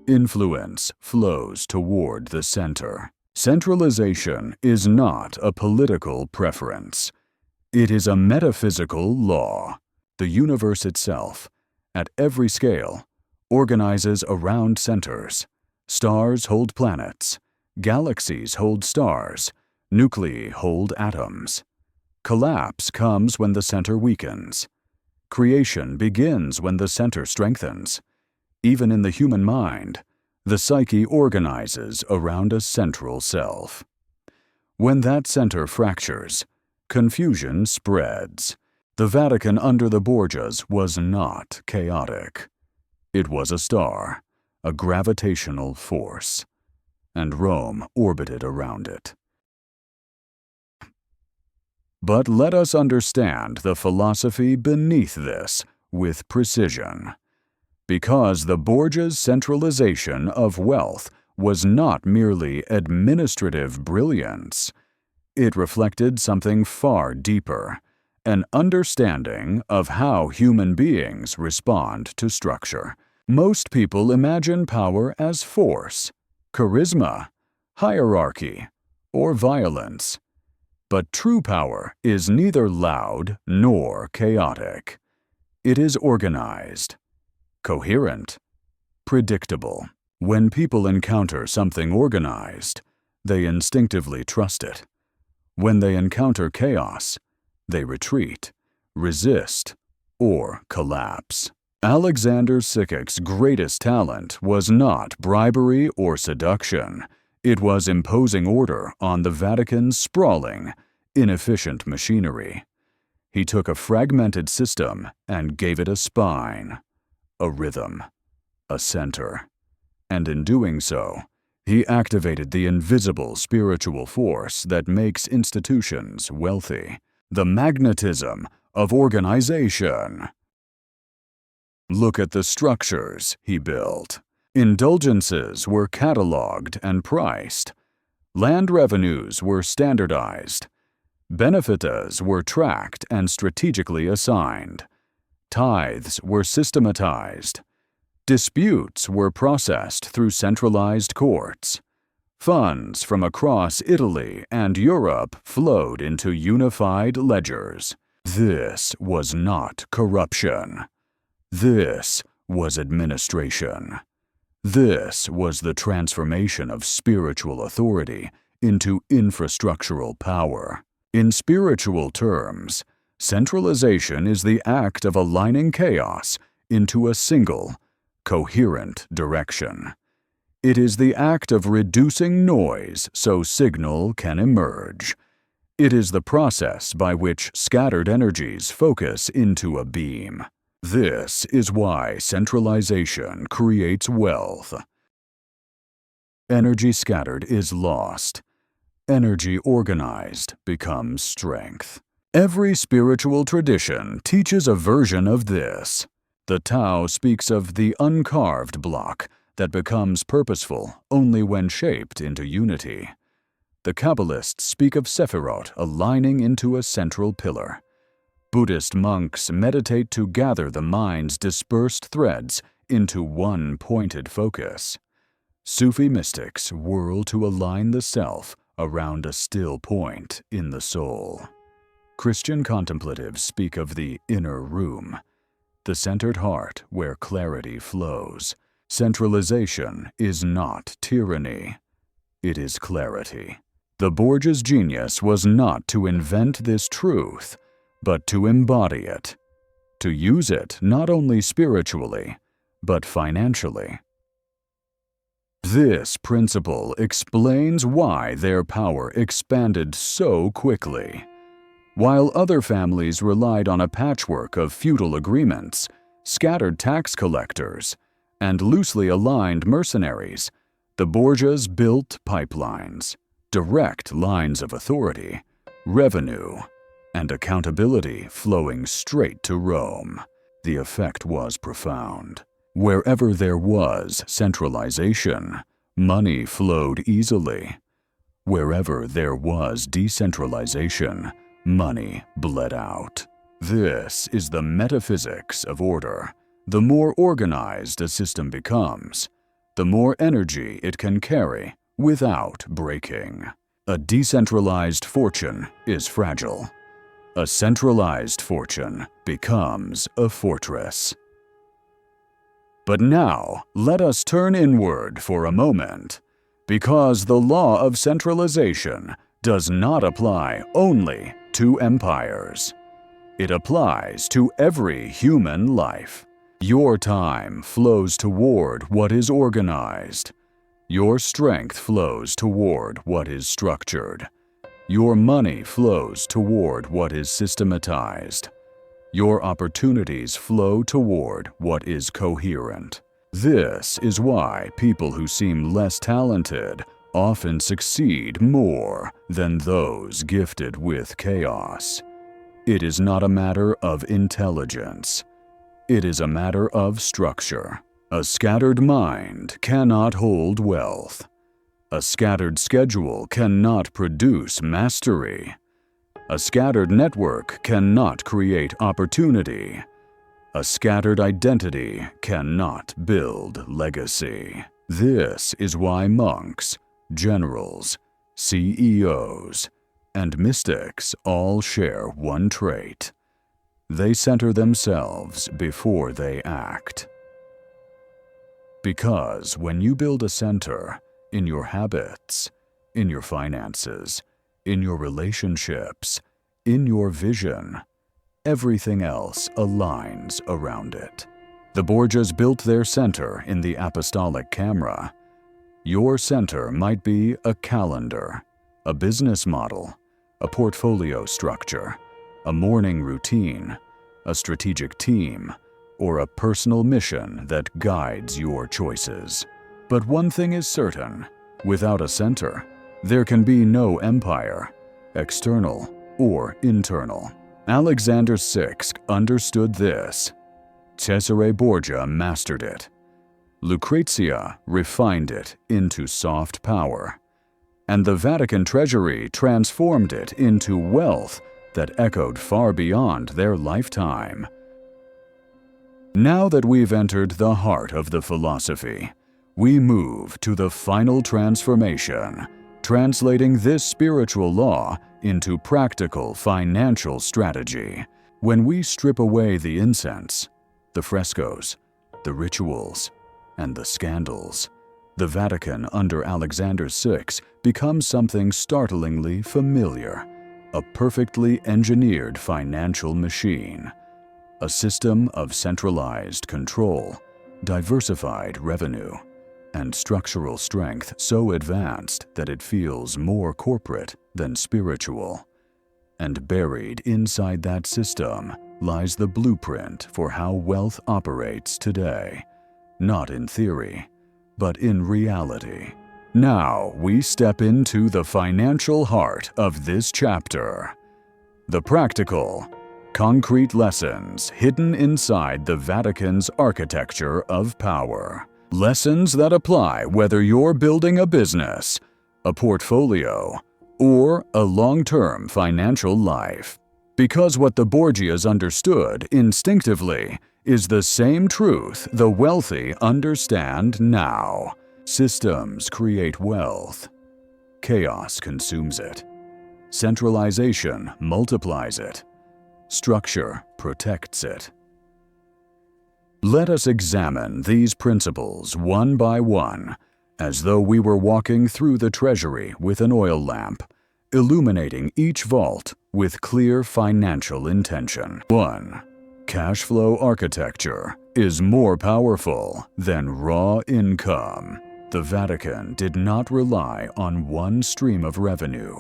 Influence flows toward the center. Centralization is not a political preference. It is a metaphysical law. The universe itself, at every scale, organizes around centers. Stars hold planets. Galaxies hold stars. Nuclei hold atoms. Collapse comes when the center weakens. Creation begins when the center strengthens. Even in the human mind, the psyche organizes around a central self. When that center fractures, confusion spreads. The Vatican under the Borgias was not chaotic. It was a star, a gravitational force, and Rome orbited around it. But let us understand the philosophy beneath this with precision. Because the Borgia's centralization of wealth was not merely administrative brilliance, it reflected something far deeper, an understanding of how human beings respond to structure. Most people imagine power as force, charisma, hierarchy, or violence. But true power is neither loud nor chaotic. It is organized, coherent, predictable. When people encounter something organized, they instinctively trust it. When they encounter chaos, they retreat, resist, or collapse. Alexander Sikic's greatest talent was not bribery or seduction. It was imposing order on the Vatican's sprawling, inefficient machinery. He took a fragmented system and gave it a spine, a rhythm, a center. And in doing so, he activated the invisible spiritual force that makes institutions wealthy, the magnetism of organization. Look at the structures he built. Indulgences were cataloged and priced. Land revenues were standardized. Benefitas were tracked and strategically assigned. Tithes were systematized. Disputes were processed through centralized courts. Funds from across Italy and Europe flowed into unified ledgers. This was not corruption. This was administration. This was the transformation of spiritual authority into infrastructural power. In spiritual terms, centralization is the act of aligning chaos into a single, coherent direction. It is the act of reducing noise so signal can emerge. It is the process by which scattered energies focus into a beam. This is why centralization creates wealth. Energy scattered is lost. Energy organized becomes strength. Every spiritual tradition teaches a version of this. The Tao speaks of the uncarved block that becomes purposeful only when shaped into unity. The Kabbalists speak of Sephirot aligning into a central pillar. Buddhist monks meditate to gather the mind's dispersed threads into one pointed focus. Sufi mystics whirl to align the self around a still point in the soul. Christian contemplatives speak of the inner room, the centered heart where clarity flows. Centralization is not tyranny. It is clarity. The Borgia's genius was not to invent this truth, but to embody it, to use it not only spiritually, but financially. This principle explains why their power expanded so quickly. While other families relied on a patchwork of feudal agreements, scattered tax collectors, and loosely aligned mercenaries, the Borgias built pipelines, direct lines of authority, revenue, and accountability flowing straight to Rome. The effect was profound. Wherever there was centralization, money flowed easily. Wherever there was decentralization, money bled out. This is the metaphysics of order. The more organized a system becomes, the more energy it can carry without breaking. A decentralized fortune is fragile. A centralized fortune becomes a fortress. But now, let us turn inward for a moment, because the law of centralization does not apply only to empires. It applies to every human life. Your time flows toward what is organized. Your strength flows toward what is structured. Your money flows toward what is systematized. Your opportunities flow toward what is coherent. This is why people who seem less talented often succeed more than those gifted with chaos. It is not a matter of intelligence. It is a matter of structure. A scattered mind cannot hold wealth. A scattered schedule cannot produce mastery. A scattered network cannot create opportunity. A scattered identity cannot build legacy. This is why monks, generals, CEOs, and mystics all share one trait. They center themselves before they act. Because when you build a center in your habits, in your finances, in your relationships, in your vision, everything else aligns around it. The Borgias built their center in the apostolic camera. Your center might be a calendar, a business model, a portfolio structure, a morning routine, a strategic team, or a personal mission that guides your choices. But one thing is certain, without a center, there can be no empire, external or internal. Alexander VI understood this. Cesare Borgia mastered it. Lucrezia refined it into soft power. And the Vatican treasury transformed it into wealth that echoed far beyond their lifetime. Now that we've entered the heart of the philosophy, we move to the final transformation, translating this spiritual law into practical financial strategy. When we strip away the incense, the frescoes, the rituals, and the scandals, the Vatican under Alexander VI becomes something startlingly familiar, a perfectly engineered financial machine, a system of centralized control, diversified revenue, and structural strength so advanced that it feels more corporate than spiritual. And buried inside that system lies the blueprint for how wealth operates today, not in theory, but in reality. Now we step into the financial heart of this chapter. The practical, concrete lessons hidden inside the Vatican's architecture of power. Lessons that apply whether you're building a business, a portfolio, or a long-term financial life. Because what the Borgias understood instinctively is the same truth the wealthy understand now. Systems create wealth. Chaos consumes it. Centralization multiplies it. Structure protects it. Let us examine these principles one by one, as though we were walking through the treasury with an oil lamp, illuminating each vault with clear financial intention. 1. Cash flow architecture is more powerful than raw income. The Vatican did not rely on one stream of revenue.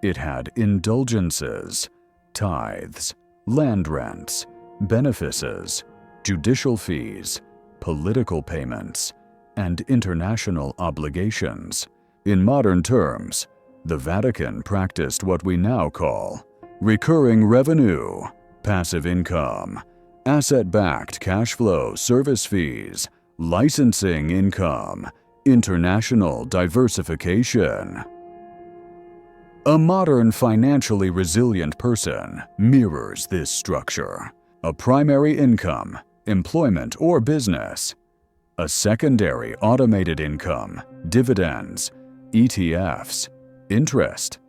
It had indulgences, tithes, land rents, benefices, judicial fees, political payments, and international obligations. In modern terms, the Vatican practiced what we now call recurring revenue, passive income, asset-backed cash flow service fees, licensing income, international diversification. A modern financially resilient person mirrors this structure. A primary income, employment or business. A secondary automated income, dividends, ETFs, interest.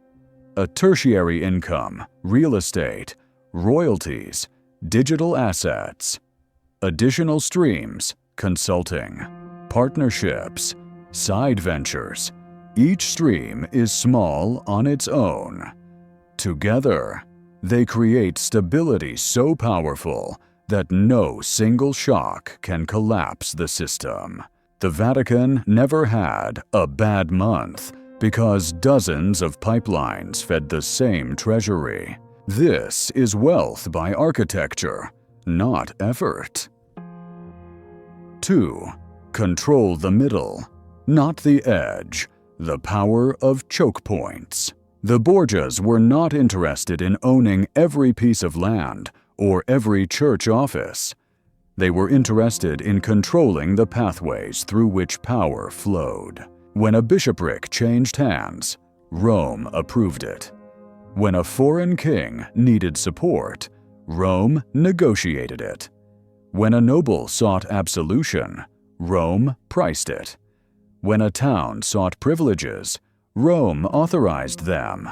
A tertiary income, real estate, royalties, digital assets. Additional streams, consulting, partnerships, side ventures. Each stream is small on its own. Together, they create stability so powerful that no single shock can collapse the system. The Vatican never had a bad month because dozens of pipelines fed the same treasury. This is wealth by architecture, not effort. 2. Control the middle, not the edge. The power of choke points. The Borgias were not interested in owning every piece of land or every church office. They were interested in controlling the pathways through which power flowed. When a bishopric changed hands, Rome approved it. When a foreign king needed support, Rome negotiated it. When a noble sought absolution, Rome priced it. When a town sought privileges, Rome authorized them.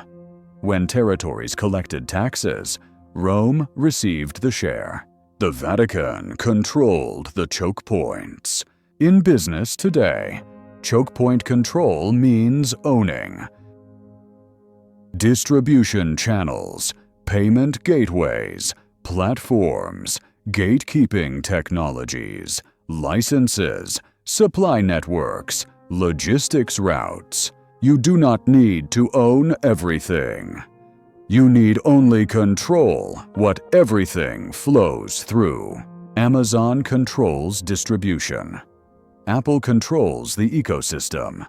When territories collected taxes, Rome received the share. The Vatican controlled the choke points. In business today, choke point control means owning. Distribution channels, payment gateways, platforms, gatekeeping technologies, licenses, supply networks, logistics routes. You do not need to own everything. You need only control what everything flows through. Amazon controls distribution. Apple controls the ecosystem.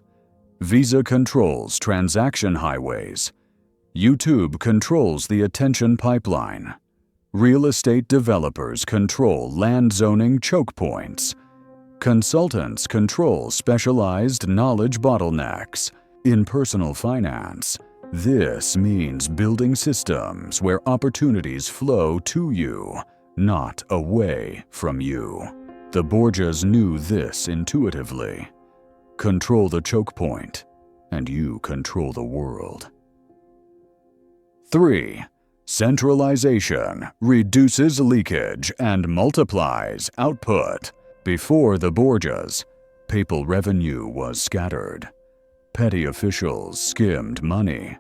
Visa controls transaction highways. YouTube controls the attention pipeline. Real estate developers control land zoning choke points. Consultants control specialized knowledge bottlenecks. In personal finance, this means building systems where opportunities flow to you, not away from you. The Borgias knew this intuitively. Control the choke point, and you control the world. 3. Centralization reduces leakage and multiplies output. Before the Borgias, papal revenue was scattered. Petty officials skimmed money.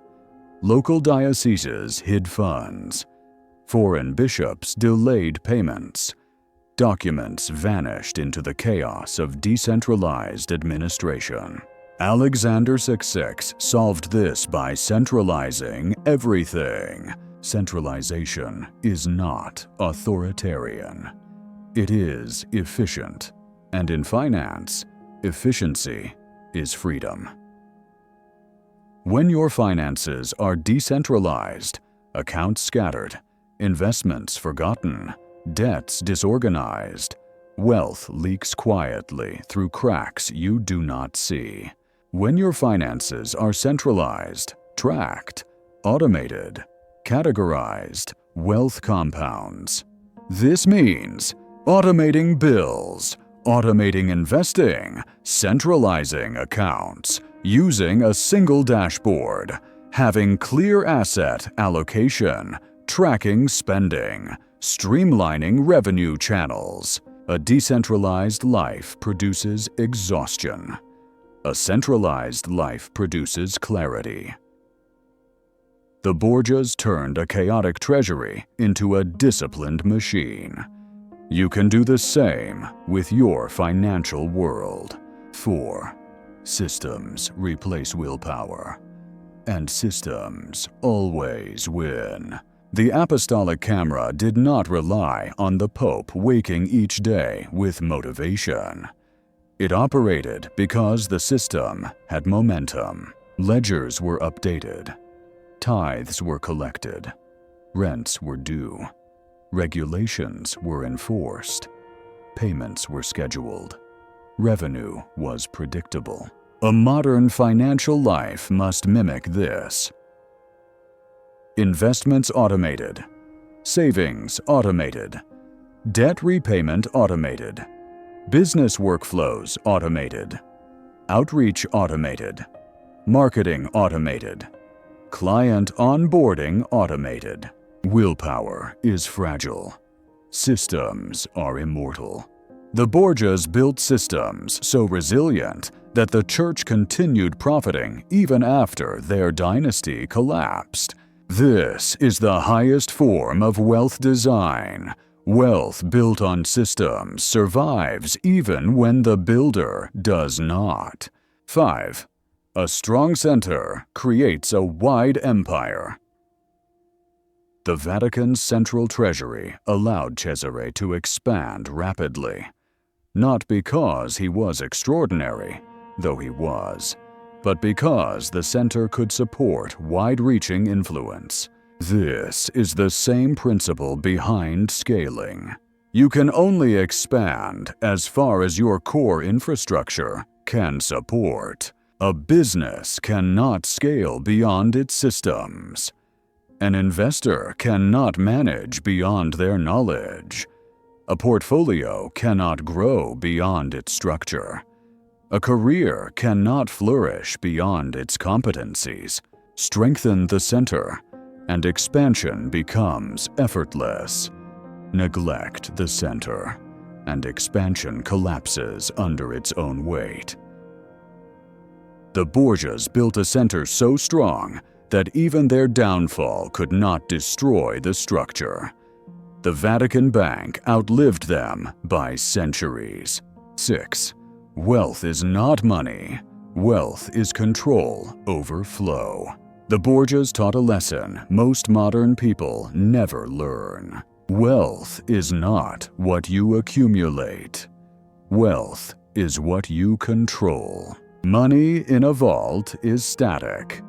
Local dioceses hid funds. Foreign bishops delayed payments. Documents vanished into the chaos of decentralized administration. Alexander VI solved this by centralizing everything. Centralization is not authoritarian. It is efficient. And in finance, efficiency is freedom. When your finances are decentralized, accounts scattered, investments forgotten, debts disorganized, wealth leaks quietly through cracks you do not see. When your finances are centralized, tracked, automated, categorized, wealth compounds. This means automating bills, automating investing, centralizing accounts, using a single dashboard, having clear asset allocation, tracking spending, streamlining revenue channels. A decentralized life produces exhaustion. A centralized life produces clarity. The Borgias turned a chaotic treasury into a disciplined machine. You can do the same with your financial world. 4. Systems replace willpower, and systems always win. The apostolic camera did not rely on the Pope waking each day with motivation. It operated because the system had momentum. Ledgers were updated. Tithes were collected. Rents were due. Regulations were enforced. Payments were scheduled. Revenue was predictable. A modern financial life must mimic this. Investments automated. Savings automated. Debt repayment automated. Business workflows automated. Outreach automated. Marketing automated. Client onboarding automated. Willpower is fragile. Systems are immortal. The Borgias built systems so resilient that the church continued profiting even after their dynasty collapsed. This is the highest form of wealth design. Wealth built on systems survives even when the builder does not. 5. A strong center creates a wide empire. The Vatican's central treasury allowed Cesare to expand rapidly. Not because he was extraordinary, though he was, but because the center could support wide-reaching influence. This is the same principle behind scaling. You can only expand as far as your core infrastructure can support. A business cannot scale beyond its systems. An investor cannot manage beyond their knowledge. A portfolio cannot grow beyond its structure. A career cannot flourish beyond its competencies. Strengthen the center, and expansion becomes effortless. Neglect the center, and expansion collapses under its own weight. The Borgias built a center so strong that even their downfall could not destroy the structure. The Vatican Bank outlived them by centuries. 6. Wealth is not money. Wealth is control over flow. The Borgias taught a lesson most modern people never learn. Wealth is not what you accumulate. Wealth is what you control. Money in a vault is static.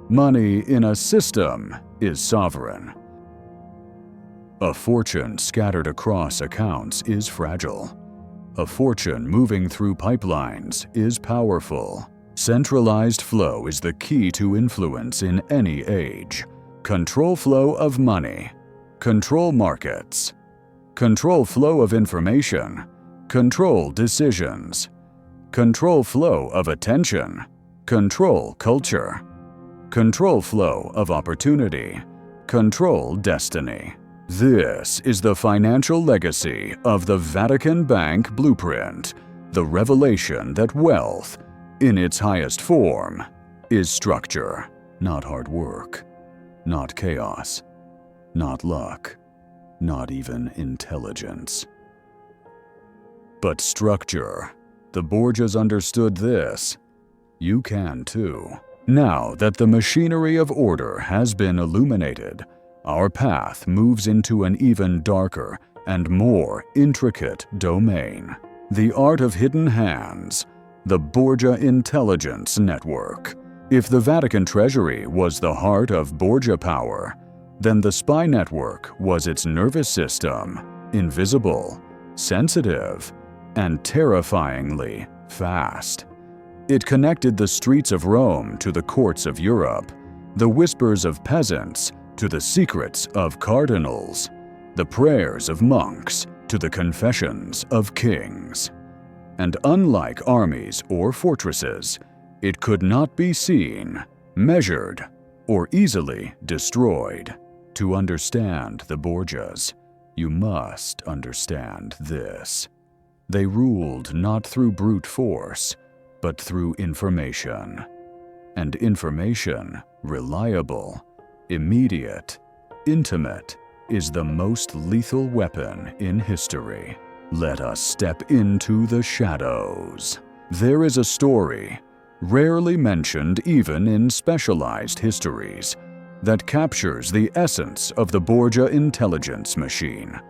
Money in a system is sovereign. A fortune scattered across accounts is fragile. A fortune moving through pipelines is powerful. Centralized flow is the key to influence in any age. Control flow of money. Control markets. Control flow of information. Control decisions. Control flow of attention. Control culture. Control flow of opportunity. Control destiny. This is the financial legacy of the Vatican Bank blueprint, the revelation that wealth, in its highest form, is structure, not hard work, not chaos, not luck, not even intelligence. But structure. The Borgias understood this. You can too. Now that the machinery of order has been illuminated, our path moves into an even darker and more intricate domain. The art of hidden hands, the Borgia Intelligence Network. If the Vatican treasury was the heart of Borgia power, then the spy network was its nervous system, invisible, sensitive, and terrifyingly fast. It connected the streets of Rome to the courts of Europe, the whispers of peasants to the secrets of cardinals, the prayers of monks to the confessions of kings. And unlike armies or fortresses, it could not be seen, measured, or easily destroyed. To understand the Borgias, you must understand this. They ruled not through brute force, but through information. And information, reliable, immediate, intimate, is the most lethal weapon in history. Let us step into the shadows. There is a story, rarely mentioned even in specialized histories, that captures the essence of the Borgia intelligence machine.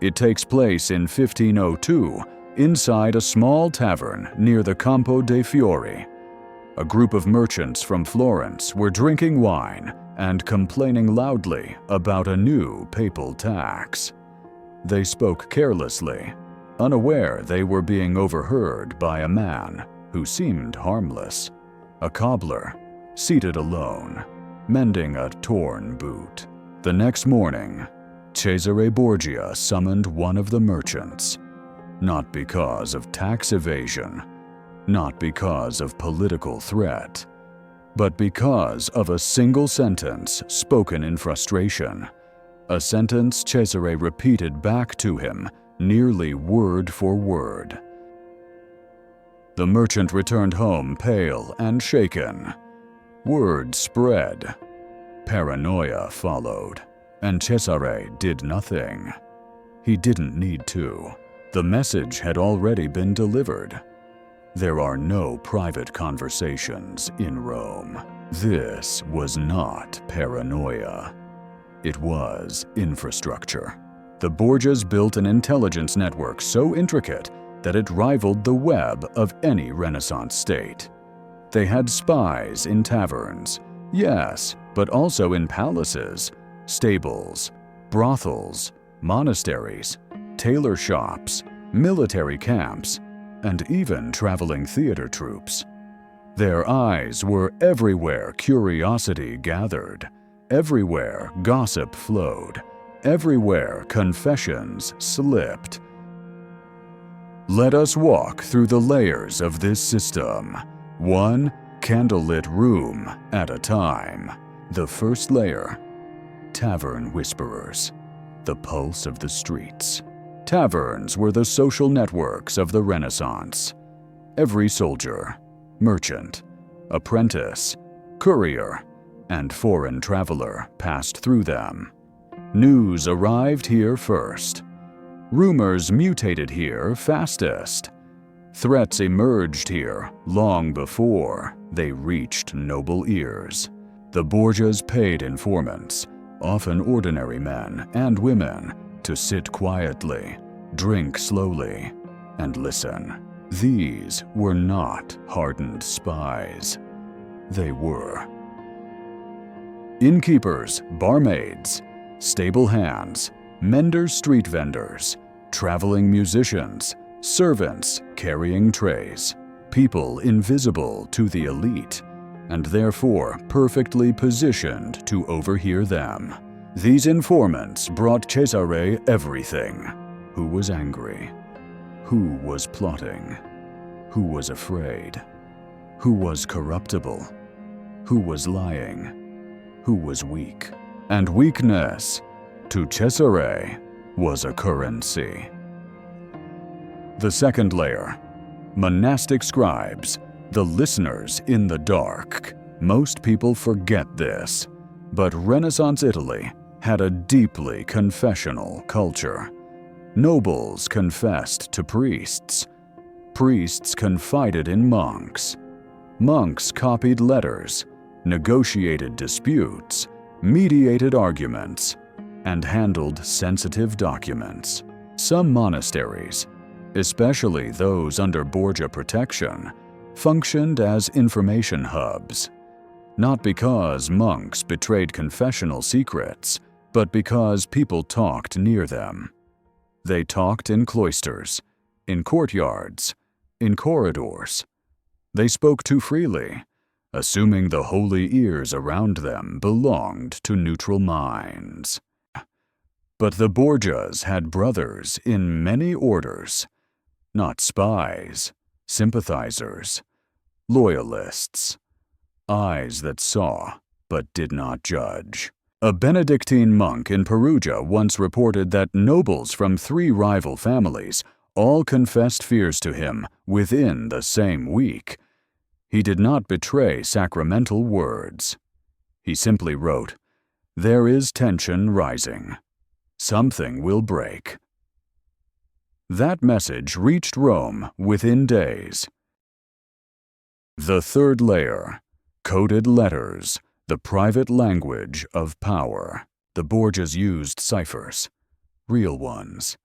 It takes place in 1502 inside a small tavern near the Campo dei Fiori. A group of merchants from Florence were drinking wine and complaining loudly about a new papal tax. They spoke carelessly, unaware they were being overheard by a man who seemed harmless, a cobbler, seated alone, mending a torn boot. The next morning, Cesare Borgia summoned one of the merchants, not because of tax evasion, not because of political threat, but because of a single sentence spoken in frustration, a sentence Cesare repeated back to him nearly word for word. The merchant returned home pale and shaken. Word spread. Paranoia followed, and Cesare did nothing. He didn't need to. The message had already been delivered. There are no private conversations in Rome. This was not paranoia. It was infrastructure. The Borgias built an intelligence network so intricate that it rivaled the web of any Renaissance state. They had spies in taverns, yes, but also in palaces, stables, brothels, monasteries, tailor shops, military camps, and even traveling theater troupes. Their eyes were everywhere curiosity gathered, everywhere gossip flowed, everywhere confessions slipped. Let us walk through the layers of this system, one candlelit room at a time. The first layer, tavern whisperers, the pulse of the streets. Taverns were the social networks of the Renaissance. Every soldier, merchant, apprentice, courier, and foreign traveler passed through them. News arrived here first. Rumors mutated here fastest. Threats emerged here long before they reached noble ears. The Borgias paid informants, often ordinary men and women, to sit quietly, drink slowly, and listen. These were not hardened spies. They were innkeepers, barmaids, stable hands, menders, street vendors, traveling musicians, servants carrying trays, people invisible to the elite, and therefore perfectly positioned to overhear them. These informants brought Cesare everything. Who was angry? Who was plotting? Who was afraid? Who was corruptible? Who was lying? Who was weak? And weakness, to Cesare, was a currency. The second layer, monastic scribes, the listeners in the dark. Most people forget this, but Renaissance Italy had a deeply confessional culture. Nobles confessed to priests. Priests confided in monks. Monks copied letters, negotiated disputes, mediated arguments, and handled sensitive documents. Some monasteries, especially those under Borgia protection, functioned as information hubs. not because monks betrayed confessional secrets, but because people talked near them. They talked in cloisters, in courtyards, in corridors. They spoke too freely, assuming the holy ears around them belonged to neutral minds. But the Borgias had brothers in many orders, not spies, sympathizers, loyalists, eyes that saw but did not judge. A Benedictine monk in Perugia once reported that nobles from 3 rival families all confessed fears to him within the same week. He did not betray sacramental words. He simply wrote, "There is tension rising. Something will break." That message reached Rome within days. The third layer, coded letters, the private language of power. The Borgias used ciphers, real ones,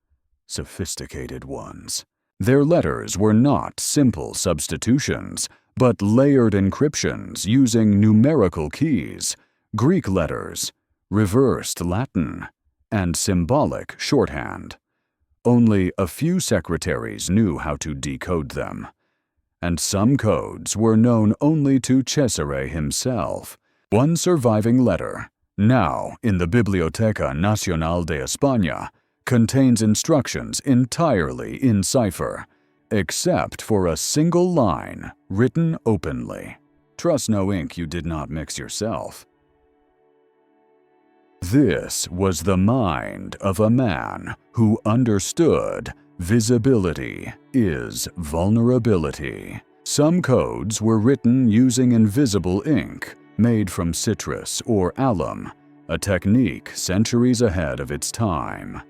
sophisticated ones. Their letters were not simple substitutions, but layered encryptions using numerical keys, Greek letters, reversed Latin, and symbolic shorthand. Only a few secretaries knew how to decode them, and some codes were known only to Cesare himself. One surviving letter, now in the Biblioteca Nacional de España, contains instructions entirely in cipher, except for a single line written openly. Trust no ink you did not mix yourself. This was the mind of a man who understood visibility is vulnerability. Some codes were written using invisible ink made from citrus or alum, a technique centuries ahead of its time.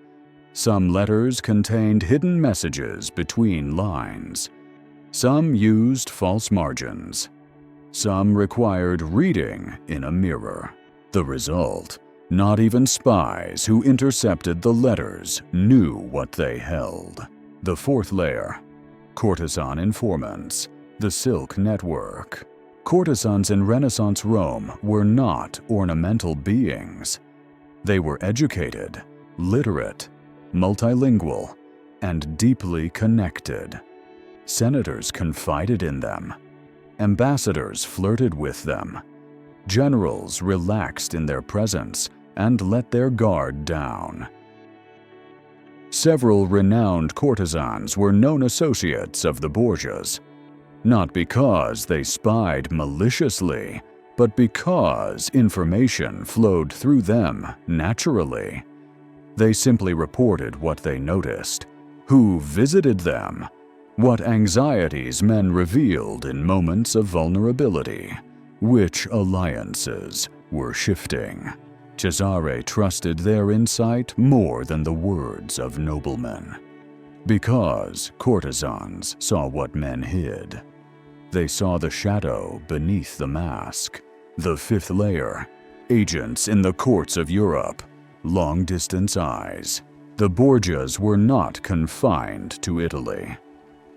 Some letters contained hidden messages between lines. Some used false margins. Some required reading in a mirror. The result: not even spies who intercepted the letters knew what they held. The fourth layer, courtesan informants, the silk network. Courtesans in Renaissance Rome were not ornamental beings. They were educated, literate, multilingual, and deeply connected. Senators confided in them. Ambassadors flirted with them. Generals relaxed in their presence and let their guard down. Several renowned courtesans were known associates of the Borgias, not because they spied maliciously, but because information flowed through them naturally. They simply reported what they noticed, who visited them, what anxieties men revealed in moments of vulnerability, which alliances were shifting. Cesare trusted their insight more than the words of noblemen. Because courtesans saw what men hid. They saw the shadow beneath the mask. The fifth layer, agents in the courts of Europe, long-distance eyes. The Borgias were not confined to Italy.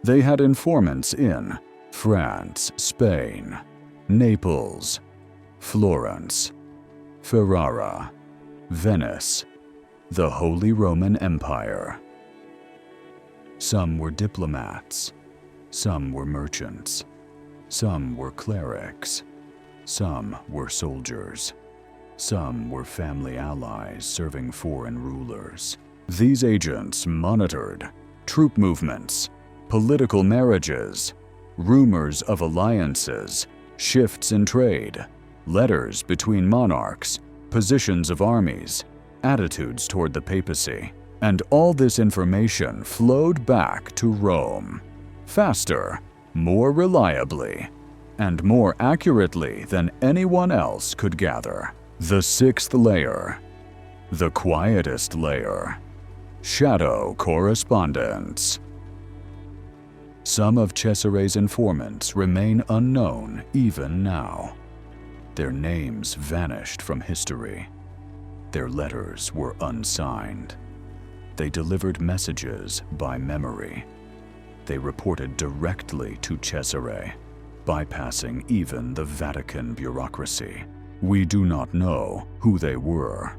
They had informants in France, Spain, Naples, Florence, Ferrara, Venice, the Holy Roman Empire. Some were diplomats, some were merchants, some were clerics, some were soldiers, some were family allies serving foreign rulers. These agents monitored troop movements, political marriages, rumors of alliances, shifts in trade, letters between monarchs, positions of armies, attitudes toward the papacy. And all this information flowed back to Rome, faster, more reliably, and more accurately than anyone else could gather. The sixth layer, the quietest layer, shadow correspondence. Some of Cesare's informants remain unknown even now. Their names vanished from history. Their letters were unsigned. They delivered messages by memory. They reported directly to Cesare, bypassing even the Vatican bureaucracy. We do not know who they were,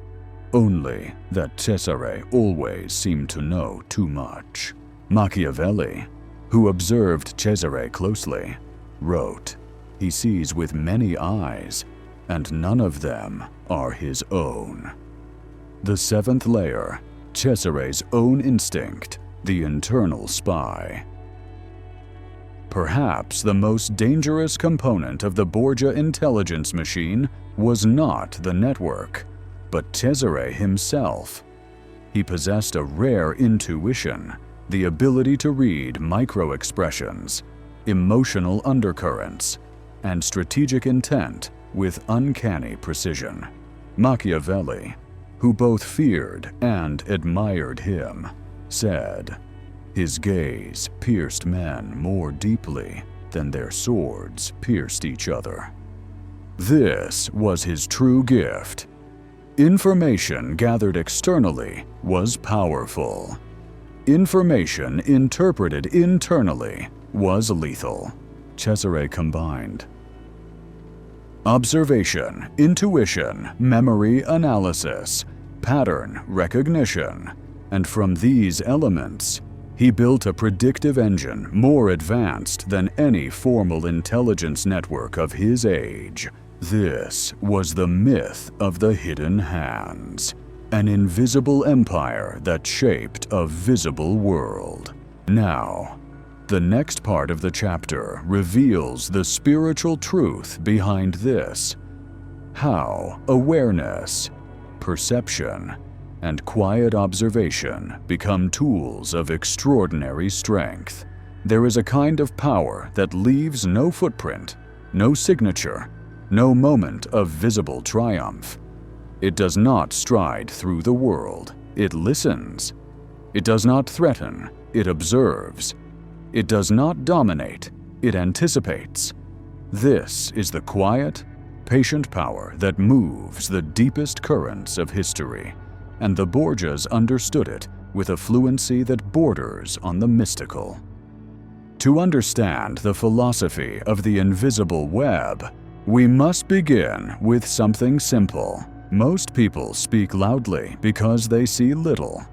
only that Cesare always seemed to know too much. Machiavelli, who observed Cesare closely, wrote, "He sees with many eyes, and none of them are his own." The seventh layer, Cesare's own instinct, the internal spy. Perhaps the most dangerous component of the Borgia intelligence machine was not the network, but Cesare himself. He possessed a rare intuition, the ability to read micro-expressions, emotional undercurrents, and strategic intent with uncanny precision. Machiavelli, who both feared and admired him, said, "His gaze pierced men more deeply than their swords pierced each other." This was his true gift. Information gathered externally was powerful. Information interpreted internally was lethal. Cesare combined observation, intuition, memory analysis, pattern recognition, and from these elements, he built a predictive engine more advanced than any formal intelligence network of his age. This was the myth of the hidden hands, an invisible empire that shaped a visible world. Now, the next part of the chapter reveals the spiritual truth behind this, how awareness, perception, and quiet observation become tools of extraordinary strength. There is a kind of power that leaves no footprint, no signature, no moment of visible triumph. It does not stride through the world, it listens. It does not threaten, it observes. It does not dominate, it anticipates. This is the quiet, patient power that moves the deepest currents of history, and the Borgias understood it with a fluency that borders on the mystical. To understand the philosophy of the invisible web, we must begin with something simple. Most people speak loudly because they see little.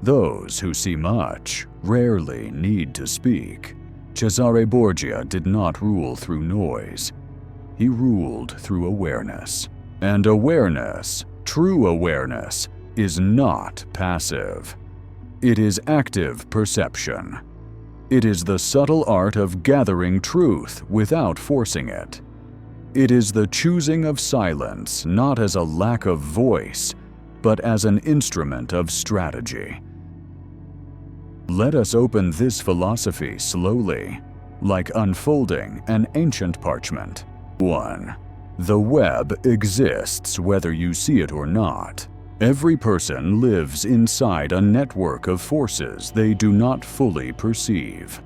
Those who see much rarely need to speak. Cesare Borgia did not rule through noise. He ruled through awareness. And awareness, true awareness, is not passive. It is active perception. It is the subtle art of gathering truth without forcing it. It is the choosing of silence not as a lack of voice, but as an instrument of strategy. Let us open this philosophy slowly, like unfolding an ancient parchment. 1. The web exists whether you see it or not. Every person lives inside a network of forces they do not fully perceive.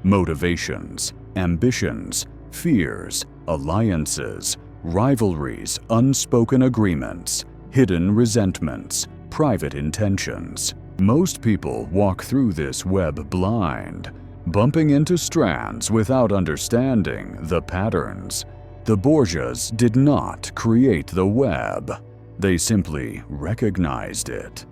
Motivations, ambitions, fears, alliances, rivalries, unspoken agreements, hidden resentments, private intentions. Most people walk through this web blind, bumping into strands without understanding the patterns. The Borgias did not create the web. They simply recognized it.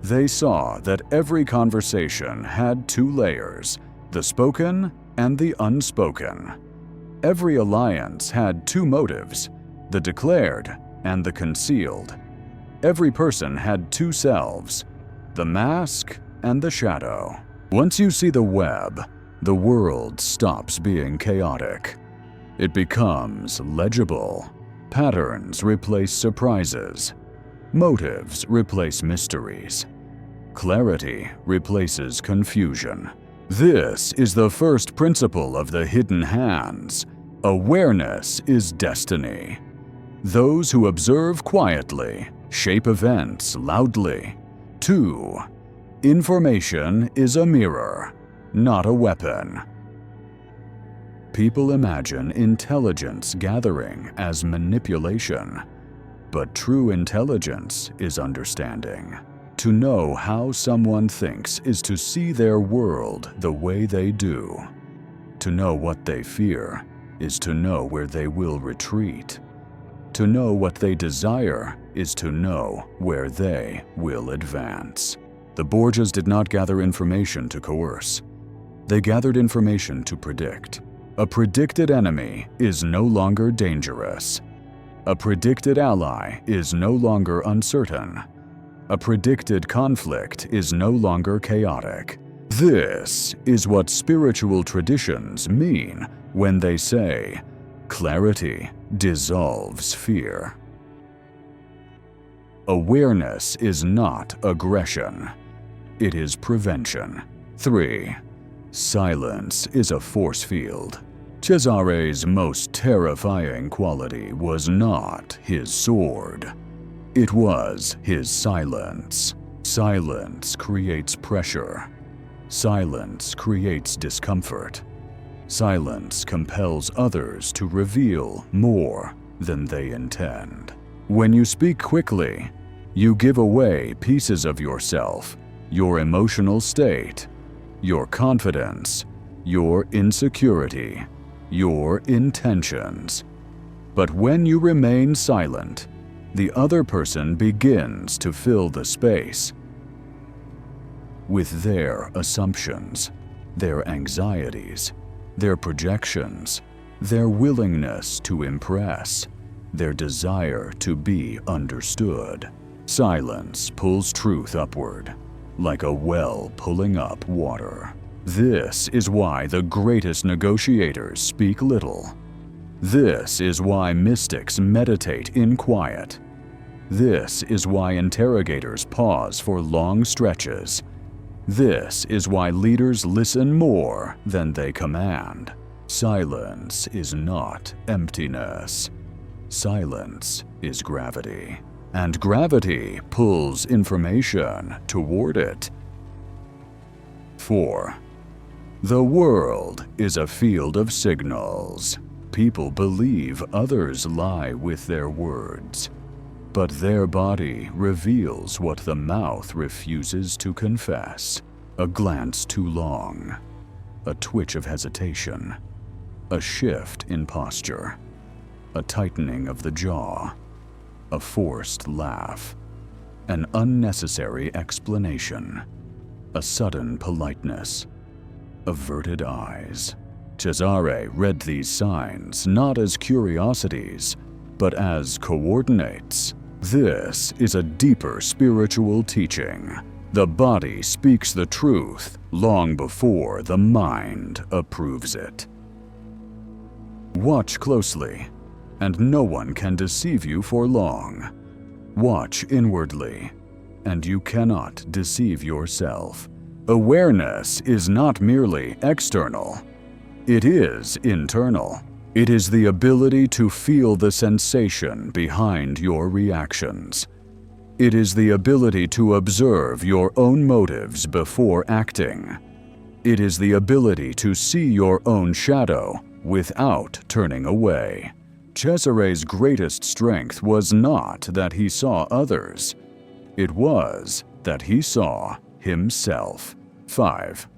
They saw that every conversation had two layers, the spoken and the unspoken. Every alliance had two motives, the declared and the concealed. Every person had two selves, the mask and the shadow. Once you see the web, the world stops being chaotic. It becomes legible. Patterns replace surprises. Motives replace mysteries. Clarity replaces confusion. This is the first principle of the hidden hands. Awareness is destiny. Those who observe quietly shape events loudly. 2. Information is a mirror, not a weapon. People imagine intelligence gathering as manipulation, but true intelligence is understanding. To know how someone thinks is to see their world the way they do. To know what they fear is to know where they will retreat. To know what they desire is to know where they will advance. The Borgias did not gather information to coerce. They gathered information to predict. A predicted enemy is no longer dangerous. A predicted ally is no longer uncertain. A predicted conflict is no longer chaotic. This is what spiritual traditions mean when they say, clarity dissolves fear. Awareness is not aggression. It is prevention. 3. Silence is a force field. Cesare's most terrifying quality was not his sword. It was his silence. Silence creates pressure. Silence creates discomfort. Silence compels others to reveal more than they intend. When you speak quickly, you give away pieces of yourself, your emotional state, your confidence, your insecurity, your intentions. But when you remain silent, the other person begins to fill the space with their assumptions, their anxieties, their projections, their willingness to impress, their desire to be understood. Silence pulls truth upward, like a well pulling up water. This is why the greatest negotiators speak little. This is why mystics meditate in quiet. This is why interrogators pause for long stretches. This is why leaders listen more than they command. Silence is not emptiness. Silence is gravity. And gravity pulls information toward it. 4. The world is a field of signals. People believe others lie with their words, but their body reveals what the mouth refuses to confess. A glance too long, a twitch of hesitation, a shift in posture, a tightening of the jaw, a forced laugh, an unnecessary explanation, a sudden politeness, averted eyes. Cesare read these signs not as curiosities, but as coordinates. This is a deeper spiritual teaching. The body speaks the truth long before the mind approves it. Watch closely, and no one can deceive you for long. Watch inwardly, and you cannot deceive yourself. Awareness is not merely external. It is internal. It is the ability to feel the sensation behind your reactions. It is the ability to observe your own motives before acting. It is the ability to see your own shadow without turning away. Cesare's greatest strength was not that he saw others. It was that he saw himself. 5.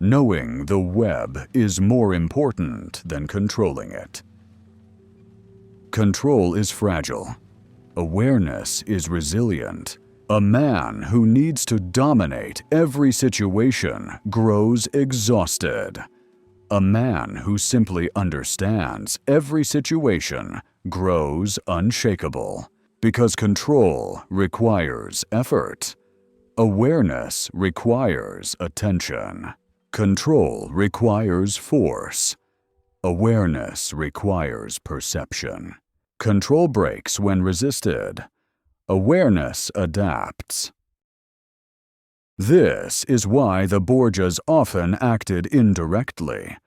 Knowing the web is more important than controlling it. Control is fragile. Awareness is resilient. A man who needs to dominate every situation grows exhausted. A man who simply understands every situation grows unshakable, because control requires effort. Awareness requires attention. Control requires force. Awareness requires perception. Control breaks when resisted. Awareness adapts. This is why the Borgias often acted indirectly.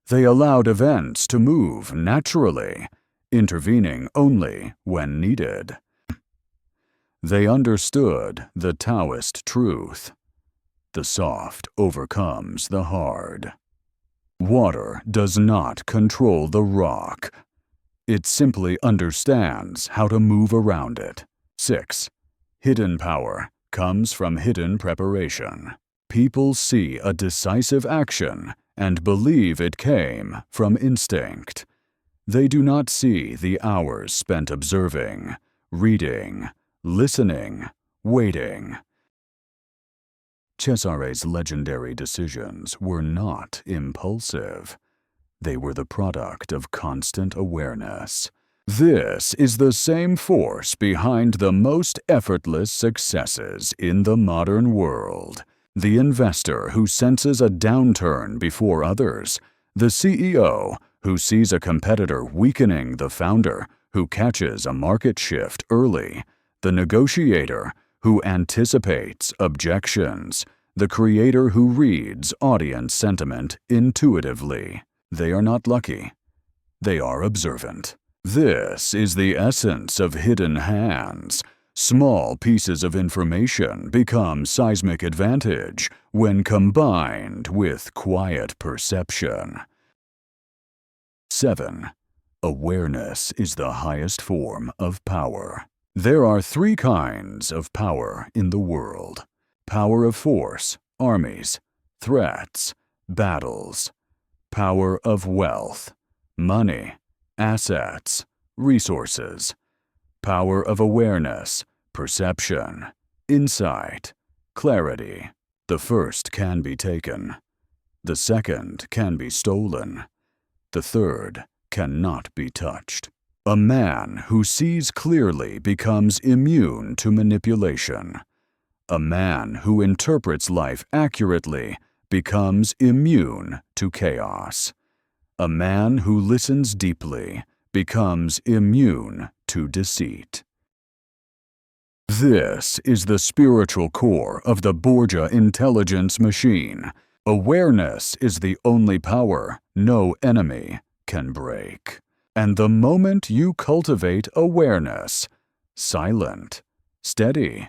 They allowed events to move naturally, intervening only when needed. They understood the Taoist truth. The soft overcomes the hard. Water does not control the rock. It simply understands how to move around it. 6. Hidden power comes from hidden preparation. People see a decisive action and believe it came from instinct. They do not see the hours spent observing, reading, listening, waiting. Cesare's legendary decisions were not impulsive. They were the product of constant awareness. This is the same force behind the most effortless successes in the modern world. The investor who senses a downturn before others, the CEO who sees a competitor weakening the founder who catches a market shift early, the negotiator who anticipates objections, the creator who reads audience sentiment intuitively. They are not lucky. They are observant. This is the essence of hidden hands. Small pieces of information become seismic advantage when combined with quiet perception. 7. Awareness is the highest form of power. There are 3 kinds of power in the world: power of force, armies, threats, battles; power of wealth, money, assets, resources; power of awareness, perception, insight, clarity. The first can be taken. The second can be stolen. The third cannot be touched. A man who sees clearly becomes immune to manipulation. A man who interprets life accurately becomes immune to chaos. A man who listens deeply becomes immune to deceit. This is the spiritual core of the Borgia intelligence machine. Awareness is the only power no enemy can break. And the moment you cultivate awareness, silent, steady,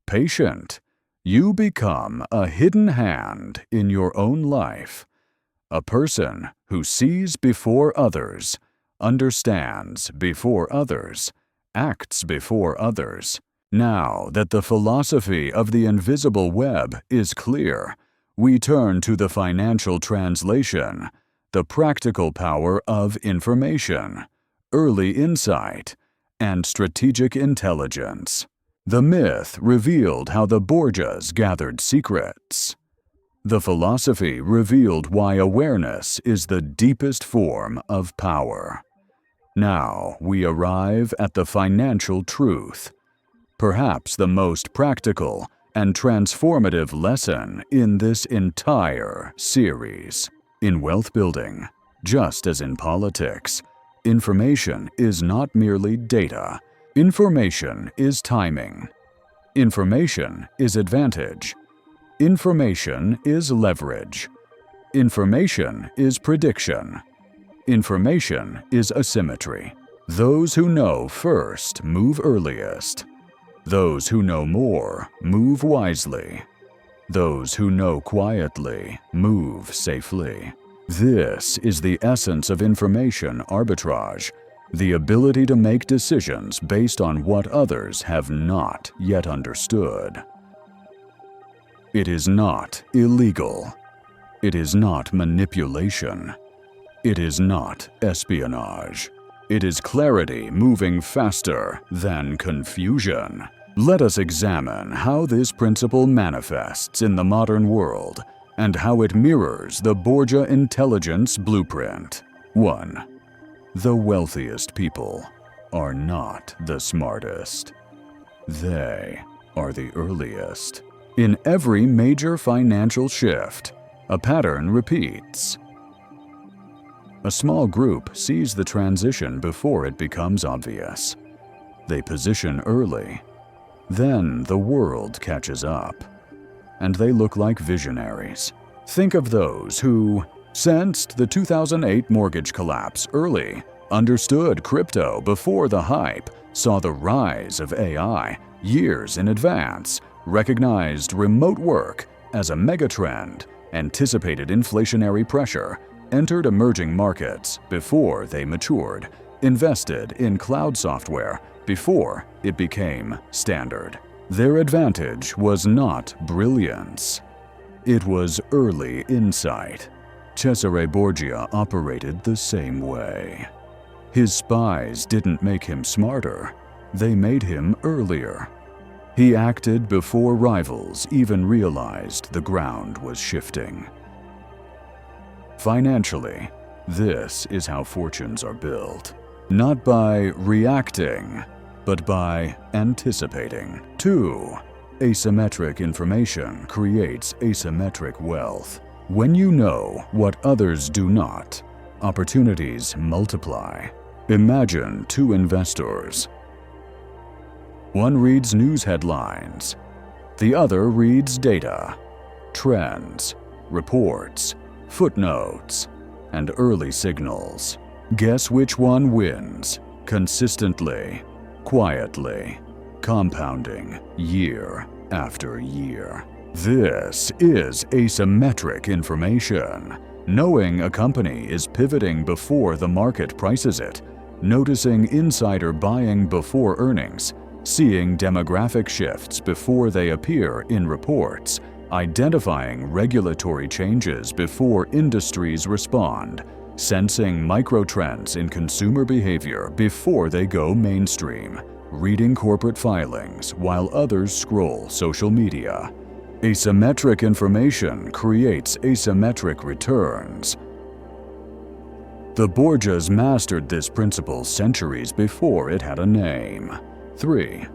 patient, you become a hidden hand in your own life. A person who sees before others, understands before others, acts before others. Now that the philosophy of the invisible web is clear, we turn to the financial translation, the practical power of information, early insight, and strategic intelligence. The myth revealed how the Borgias gathered secrets. The philosophy revealed why awareness is the deepest form of power. Now we arrive at the financial truth, perhaps the most practical and transformative lesson in this entire series. In wealth building, just as in politics, information is not merely data. Information is timing. Information is advantage. Information is leverage. Information is prediction. Information is asymmetry. Those who know first move earliest. Those who know more move wisely. Those who know quietly move safely. This is the essence of information arbitrage, the ability to make decisions based on what others have not yet understood. It is not illegal. It is not manipulation. It is not espionage. It is clarity moving faster than confusion. Let us examine how this principle manifests in the modern world and how it mirrors the Borgia intelligence blueprint. 1. The wealthiest people are not the smartest. They are the earliest. In every major financial shift, a pattern repeats. A small group sees the transition before it becomes obvious. They position early. Then the world catches up, and they look like visionaries. Think of those who sensed the 2008 mortgage collapse early, understood crypto before the hype, saw the rise of AI years in advance, recognized remote work as a megatrend, anticipated inflationary pressure, entered emerging markets before they matured, invested in cloud software before it became standard. Their advantage was not brilliance. It was early insight. Cesare Borgia operated the same way. His spies didn't make him smarter, they made him earlier. He acted before rivals even realized the ground was shifting. Financially, this is how fortunes are built. Not by reacting, but by anticipating. 2. Asymmetric information creates asymmetric wealth. When you know what others do not, opportunities multiply. Imagine two investors. One reads news headlines. The other reads data, trends, reports, footnotes, and early signals. Guess which one wins? Consistently, quietly, compounding year after year. This is asymmetric information. Knowing a company is pivoting before the market prices it, noticing insider buying before earnings, seeing demographic shifts before they appear in reports, identifying regulatory changes before industries respond, sensing microtrends in consumer behavior before they go mainstream, reading corporate filings while others scroll social media. Asymmetric information creates asymmetric returns. The Borgias mastered this principle centuries before it had a name. 3.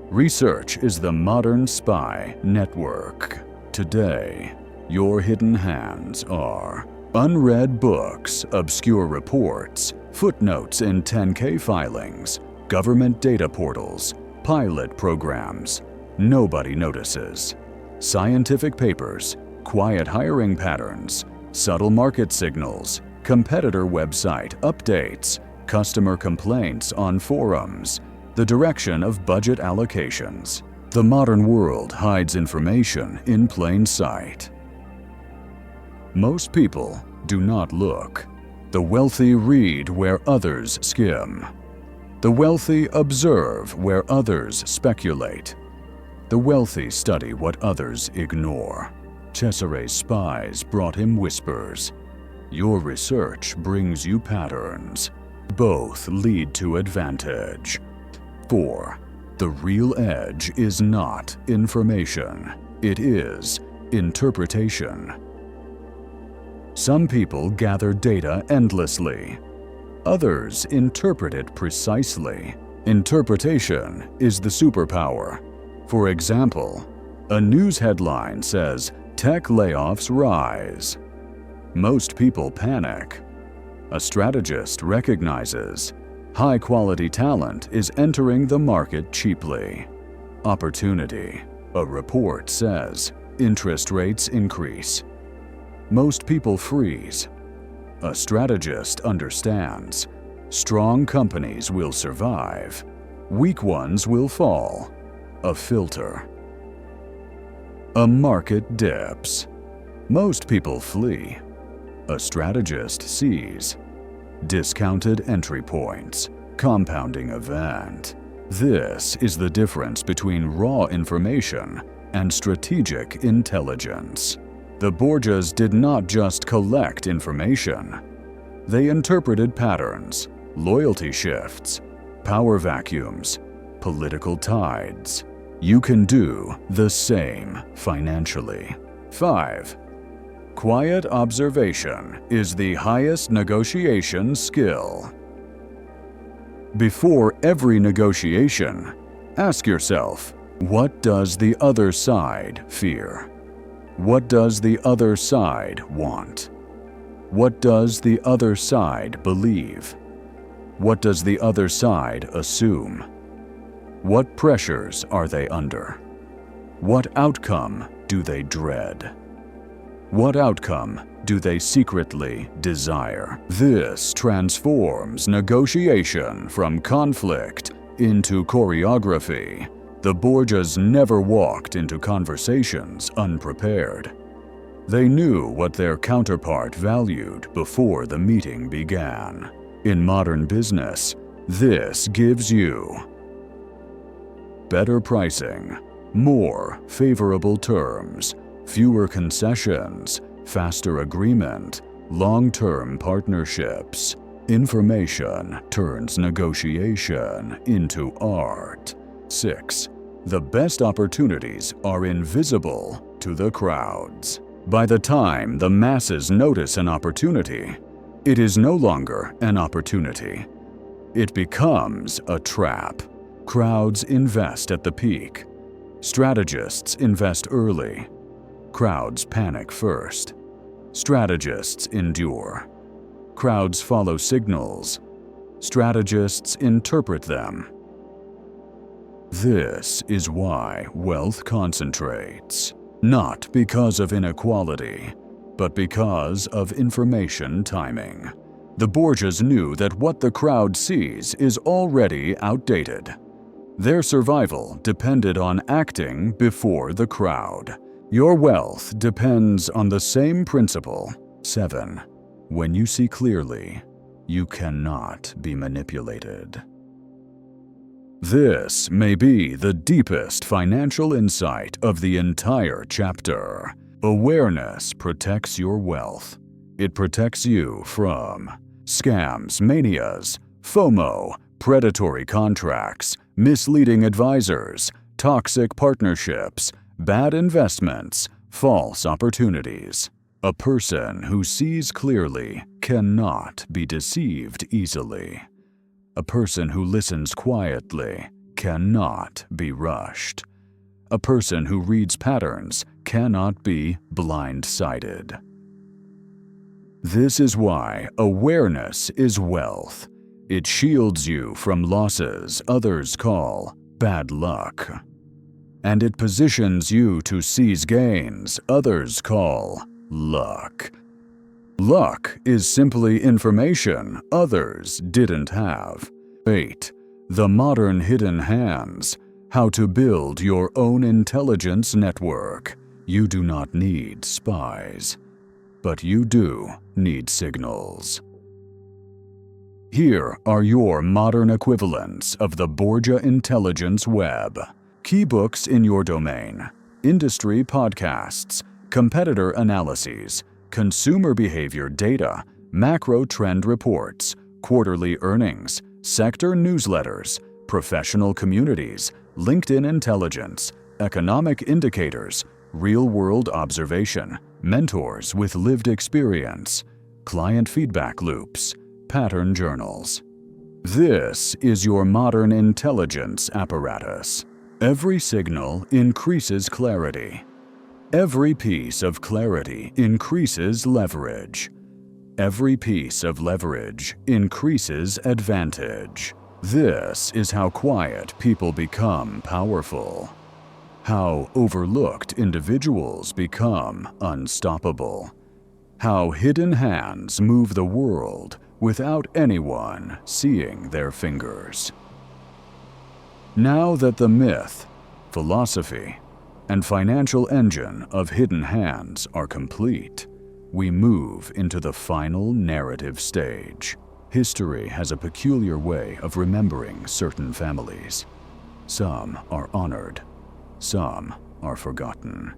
Research is the modern spy network. Today, your hidden hands are unread books, obscure reports, footnotes in 10K filings, government data portals, pilot programs. Nobody notices. Scientific papers, quiet hiring patterns, subtle market signals, competitor website updates, customer complaints on forums, the direction of budget allocations. The modern world hides information in plain sight. Most people do not look. The wealthy read where others skim. The wealthy observe where others speculate. The wealthy study what others ignore. Cesare's spies brought him whispers. Your research brings you patterns. Both lead to advantage. 4. The real edge is not information. It is interpretation. Some people gather data endlessly. Others interpret it precisely. Interpretation is the superpower. For example, a news headline says, "Tech layoffs rise." Most people panic. A strategist recognizes, high-quality talent is entering the market cheaply. Opportunity. A report says, interest rates increase. Most people freeze. A strategist understands, strong companies will survive. Weak ones will fall. A filter. A market dips. Most people flee. A strategist sees. Discounted entry points. Compounding event. This is the difference between raw information and strategic intelligence. The Borgias did not just collect information. They interpreted patterns, loyalty shifts, power vacuums, political tides. You can do the same financially. 5. Quiet observation is the highest negotiation skill. Before every negotiation, ask yourself, what does the other side fear? What does the other side want? What does the other side believe? What does the other side assume? What pressures are they under? What outcome do they dread? What outcome do they secretly desire? This transforms negotiation from conflict into choreography. The Borgias never walked into conversations unprepared. They knew what their counterpart valued before the meeting began. In modern business, this gives you better pricing, more favorable terms, fewer concessions, faster agreement, long-term partnerships. Information turns negotiation into art. 6. The best opportunities are invisible to the crowds. By the time the masses notice an opportunity, it is no longer an opportunity. It becomes a trap. Crowds invest at the peak. Strategists invest early. Crowds panic first. Strategists endure. Crowds follow signals. Strategists interpret them. This is why wealth concentrates, not because of inequality, but because of information timing. The Borgias knew that what the crowd sees is already outdated. Their survival depended on acting before the crowd. Your wealth depends on the same principle. 7. When you see clearly, you cannot be manipulated. This may be the deepest financial insight of the entire chapter. Awareness protects your wealth. It protects you from scams, manias, FOMO, predatory contracts, misleading advisors, toxic partnerships, bad investments, false opportunities. A person who sees clearly cannot be deceived easily. A person who listens quietly cannot be rushed. A person who reads patterns cannot be blindsided. This is why awareness is wealth. It shields you from losses others call bad luck. And it positions you to seize gains others call luck. Luck is simply information others didn't have. 8. The modern hidden hands. How to build your own intelligence network. You do not need spies, but you do need signals. Here are your modern equivalents of the Borgia Intelligence Web. Key books in your domain, industry podcasts, competitor analyses, consumer behavior data, macro trend reports, quarterly earnings, sector newsletters, professional communities, LinkedIn intelligence, economic indicators, real-world observation, mentors with lived experience, client feedback loops, pattern journals. This is your modern intelligence apparatus. Every signal increases clarity. Every piece of clarity increases leverage. Every piece of leverage increases advantage. This is how quiet people become powerful. How overlooked individuals become unstoppable. How hidden hands move the world without anyone seeing their fingers. Now that the myth, philosophy, and financial engine of hidden hands are complete, we move into the final narrative stage. History has a peculiar way of remembering certain families. Some are honored, some are forgotten,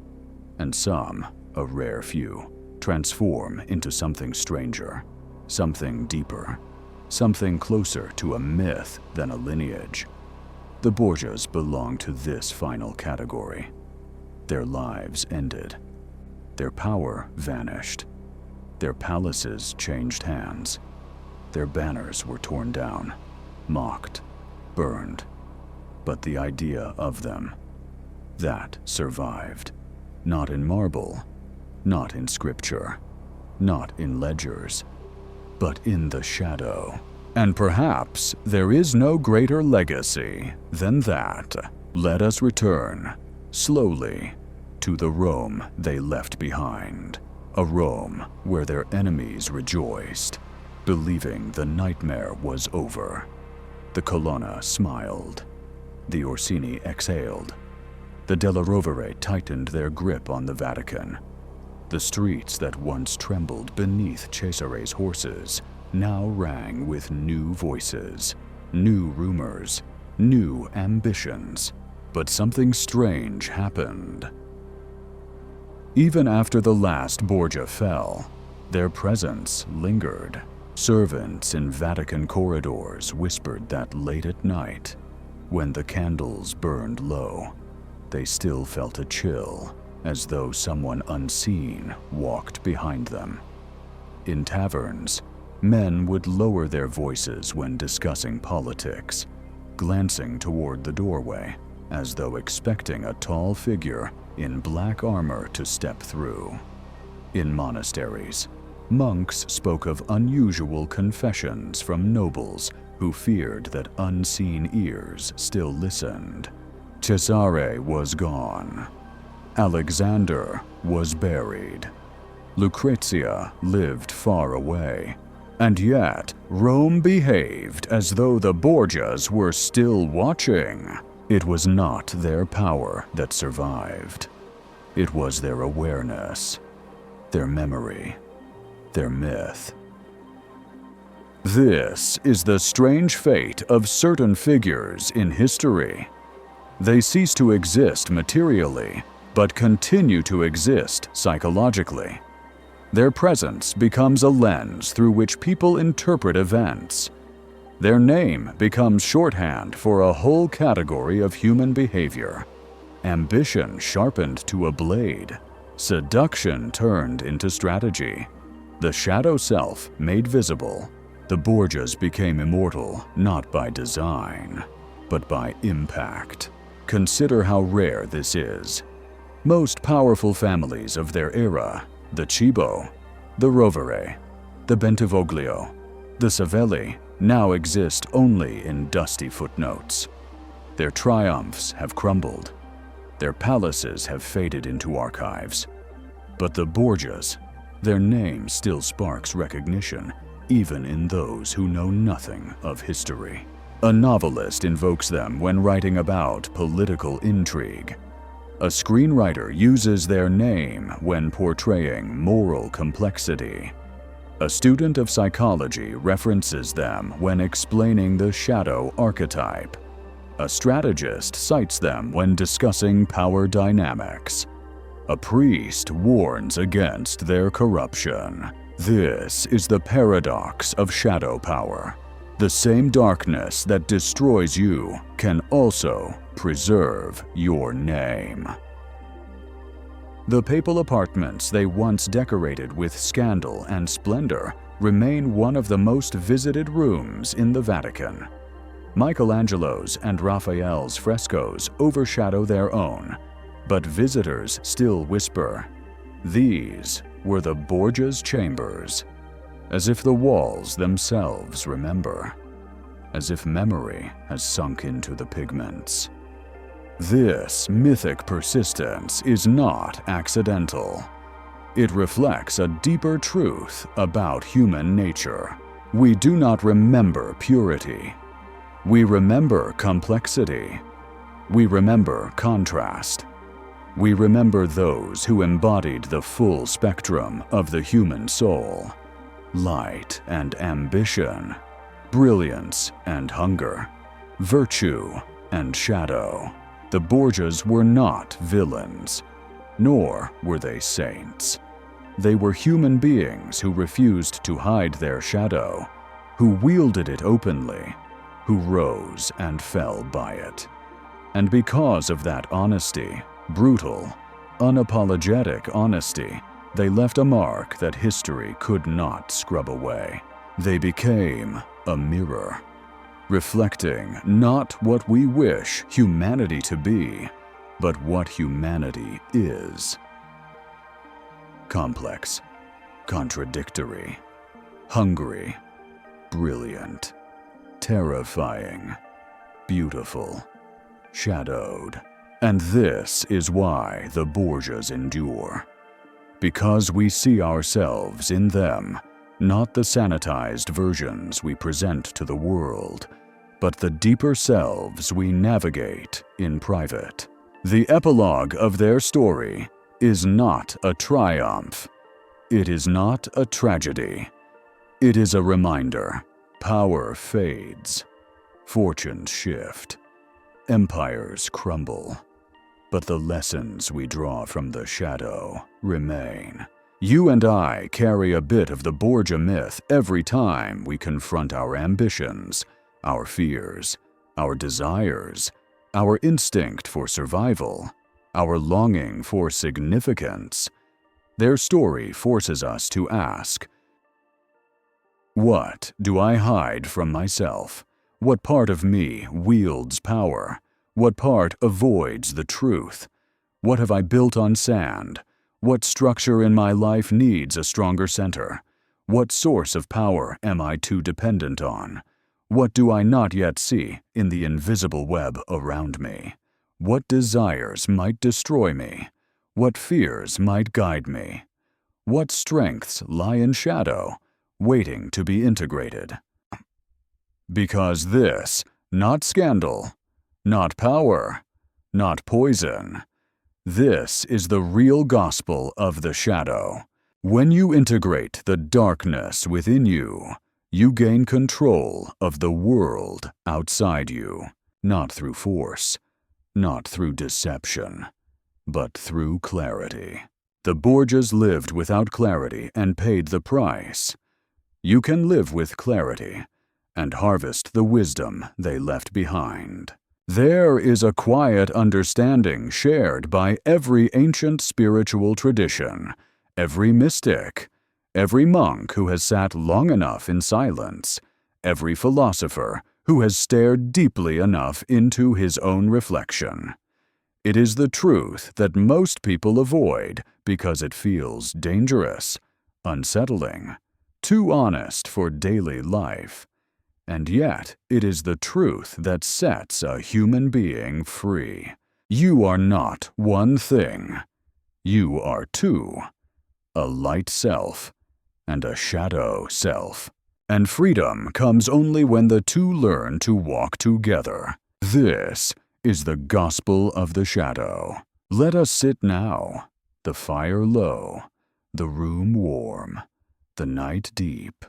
and some, a rare few, transform into something stranger, something deeper, something closer to a myth than a lineage. The Borgias belong to this final category. Their lives ended. Their power vanished. Their palaces changed hands. Their banners were torn down, mocked, burned. But the idea of them, that survived. Not in marble, not in scripture, not in ledgers, but in the shadow. And perhaps there is no greater legacy than that. Let us return, slowly, to the Rome they left behind. A Rome where their enemies rejoiced, believing the nightmare was over. The Colonna smiled. The Orsini exhaled. The Della Rovere tightened their grip on the Vatican. The streets that once trembled beneath Cesare's horses now rang with new voices, new rumors, new ambitions. But something strange happened. Even after the last Borgia fell, Their presence lingered. Servants in Vatican corridors whispered that late at night, when the candles burned low, they still felt a chill, as though someone unseen walked behind them. In taverns, men would lower their voices when discussing politics, glancing toward the doorway, as though expecting a tall figure in black armor to step through. In monasteries, monks spoke of unusual confessions from nobles who feared that unseen ears still listened. Cesare was gone. Alexander was buried. Lucrezia lived far away. And yet, Rome behaved as though the Borgias were still watching. It was not their power that survived. It was their awareness, their memory, their myth. This is the strange fate of certain figures in history. They cease to exist materially, but continue to exist psychologically. Their presence becomes a lens through which people interpret events. Their name becomes shorthand for a whole category of human behavior. Ambition sharpened to a blade. Seduction turned into strategy. The shadow self made visible. The Borgias became immortal not by design, but by impact. Consider how rare this is. Most powerful families of their era, the Cibo, the Rovere, the Bentivoglio, the Savelli, now exist only in dusty footnotes. Their triumphs have crumbled. Their palaces have faded into archives. But the Borgias, their name still sparks recognition, even in those who know nothing of history. A novelist invokes them when writing about political intrigue. A screenwriter uses their name when portraying moral complexity. A student of psychology references them when explaining the shadow archetype. A strategist cites them when discussing power dynamics. A priest warns against their corruption. This is the paradox of shadow power. The same darkness that destroys you can also preserve your name. The papal apartments they once decorated with scandal and splendor remain one of the most visited rooms in the Vatican. Michelangelo's and Raphael's frescoes overshadow their own, but visitors still whisper, "These were the Borgia's chambers," as if the walls themselves remember, as if memory has sunk into the pigments. This mythic persistence is not accidental. It reflects a deeper truth about human nature. We do not remember purity. We remember complexity. We remember contrast. We remember those who embodied the full spectrum of the human soul. Light and ambition, brilliance and hunger, virtue and shadow. The Borgias were not villains, nor were they saints. They were human beings who refused to hide their shadow, who wielded it openly, who rose and fell by it. And because of that honesty, brutal, unapologetic honesty, they left a mark that history could not scrub away. They became a mirror, reflecting not what we wish humanity to be, but what humanity is. Complex, contradictory, hungry, brilliant, terrifying, beautiful, shadowed. And this is why the Borgias endure. Because we see ourselves in them, not the sanitized versions we present to the world, but the deeper selves we navigate in private. The epilogue of their story is not a triumph. It is not a tragedy. It is a reminder. Power fades. Fortunes shift. Empires crumble. But the lessons we draw from the shadow remain. You and I carry a bit of the Borgia myth every time we confront our ambitions, our fears, our desires, our instinct for survival, our longing for significance. Their story forces us to ask, what do I hide from myself? What part of me wields power? What part avoids the truth? What have I built on sand? What structure in my life needs a stronger center? What source of power am I too dependent on? What do I not yet see in the invisible web around me? What desires might destroy me? What fears might guide me? What strengths lie in shadow, waiting to be integrated? Because this, not scandal, not power, not poison, this is the real gospel of the shadow. When you integrate the darkness within you, you gain control of the world outside you, not through force, not through deception, but through clarity. The Borgias lived without clarity and paid the price. You can live with clarity and harvest the wisdom they left behind. There is a quiet understanding shared by every ancient spiritual tradition, every mystic, every monk who has sat long enough in silence, every philosopher who has stared deeply enough into his own reflection. It is the truth that most people avoid because it feels dangerous, unsettling, too honest for daily life. And yet, it is the truth that sets a human being free. You are not one thing. You are two, a light self and a shadow self. And freedom comes only when the two learn to walk together. This is the gospel of the shadow. Let us sit now, the fire low, the room warm, the night deep,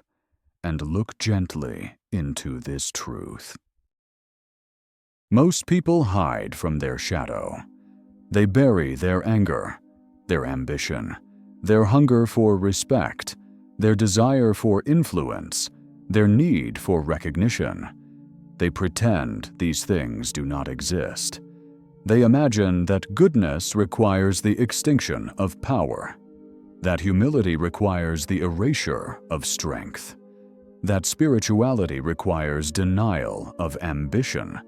and look gently into this truth. Most people hide from their shadow. They bury their anger, their ambition, their hunger for respect, their desire for influence, their need for recognition. They pretend these things do not exist. They imagine that goodness requires the extinction of power, that humility requires the erasure of strength, that spirituality requires denial of ambition.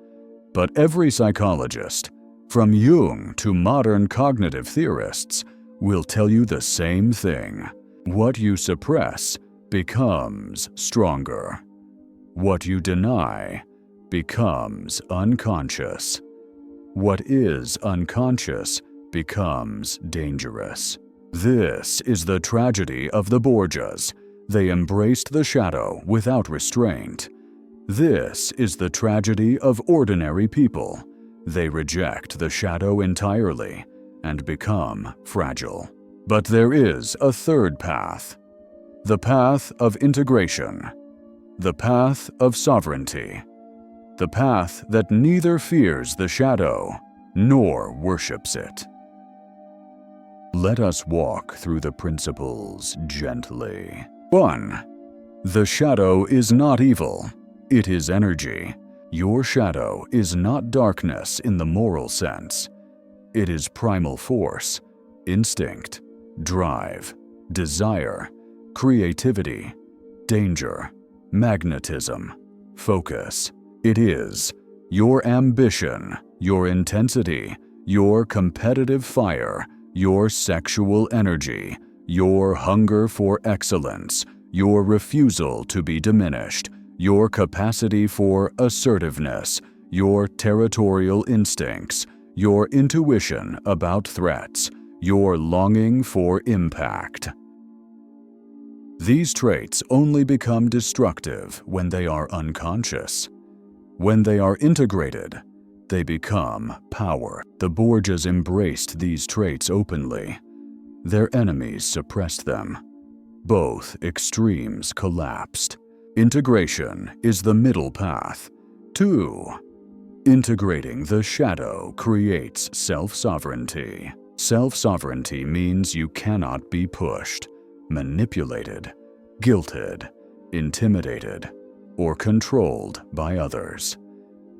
But every psychologist, from Jung to modern cognitive theorists, will tell you the same thing. What you suppress becomes stronger. What you deny becomes unconscious. What is unconscious becomes dangerous. This is the tragedy of the Borgias. They embraced the shadow without restraint. This is the tragedy of ordinary people. They reject the shadow entirely and become fragile. But there is a third path. The path of integration. The path of sovereignty. The path that neither fears the shadow nor worships it. Let us walk through the principles gently. 1. The shadow is not evil. It is energy. Your shadow is not darkness in the moral sense. It is primal force, instinct, drive, desire, creativity, danger, magnetism, focus. It is your ambition, your intensity, your competitive fire, your sexual energy, your hunger for excellence, your refusal to be diminished, your capacity for assertiveness, your territorial instincts, your intuition about threats, your longing for impact. These traits only become destructive when they are unconscious. When they are integrated, they become power. The Borgias embraced these traits openly. Their enemies suppressed them. Both extremes collapsed. Integration is the middle path. 2. Integrating the shadow creates self-sovereignty. Self-sovereignty means you cannot be pushed, manipulated, guilted, intimidated, or controlled by others.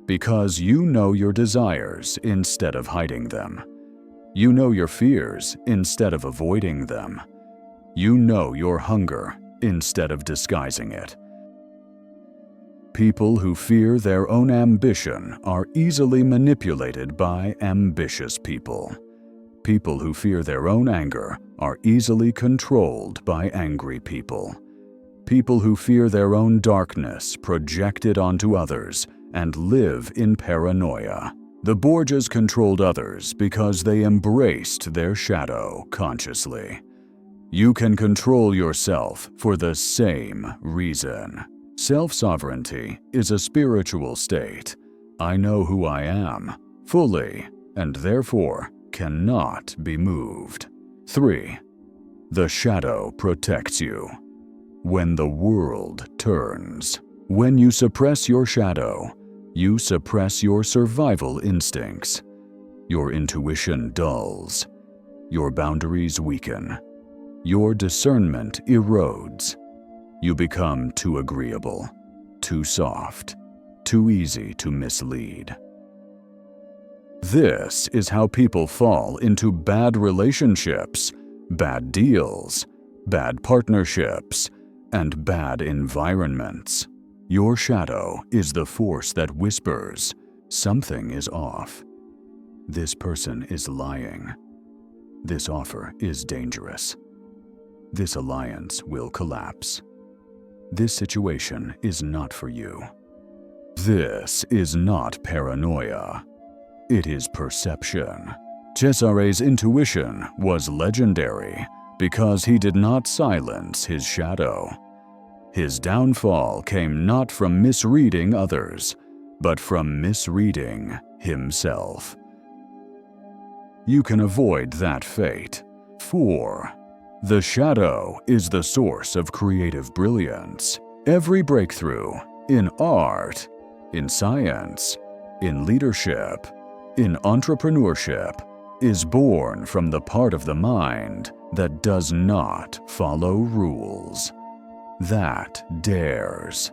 Because you know your desires instead of hiding them. You know your fears instead of avoiding them. You know your hunger instead of disguising it. People who fear their own ambition are easily manipulated by ambitious people. People who fear their own anger are easily controlled by angry people. People who fear their own darkness project it onto others and live in paranoia. The Borgias controlled others because they embraced their shadow consciously. You can control yourself for the same reason. Self-sovereignty is a spiritual state. I know who I am, fully, and therefore cannot be moved. 3. The shadow protects you. When the world turns. When you suppress your shadow, you suppress your survival instincts. Your intuition dulls. Your boundaries weaken. Your discernment erodes. You become too agreeable, too soft, too easy to mislead. This is how people fall into bad relationships, bad deals, bad partnerships, and bad environments. Your shadow is the force that whispers, something is off. This person is lying. This offer is dangerous. This alliance will collapse. This situation is not for you. This is not paranoia. It is perception. Cesare's intuition was legendary because he did not silence his shadow. His downfall came not from misreading others, but from misreading himself. You can avoid that fate. 4. The shadow is the source of creative brilliance. Every breakthrough in art, in science, in leadership, in entrepreneurship is born from the part of the mind that does not follow rules, that dares,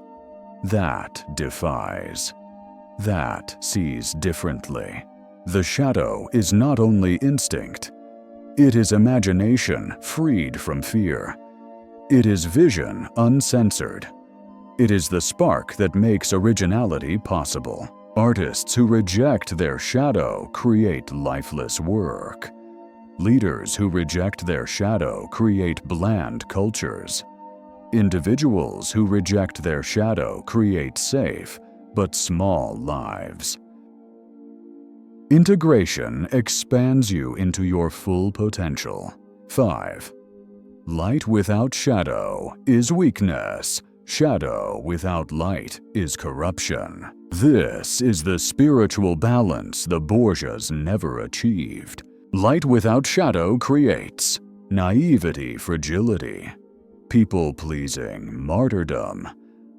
that defies, that sees differently. The shadow is not only instinct, it is imagination freed from fear. It is vision uncensored. It is the spark that makes originality possible. Artists who reject their shadow create lifeless work. Leaders who reject their shadow create bland cultures. Individuals who reject their shadow create safe but small lives. Integration expands you into your full potential. 5. Light without shadow is weakness. Shadow without light is corruption. This is the spiritual balance the Borgias never achieved. Light without shadow creates naivety, fragility, people-pleasing, martyrdom,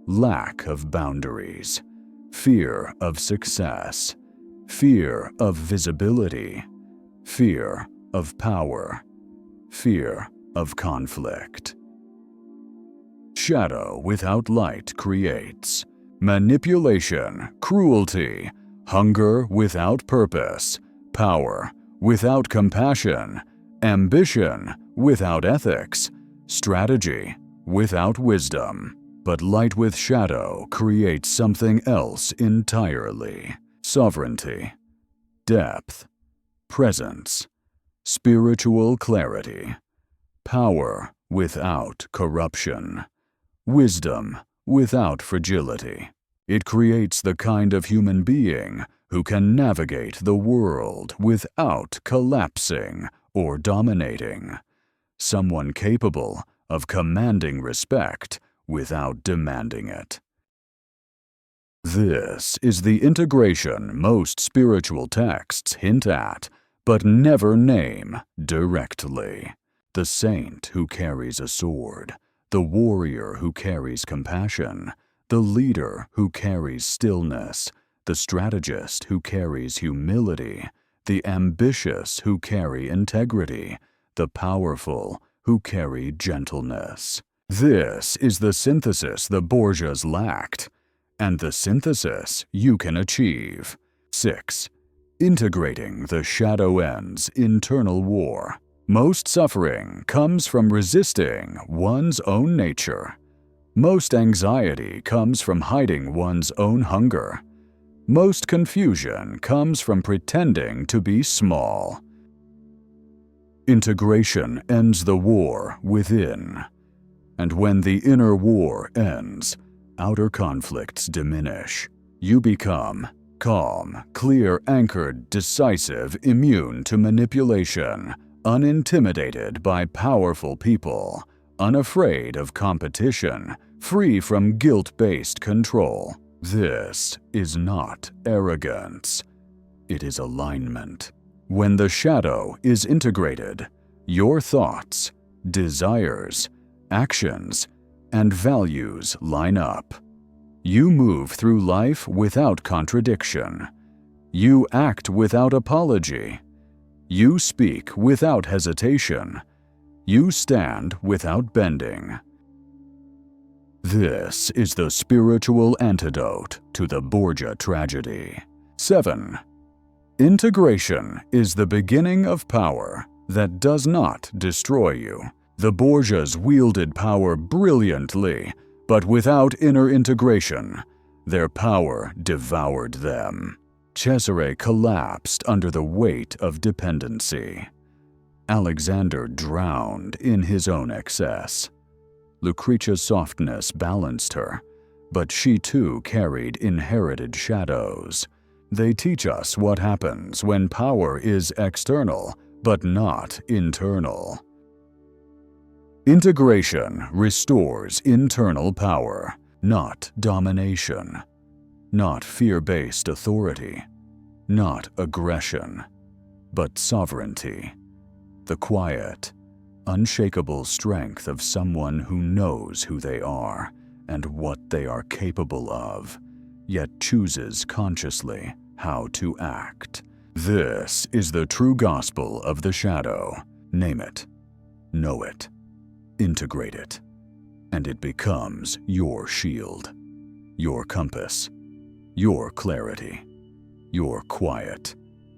lack of boundaries, fear of success, fear of visibility, fear of power, fear of conflict. Shadow without light creates manipulation, cruelty, hunger without purpose, power without compassion, ambition without ethics, strategy without wisdom. But light with shadow creates something else entirely. Sovereignty, depth, presence, spiritual clarity, power without corruption, wisdom without fragility. It creates the kind of human being who can navigate the world without collapsing or dominating. Someone capable of commanding respect without demanding it. This is the integration most spiritual texts hint at, but never name directly. The saint who carries a sword, the warrior who carries compassion, the leader who carries stillness, the strategist who carries humility, the ambitious who carry integrity, the powerful who carry gentleness. This is the synthesis the Borgias lacked, and the synthesis you can achieve. 6. Integrating the shadow end's internal war. Most suffering comes from resisting one's own nature. Most anxiety comes from hiding one's own hunger. Most confusion comes from pretending to be small. Integration ends the war within. And when the inner war ends, outer conflicts diminish. You become calm, clear, anchored, decisive, immune to manipulation, unintimidated by powerful people, unafraid of competition, free from guilt-based control. This is not arrogance. It is alignment. When the shadow is integrated, your thoughts, desires, actions, and values line up. You move through life without contradiction. You act without apology. You speak without hesitation. You stand without bending. This is the spiritual antidote to the Borgia tragedy. 7. Integration is the beginning of power that does not destroy you. The Borgias wielded power brilliantly, but without inner integration, their power devoured them. Cesare collapsed under the weight of dependency. Alexander drowned in his own excess. Lucrezia's softness balanced her, but she too carried inherited shadows. They teach us what happens when power is external, but not internal. Integration restores internal power, not domination, not fear-based authority, not aggression, but sovereignty, the quiet, unshakable strength of someone who knows who they are and what they are capable of, yet chooses consciously how to act. This is the true gospel of the shadow. Name it, know it, integrate it, and it becomes your shield, your compass, your clarity, your quiet,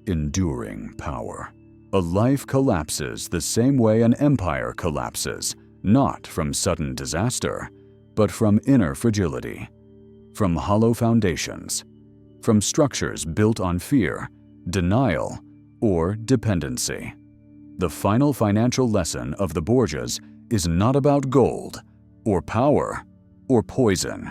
enduring power. A life collapses the same way an empire collapses, not from sudden disaster, but from inner fragility, from hollow foundations, from structures built on fear, denial, or dependency. The final financial lesson of the Borgias is not about gold, or power, or poison.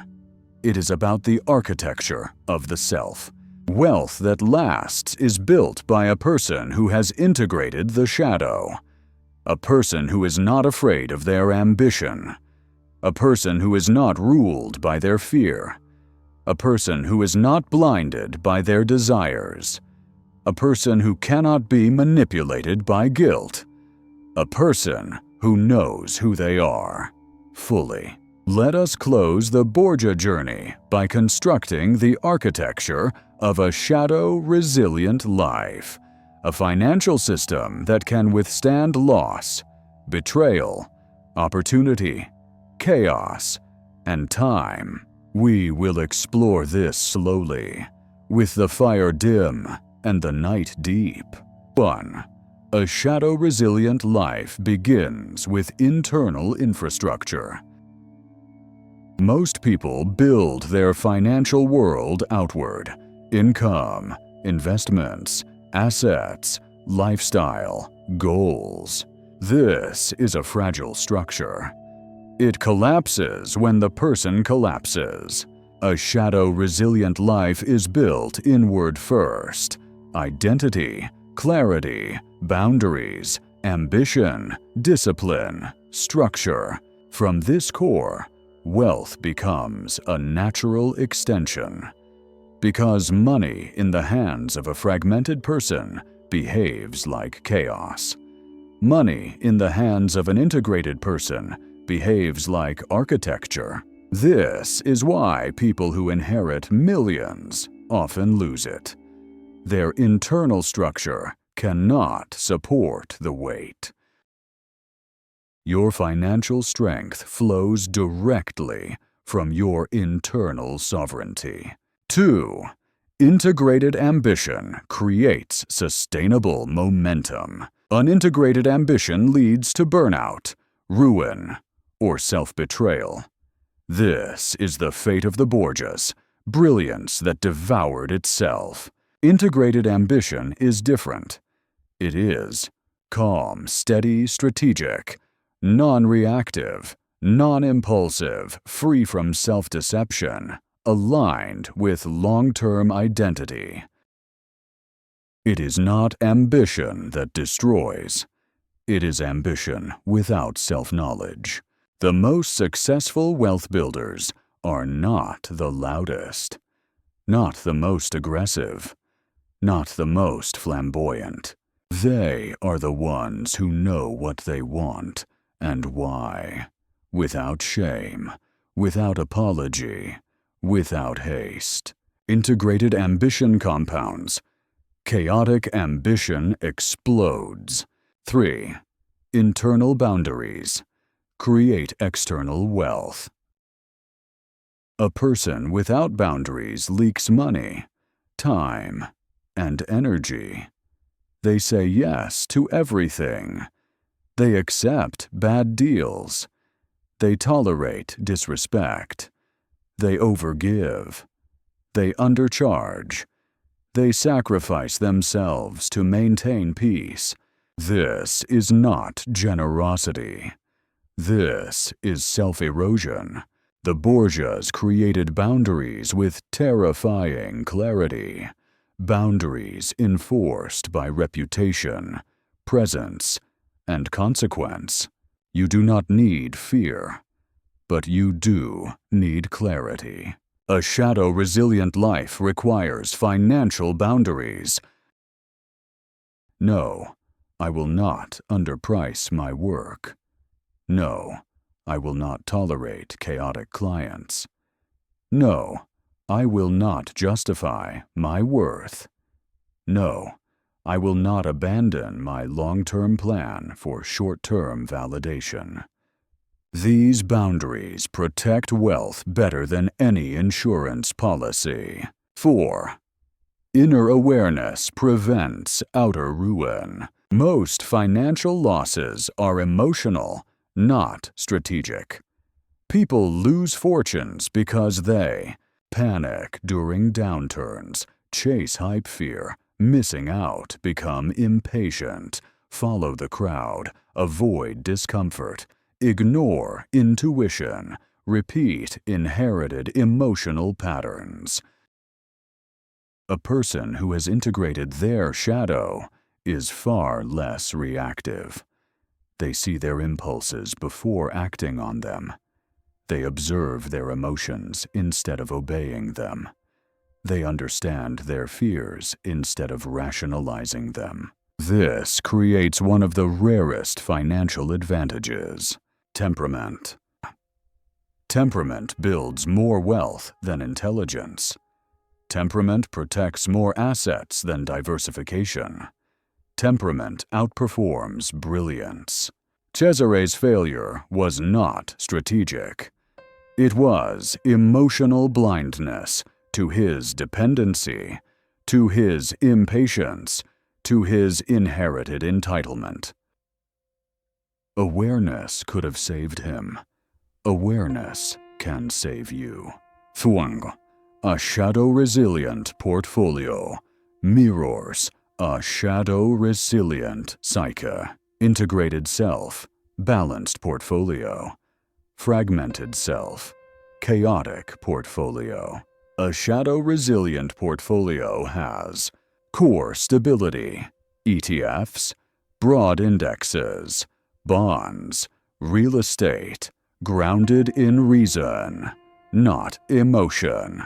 It is about the architecture of the self. Wealth that lasts is built by a person who has integrated the shadow. A person who is not afraid of their ambition. A person who is not ruled by their fear. A person who is not blinded by their desires. A person who cannot be manipulated by guilt. A person who knows who they are, fully. Let us close the Borgia journey by constructing the architecture of a shadow-resilient life, a financial system that can withstand loss, betrayal, opportunity, chaos, and time. We will explore this slowly, with the fire dim and the night deep. 1. A shadow-resilient life begins with internal infrastructure. Most people build their financial world outward. Income, investments, assets, lifestyle, goals. This is a fragile structure. It collapses when the person collapses. A shadow-resilient life is built inward first. Identity, clarity, boundaries, ambition, discipline, structure. From this core, wealth becomes a natural extension. Because money in the hands of a fragmented person behaves like chaos. Money in the hands of an integrated person behaves like architecture. This is why people who inherit millions often lose it. Their internal structure cannot support the weight. Your financial strength flows directly from your internal sovereignty. 2. Integrated ambition creates sustainable momentum. Unintegrated ambition leads to burnout, ruin, or self-betrayal. This is the fate of the Borgias, brilliance that devoured itself. Integrated ambition is different. It is calm, steady, strategic, non-reactive, non-impulsive, free from self-deception, aligned with long-term identity. It is not ambition that destroys. It is ambition without self-knowledge. The most successful wealth builders are not the loudest, not the most aggressive, not the most flamboyant. They are the ones who know what they want and why, without shame, without apology, without haste. Integrated ambition compounds. Chaotic ambition explodes. 3. Internal boundaries create external wealth. A person without boundaries leaks money, time, and energy. They say yes to everything. They accept bad deals. They tolerate disrespect. They overgive. They undercharge. They sacrifice themselves to maintain peace. This is not generosity. This is self-erosion. The Borgias created boundaries with terrifying clarity. Boundaries enforced by reputation, presence, and consequence. You do not need fear, but you do need clarity. A shadow-resilient life requires financial boundaries. No, I will not underprice my work. No, I will not tolerate chaotic clients. No, I will not justify my worth. No, I will not abandon my long-term plan for short-term validation. These boundaries protect wealth better than any insurance policy. 4. Inner awareness prevents outer ruin. Most financial losses are emotional, not strategic. People lose fortunes because they panic during downturns, chase hype fear, missing out, become impatient, follow the crowd, avoid discomfort, ignore intuition, repeat inherited emotional patterns. A person who has integrated their shadow is far less reactive. They see their impulses before acting on them. They observe their emotions instead of obeying them. They understand their fears instead of rationalizing them. This creates one of the rarest financial advantages: temperament. Temperament builds more wealth than intelligence. Temperament protects more assets than diversification. Temperament outperforms brilliance. Cesare's failure was not strategic. It was emotional blindness to his dependency, to his impatience, to his inherited entitlement. Awareness could have saved him. Awareness can save you. Thuang, a shadow-resilient portfolio, mirrors a shadow-resilient psyche. Integrated self, balanced portfolio. Fragmented self, chaotic portfolio. A shadow-resilient portfolio has core stability, ETFs, broad indexes, bonds, real estate, grounded in reason, not emotion.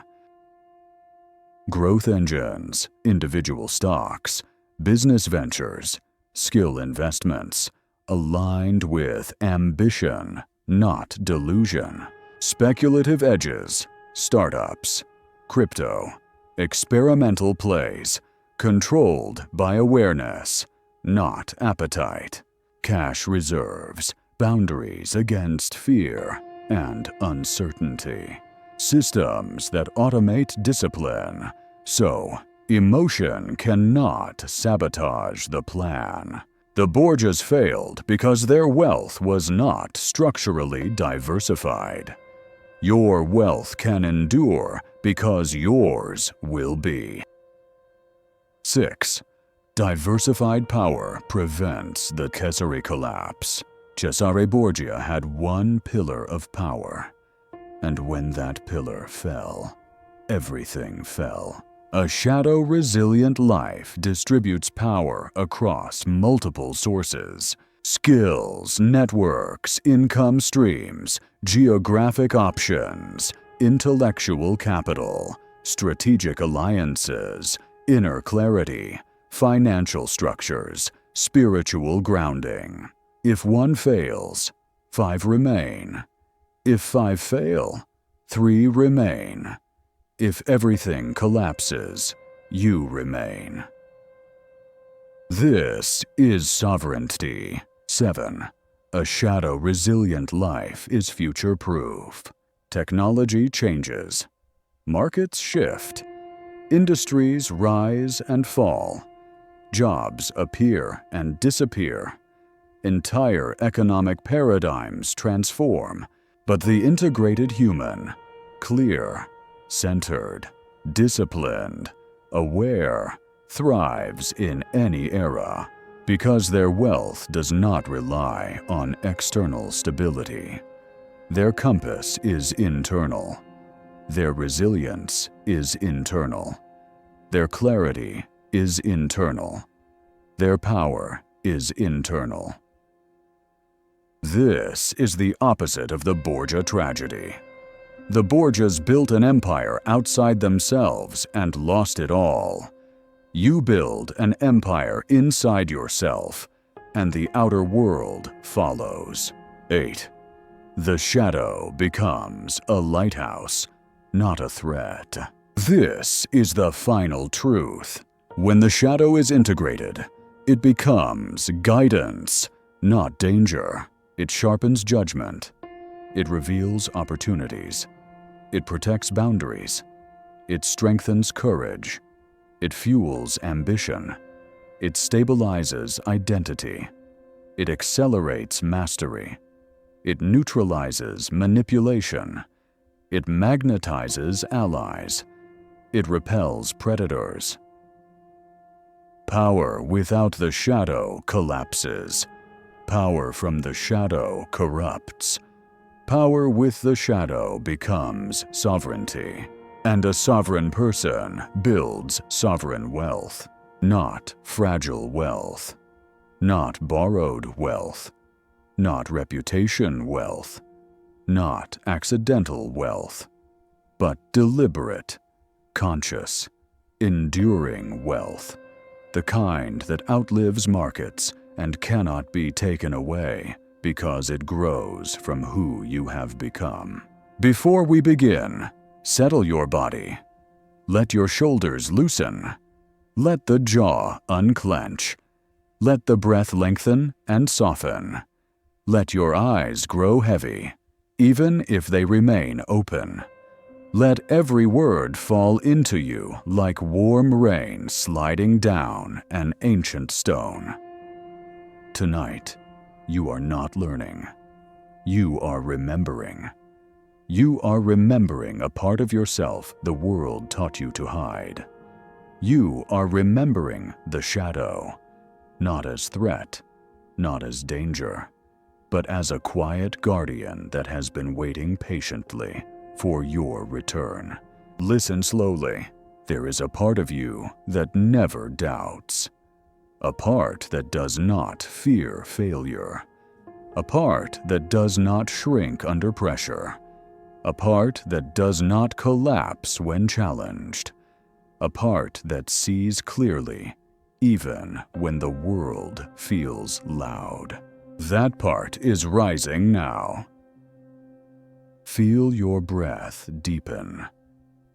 Growth engines, individual stocks, business ventures, skill investments, aligned with ambition, not delusion. Speculative edges, startups, crypto, experimental plays, controlled by awareness, not appetite. Cash reserves, boundaries against fear and uncertainty. Systems that automate discipline, so emotion cannot sabotage the plan. The Borgias failed because their wealth was not structurally diversified. Your wealth can endure because yours will be. 6. Diversified power prevents the Cesare collapse. Cesare Borgia had one pillar of power, and when that pillar fell, everything fell. A shadow-resilient life distributes power across multiple sources. Skills, networks, income streams, geographic options, intellectual capital, strategic alliances, inner clarity, financial structures, spiritual grounding. If one fails, 5 remain. If 5 fail, 3 remain. If everything collapses, you remain. This is sovereignty. 7. A shadow-resilient life is future-proof. Technology changes. Markets shift. Industries rise and fall. Jobs appear and disappear. Entire economic paradigms transform, but the integrated human, clear, centered, disciplined, aware, thrives in any era because their wealth does not rely on external stability. Their compass is internal. Their resilience is internal. Their clarity is internal. Their power is internal. This is the opposite of the Borgia tragedy. The Borgias built an empire outside themselves and lost it all. You build an empire inside yourself, and the outer world follows. 8. The shadow becomes a lighthouse, not a threat. This is the final truth. When the shadow is integrated, it becomes guidance, not danger. It sharpens judgment. It reveals opportunities. It protects boundaries. It strengthens courage. It fuels ambition. It stabilizes identity. It accelerates mastery. It neutralizes manipulation. It magnetizes allies. It repels predators. Power without the shadow collapses. Power from the shadow corrupts. Power with the shadow becomes sovereignty. And a sovereign person builds sovereign wealth, not fragile wealth, not borrowed wealth, not reputation wealth, not accidental wealth, but deliberate, conscious, enduring wealth, the kind that outlives markets and cannot be taken away because it grows from who you have become. Before we begin, settle your body. Let your shoulders loosen. Let the jaw unclench. Let the breath lengthen and soften. Let your eyes grow heavy, even if they remain open. Let every word fall into you like warm rain sliding down an ancient stone. Tonight, you are not learning. You are remembering. You are remembering a part of yourself the world taught you to hide. You are remembering the shadow, not as threat, not as danger, but as a quiet guardian that has been waiting patiently for your return. Listen slowly. There is a part of you that never doubts. A part that does not fear failure. A part that does not shrink under pressure. A part that does not collapse when challenged. A part that sees clearly, even when the world feels loud. That part is rising now. Feel your breath deepen,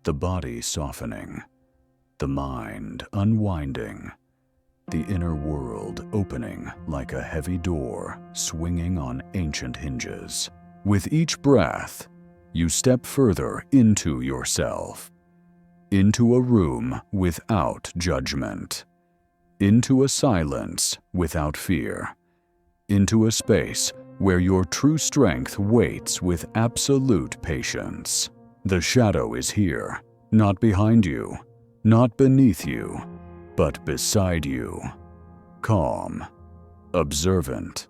the body softening. the mind unwinding, the inner world opening like a heavy door swinging on ancient hinges. With each breath, you step further into yourself, into a room without judgment, into a silence without fear, into a space where your true strength waits with absolute patience. The shadow is here, not behind you, not beneath you, but beside you. Calm, observant,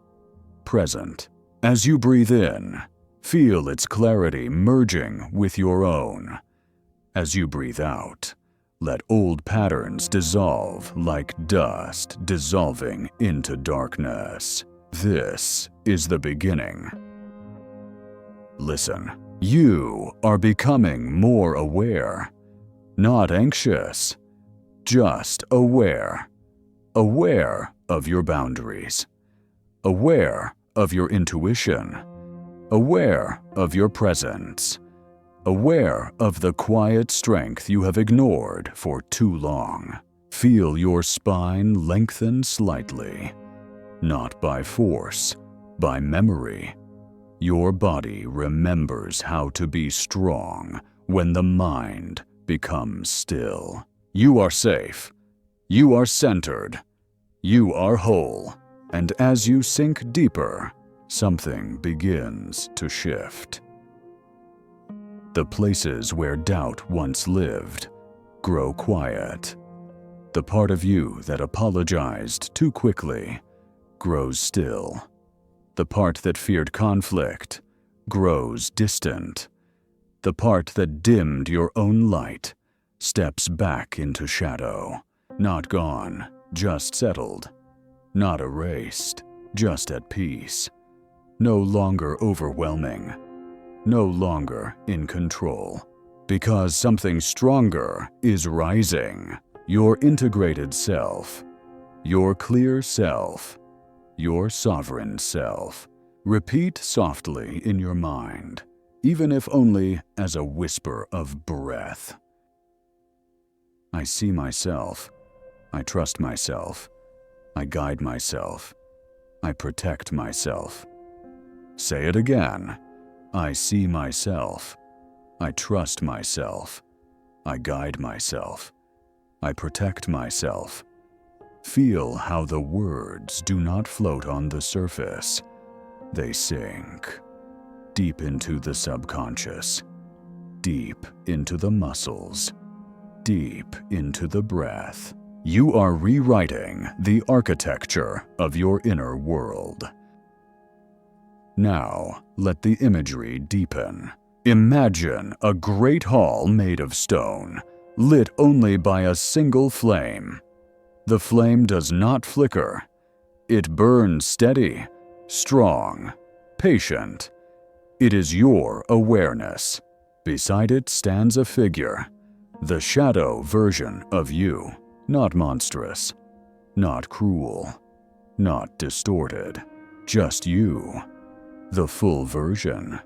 present. As you breathe in, feel its clarity merging with your own. As you breathe out, let old patterns dissolve like dust dissolving into darkness. This is the beginning. Listen, you are becoming more aware, not anxious, just aware. Aware of your boundaries, aware of your intuition, aware of your presence, aware of the quiet strength you have ignored for too long. Feel your spine lengthen slightly, not by force, by memory. Your body remembers how to be strong when the mind becomes still. You are safe. You are centered. You are whole. And as you sink deeper, something begins to shift. The places where doubt once lived grow quiet. The part of you that apologized too quickly grows still. The part that feared conflict grows distant. The part that dimmed your own light steps back into shadow. Not gone, just settled. Not erased, just at peace. No longer overwhelming. No longer in control. Because something stronger is rising. Your integrated self. Your clear self. Your sovereign self. Repeat softly in your mind, even if only as a whisper of breath. I see myself. I trust myself. I guide myself. I protect myself. Say it again. I see myself. I trust myself. I guide myself. I protect myself. Feel how the words do not float on the surface. They sink deep into the subconscious, deep into the muscles, deep into the breath. You are rewriting the architecture of your inner world. Now, let the imagery deepen. Imagine a great hall made of stone, lit only by a single flame. The flame does not flicker. It burns steady, strong, patient. It is your awareness. Beside it stands a figure, the shadow version of you, not monstrous, not cruel, not distorted, just you, the full version,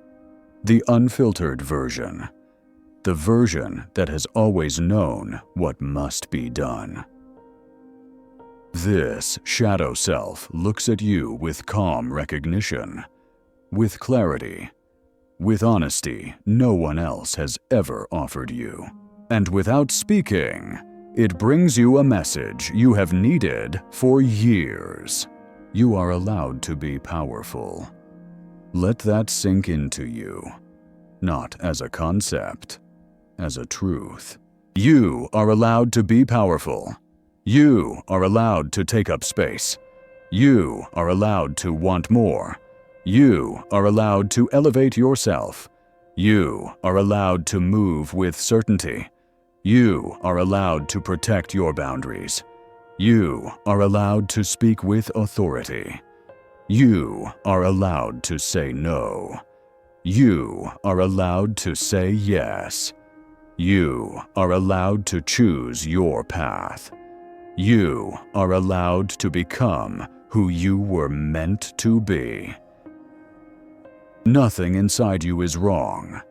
the unfiltered version, the version that has always known what must be done. This shadow self looks at you with calm recognition, with clarity, with honesty no one else has ever offered you. And without speaking, it brings you a message you have needed for years. You are allowed to be powerful. Let that sink into you, not as a concept, as a truth. You are allowed to be powerful. You are allowed to take up space. You are allowed to want more. You are allowed to elevate yourself. You are allowed to move with certainty. You are allowed to protect your boundaries. You are allowed to speak with authority. You are allowed to say no. You are allowed to say yes. You are allowed to choose your path. You are allowed to become who you were meant to be. Nothing inside you is wrong.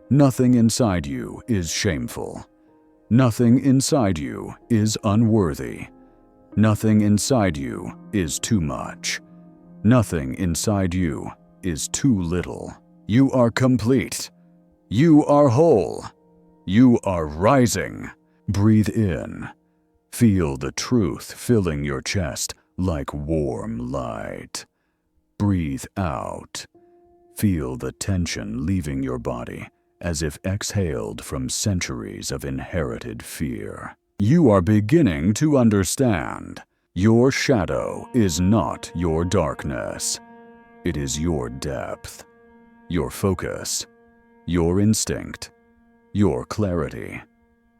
Nothing inside you is shameful. Nothing inside you is unworthy. Nothing inside you is too much. Nothing inside you is too little. You are complete. You are whole. You are rising. Breathe in. Feel the truth filling your chest like warm light. Breathe out. Feel the tension leaving your body as if exhaled from centuries of inherited fear. You are beginning to understand. Your shadow is not your darkness. It is your depth, your focus, your instinct, your clarity,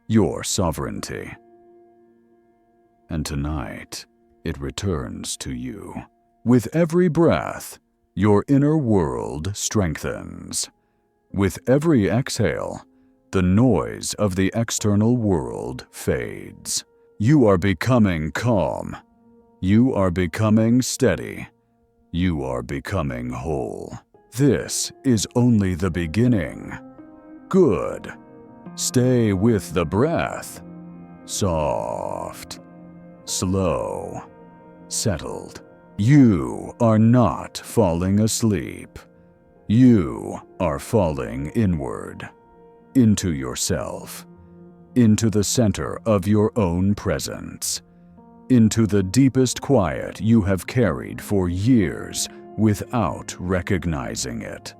your sovereignty. And tonight, it returns to you. With every breath, your inner world strengthens. With every exhale, the noise of the external world fades. You are becoming calm. You are becoming steady. You are becoming whole. This is only the beginning. Good. Stay with the breath. Soft. Slow. Settled. You are not falling asleep. You are falling inward, into yourself, into the center of your own presence, into the deepest quiet you have carried for years without recognizing it.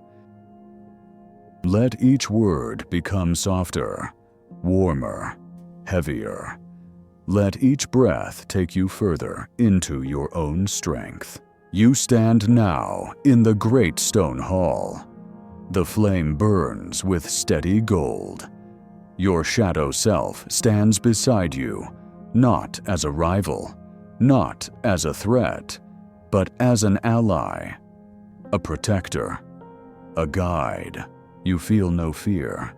Let each word become softer, warmer, heavier. Let each breath take you further into your own strength. You stand now in the great stone hall. The flame burns with steady gold. Your shadow self stands beside you, not as a rival, not as a threat, but as an ally, a protector, a guide. You feel no fear,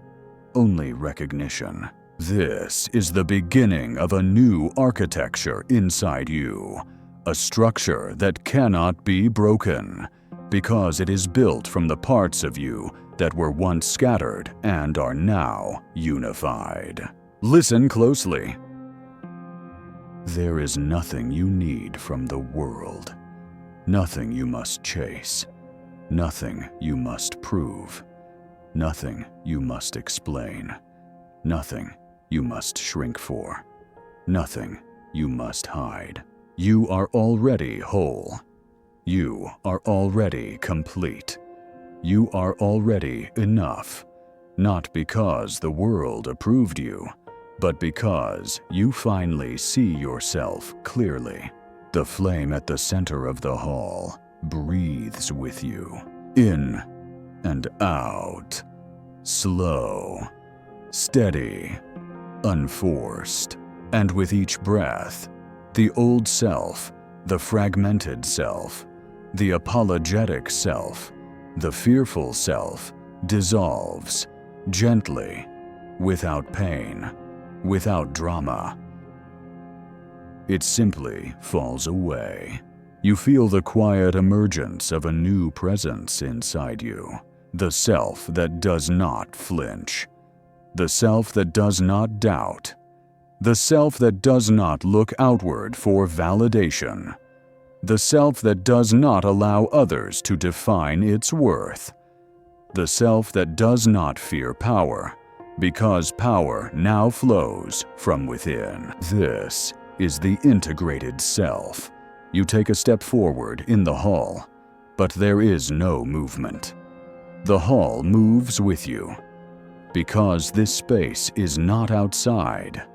only recognition. This is the beginning of a new architecture inside you, a structure that cannot be broken, because it is built from the parts of you that were once scattered and are now unified. Listen closely. There is nothing you need from the world, nothing you must chase, nothing you must prove, nothing you must explain, nothing you must shrink for, nothing you must hide. You are already whole. You are already complete. You are already enough, not because the world approved you, but because you finally see yourself clearly. The flame at the center of the hall breathes with you, in and out, slow, steady, unforced, and with each breath, the old self, the fragmented self, the apologetic self, the fearful self dissolves gently, without pain, without drama. It simply falls away. You feel the quiet emergence of a new presence inside you, the self that does not flinch, the self that does not doubt, the self that does not look outward for validation, the self that does not allow others to define its worth, the self that does not fear power, because power now flows from within. This is the integrated self. You take a step forward in the hall, but there is no movement. The hall moves with you, because this space is not outside.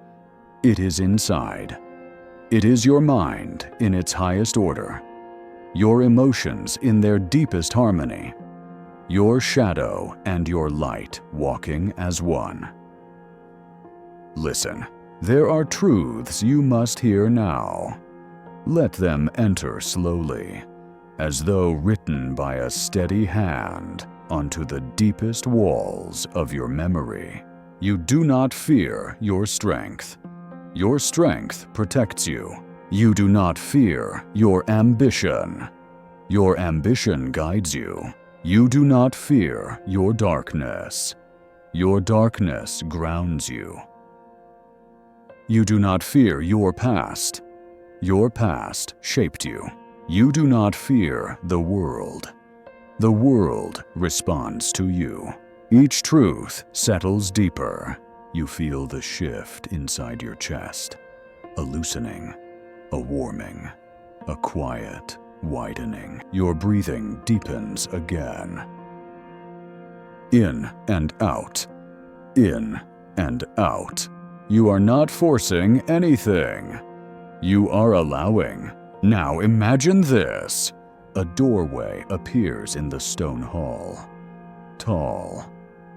It is inside. It is your mind in its highest order, your emotions in their deepest harmony, your shadow and your light walking as one. Listen, there are truths you must hear now. Let them enter slowly, as though written by a steady hand onto the deepest walls of your memory. You do not fear your strength. Your strength protects you. You do not fear your ambition. Your ambition guides you. You do not fear your darkness. Your darkness grounds you. You do not fear your past. Your past shaped you. You do not fear the world. The world responds to you. Each truth settles deeper. You feel the shift inside your chest. A loosening, a warming, a quiet widening. Your breathing deepens again. In and out. In and out. You are not forcing anything. You are allowing. Now imagine this. A doorway appears in the stone hall. Tall,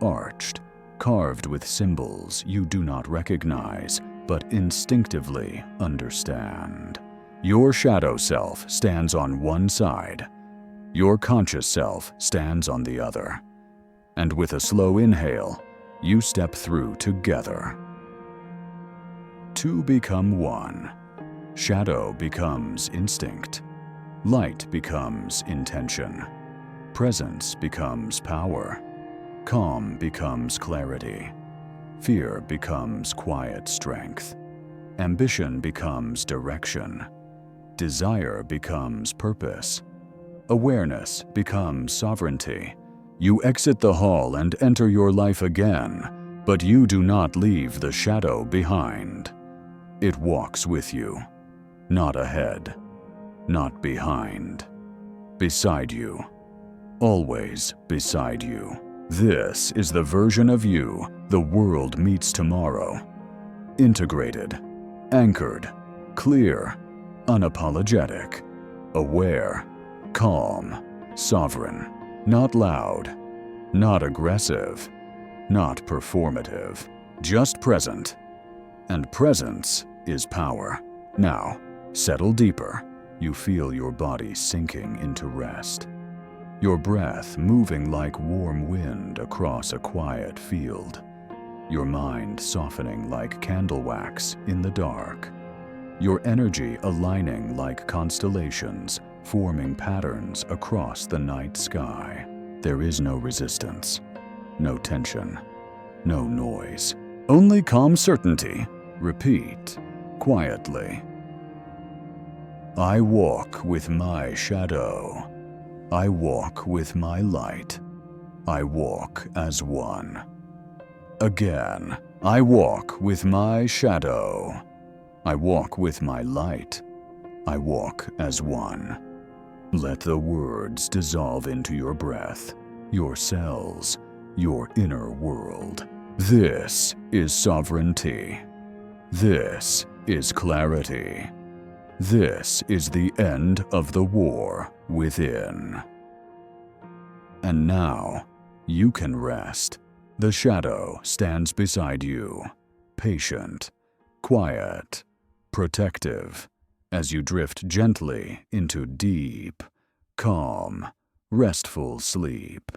arched, carved with symbols you do not recognize, but instinctively understand. Your shadow self stands on one side. Your conscious self stands on the other. And with a slow inhale, you step through together. Two become one. Shadow becomes instinct. Light becomes intention. Presence becomes power. Calm becomes clarity. Fear becomes quiet strength. Ambition becomes direction. Desire becomes purpose. Awareness becomes sovereignty. You exit the hall and enter your life again, but you do not leave the shadow behind. It walks with you, not ahead, not behind, beside you, always beside you. This is the version of you the world meets tomorrow. Integrated, anchored, clear, unapologetic, aware, calm, sovereign, not loud, not aggressive, not performative, just present. And presence is power. Now, settle deeper. You feel your body sinking into rest. Your breath moving like warm wind across a quiet field. Your mind softening like candle wax in the dark. Your energy aligning like constellations, forming patterns across the night sky. There is no resistance, no tension, no noise. Only calm certainty. Repeat quietly. I walk with my shadow. I walk with my light. I walk as one. Again, I walk with my shadow. I walk with my light. I walk as one. Let the words dissolve into your breath, your cells, your inner world. This is sovereignty. This is clarity. This is the end of the war within. And now, you can rest. The shadow stands beside you, patient, quiet, protective, as you drift gently into deep, calm, restful sleep.